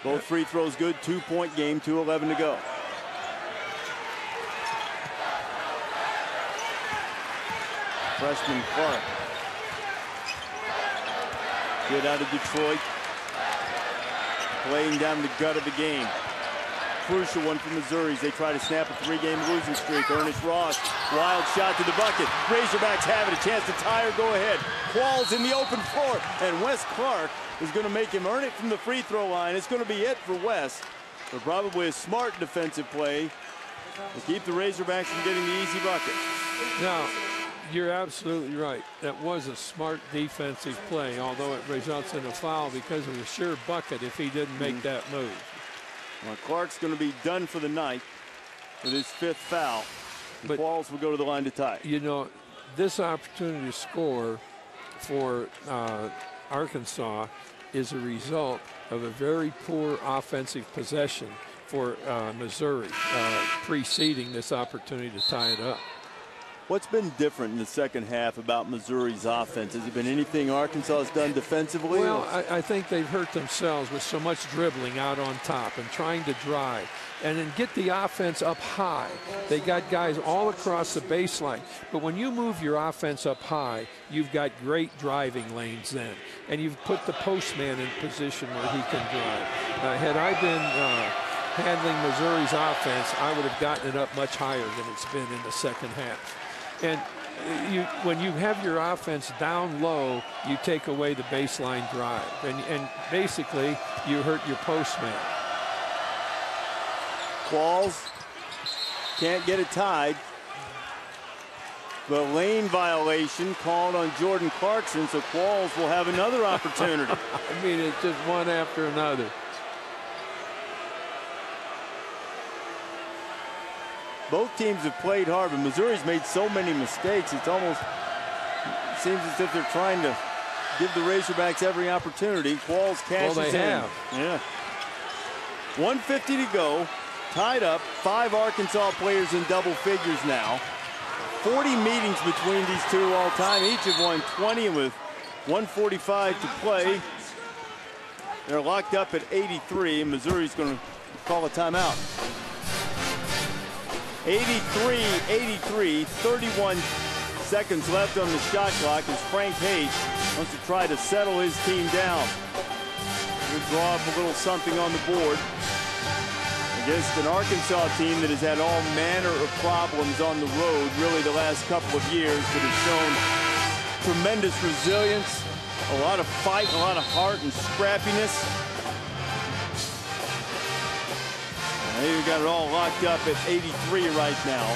Both free throws good. 2-point game, 2:11 to go. Freshman Clark. Kid out of Detroit. Playing down the gut of the game. Crucial one for Missouri as they try to snap a 3-game losing streak. Ernest Ross, wild shot to the bucket. Razorbacks have it, a chance to tie or go ahead. Qualls in the open floor, and Wes Clark is going to make him earn it from the free throw line. It's going to be it for Wes, but probably a smart defensive play to keep the Razorbacks from getting the easy bucket. Now, you're absolutely right. That was a smart defensive play, although it results in a foul because of a sure bucket if he didn't make that move. Well, Clark's going to be done for the night with his 5th foul. But Qualls will go to the line to tie. You know, this opportunity to score for Arkansas is a result of a very poor offensive possession for Missouri, preceding this opportunity to tie it up. What's been different in the second half about Missouri's offense? Has it been anything Arkansas has done defensively? Well, I think they've hurt themselves with so much dribbling out on top and trying to drive and then get the offense up high. They got guys all across the baseline. But when you move your offense up high, you've got great driving lanes then. And you've put the postman in position where he can drive. Had I been handling Missouri's offense, I would have gotten it up much higher than it's been in the second half. And when you have your offense down low, you take away the baseline drive. And basically, you hurt your postman. Qualls can't get it tied. The lane violation called on Jordan Clarkson, so Qualls will have another opportunity. I mean, it's just one after another. Both teams have played hard, but Missouri's made so many mistakes. It seems as if they're trying to give the Razorbacks every opportunity. Qualls cashes well, they have. Yeah. 1:50 to go. Tied up. 5 Arkansas players in double figures now. 40 meetings between these two all time. Each have won 20 with 1:45 to play. They're locked up at 83, and Missouri's going to call a timeout. 83-83, 31 seconds left on the shot clock as Frank Haight wants to try to settle his team down. We'll draw up a little something on the board against an Arkansas team that has had all manner of problems on the road really the last couple of years, but has shown tremendous resilience, a lot of fight, a lot of heart and scrappiness. They've got it all locked up at 83 right now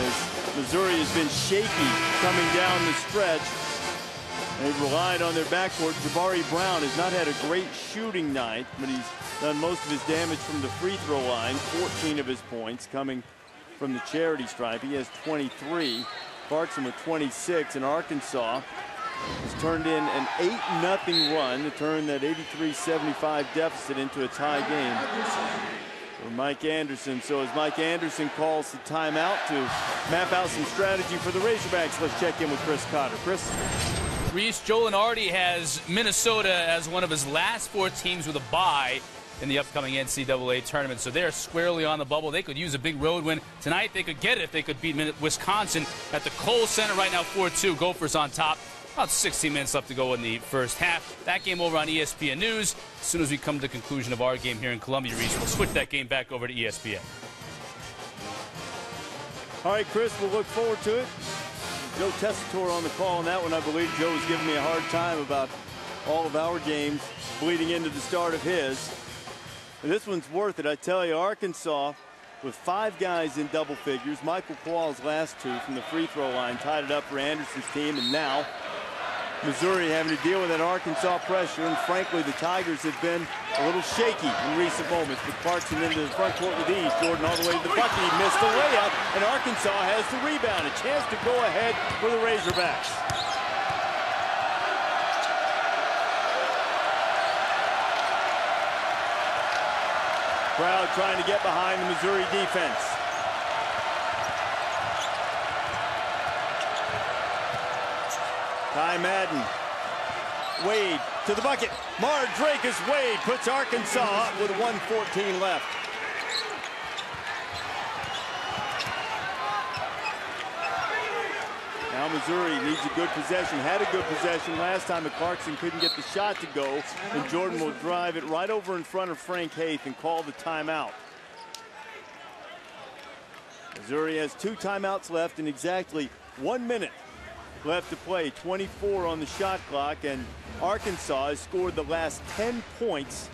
as Missouri has been shaky coming down the stretch. They've relied on their backcourt. Jabari Brown has not had a great shooting night, but he's done most of his damage from the free throw line. 14 of his points coming from the charity stripe. He has 23. Clarkson with 26, and Arkansas has turned in an 8-0 run to turn that 83-75 deficit into a tie game for Mike Anderson. So as Mike Anderson calls the timeout to map out some strategy for the Razorbacks, let's check in with Chris Cotter. Chris? Reese, Joe Lenardi has Minnesota as one of his last 4 teams with a bye in the upcoming NCAA tournament. So they're squarely on the bubble. They could use a big road win. Tonight they could get it if they could beat Wisconsin at the Kohl Center right now, 4-2. Gophers on top. About 16 minutes left to go in the first half. That game over on ESPN News. As soon as we come to the conclusion of our game here in Columbia, Reese, we'll switch that game back over to ESPN. All right, Chris, we'll look forward to it. Joe Tessitore on the call on that one. I believe Joe was giving me a hard time about all of our games bleeding into the start of his. And this one's worth it. I tell you, Arkansas with 5 guys in double figures. Michael Qualls' last 2 from the free throw line tied it up for Anderson's team, and now Missouri having to deal with that Arkansas pressure, and frankly, the Tigers have been a little shaky in recent moments. With Clarkson into the front court with ease, Jordan all the way to the bucket. He missed the layup, and Arkansas has the rebound. A chance to go ahead for the Razorbacks. Crowd trying to get behind the Missouri defense. Ty Madden. Wade to the bucket. Mardrakus Wade puts Arkansas up with 1:14 left. Now Missouri needs a good possession. Had a good possession last time, but Clarkson couldn't get the shot to go. And Jordan will drive it right over in front of Frank Haight and call the timeout. Missouri has 2 timeouts left and exactly 1 minute left to play. 24 on the shot clock, and Arkansas has scored the last 10 points.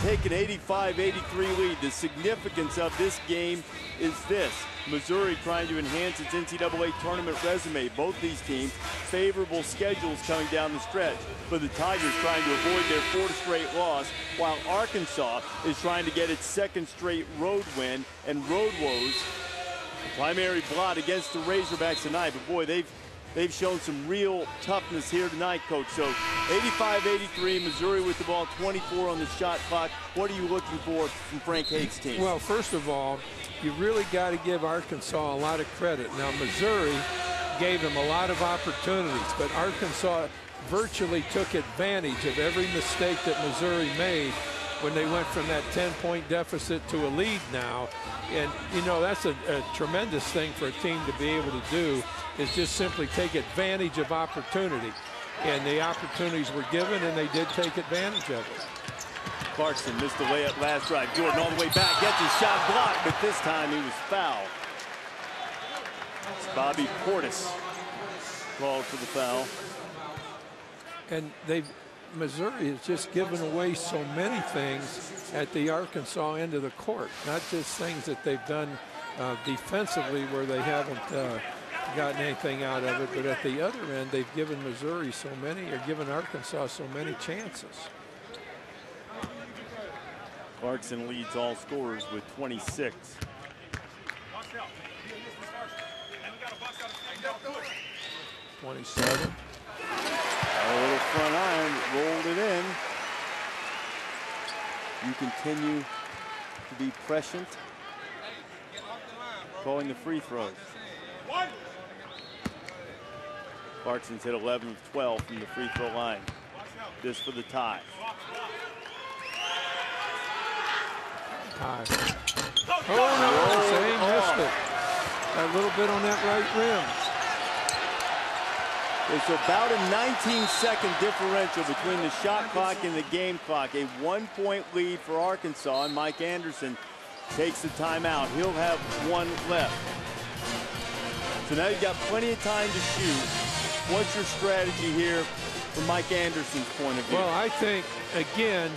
Take an 85-83 lead. The significance of this game is this. Missouri trying to enhance its NCAA tournament resume. Both these teams, favorable schedules coming down the stretch. But the Tigers trying to avoid their 4th straight loss, while Arkansas is trying to get its 2nd straight road win, and road woes primary blot against the Razorbacks tonight. But boy, they've they've shown some real toughness here tonight, Coach. So 85-83, Missouri with the ball, 24 on the shot clock. What are you looking for from Frank Haith's team? Well, first of all, you really got to give Arkansas a lot of credit. Now, Missouri gave them a lot of opportunities, but Arkansas virtually took advantage of every mistake that Missouri made when they went from that 10-point deficit to a lead now. And, you know, that's a tremendous thing for a team to be able to do, is just simply take advantage of opportunity. And the opportunities were given, and they did take advantage of it. Clarkson missed the layup last drive. Jordan all the way back, gets his shot blocked, but this time he was fouled. It's Bobby Portis called for the foul. And Missouri has just given away so many things at the Arkansas end of the court, not just things that they've done defensively where they haven't gotten anything out of it, but at the other end, they've given Missouri so many, or given Arkansas so many chances. Clarkson leads all scorers with 26. 27. A little front iron, rolled it in. You continue to be prescient. Calling the free throws. Clarkson's hit 11 of 12 from the free throw line. This for the tie. Oh, no, he missed it. A little bit on that right rim. It's about a 19-second differential between the shot clock and the game clock. A 1-point lead for Arkansas, and Mike Anderson takes the timeout. He'll have one left. So now you've got plenty of time to shoot. What's your strategy here from Mike Anderson's point of view? Well, I think, again,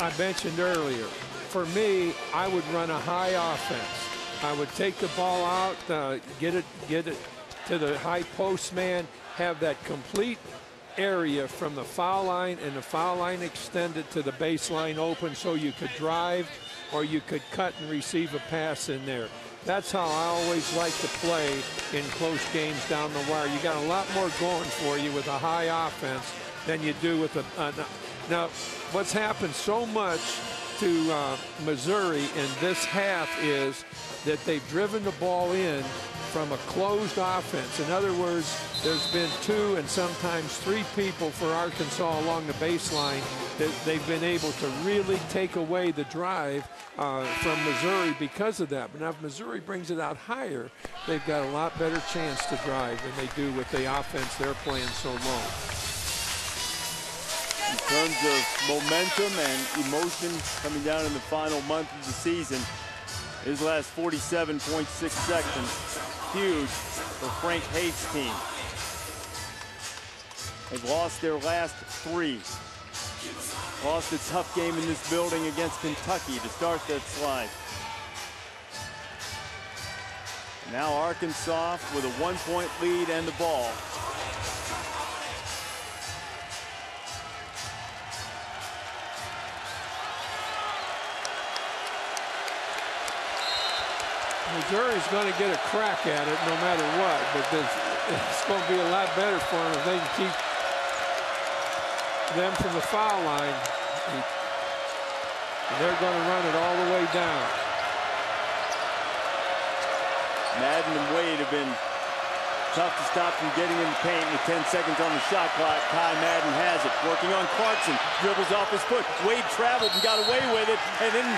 I mentioned earlier, for me, I would run a high offense. I would take the ball out, get it to the high post man, have that complete area from the foul line and the foul line extended to the baseline open so you could drive or you could cut and receive a pass in there. That's how I always like to play in close games down the wire. You got a lot more going for you with a high offense than you do with a now, what's happened so much to Missouri in this half is that they've driven the ball in from a closed offense. In other words, there's been 2 and sometimes 3 people for Arkansas along the baseline that they've been able to really take away the drive from Missouri because of that. But now if Missouri brings it out higher, they've got a lot better chance to drive than they do with the offense they're playing so low. In terms of momentum and emotion coming down in the final month of the season, his last 47.6 seconds, huge for Frank Haith's team. They've lost their last 3. Lost a tough game in this building against Kentucky to start that slide. Now Arkansas with a 1-point lead and the ball. Missouri's going to get a crack at it no matter what, but it's going to be a lot better for them if they can keep them from the foul line. They're going to run it all the way down. Madden and Wade have been tough to stop from getting in the paint with 10 seconds on the shot clock. Kai Madden has it. Working on Clarkson. Dribbles off his foot. Wade traveled and got away with it. And then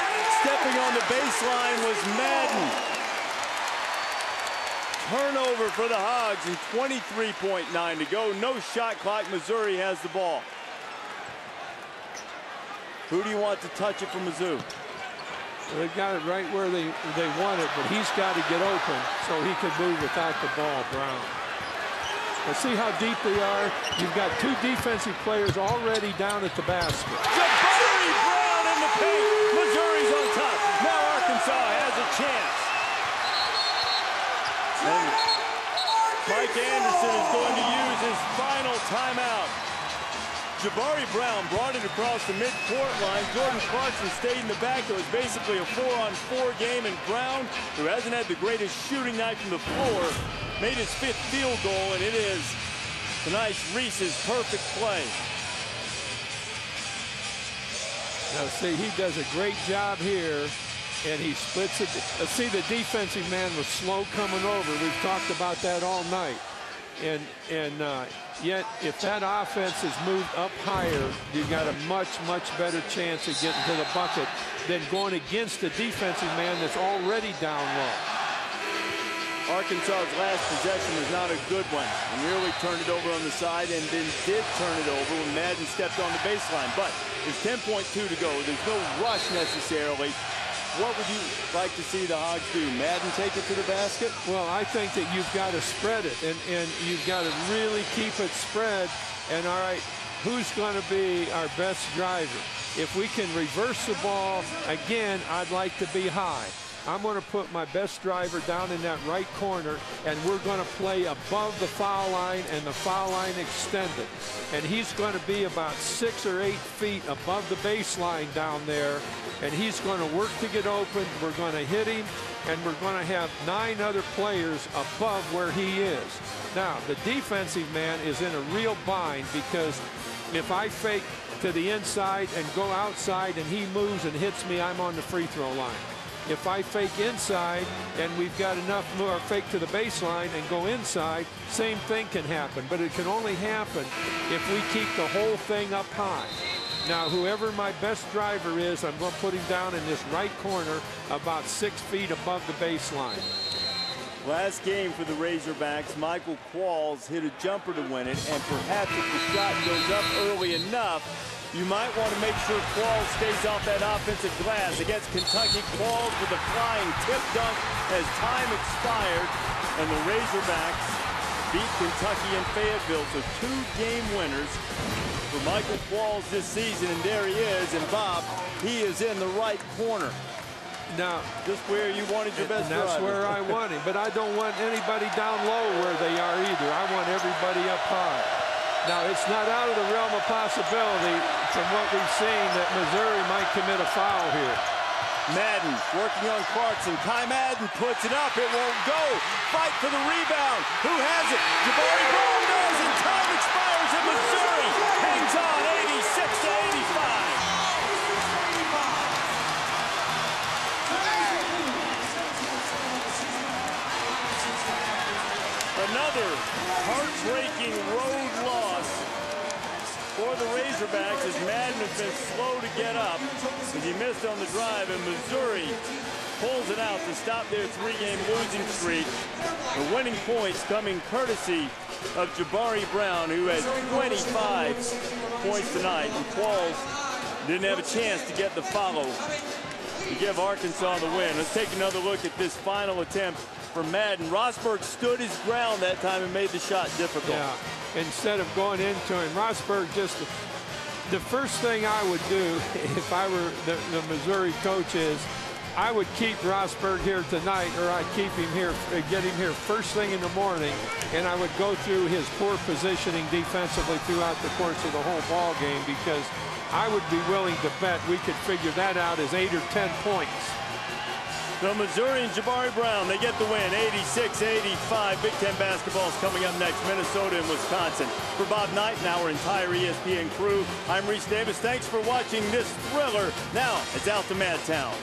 stepping on the baseline was Madden. Turnover for the Hogs and 23.9 to go. No shot clock. Missouri has the ball. Who do you want to touch it from Mizzou? Well, they've got it right where they want it, but he's got to get open so he can move without the ball, Brown. But see how deep they are? You've got 2 defensive players already down at the basket. Jabari Brown in the paint. Missouri's on top. Now Arkansas has a chance. And Mike Anderson is going to use his final timeout. Jabari Brown brought it across the midcourt line. Jordan Clarkson stayed in the back. It was basically a 4-on-4 game, and Brown, who hasn't had the greatest shooting night from the floor, made his 5th field goal, and it is tonight's Reese's perfect play. Now, see, he does a great job here, and he splits it. See, the defensive man was slow coming over. We've talked about that all night. And yet, if that offense is moved up higher, you've got a much, much better chance of getting to the bucket than going against the defensive man that's already down low. Arkansas's last possession was not a good one. Nearly turned it over on the side and then did turn it over when Madden stepped on the baseline. But there's 10.2 to go. There's no rush necessarily. What would you like to see the Hogs do? Madden take it to the basket? Well, I think that you've got to spread it, and you've got to really keep it spread. And, all right, who's going to be our best driver? If we can reverse the ball, again, I'd like to be high. I'm going to put my best driver down in that right corner, and we're going to play above the foul line and the foul line extended. And he's going to be about 6 or 8 feet above the baseline down there, and he's going to work to get open. We're going to hit him, and we're going to have 9 other players above where he is. Now, the defensive man is in a real bind, because if I fake to the inside and go outside and he moves and hits me, I'm on the free throw line. If I fake inside and we've got enough more fake to the baseline and go inside, same thing can happen. But it can only happen if we keep the whole thing up high. Now, whoever my best driver is, I'm going to put him down in this right corner about 6 feet above the baseline. Last game for the Razorbacks, Michael Qualls hit a jumper to win it, and perhaps if the shot goes up early enough, you might want to make sure Qualls stays off that offensive glass. Against Kentucky, Qualls with a flying tip dunk as time expired, and the Razorbacks beat Kentucky in Fayetteville. So 2 game winners for Michael Qualls this season, and there he is. And Bob, he is in the right corner. Now, just where you wanted your best driver. That's where I want him, but I don't want anybody down low where they are either. I want everybody up high. Now, it's not out of the realm of possibility from what we've seen that Missouri might commit a foul here. Madden working on Clarkson. Kai Madden puts it up. It won't go. Fight for the rebound. Who has it? Jabari Brown does, and time expires, and Missouri hangs on 86 to 85. Another heartbreaking road loss for the Razorbacks, as Madden has been slow to get up as he missed on the drive, and Missouri pulls it out to stop their 3-game losing streak. The winning points coming courtesy of Jabari Brown, who had 25 points tonight, and Qualls didn't have a chance to get the follow to give Arkansas the win. Let's take another look at this final attempt for Madden. Rosberg stood his ground that time and made the shot difficult. Yeah, instead of going into him, Rosberg just, the first thing I would do if I were the Missouri coach is I would keep Rosberg here tonight, or I'd keep him here, get him here first thing in the morning, and I would go through his poor positioning defensively throughout the course of the whole ball game, because I would be willing to bet we could figure that out as 8 or 10 points. So Missouri and Jabari Brown, they get the win, 86-85. Big Ten basketball is coming up next, Minnesota and Wisconsin. For Bob Knight and our entire ESPN crew, I'm Reese Davis. Thanks for watching this thriller. Now it's out to Madtown.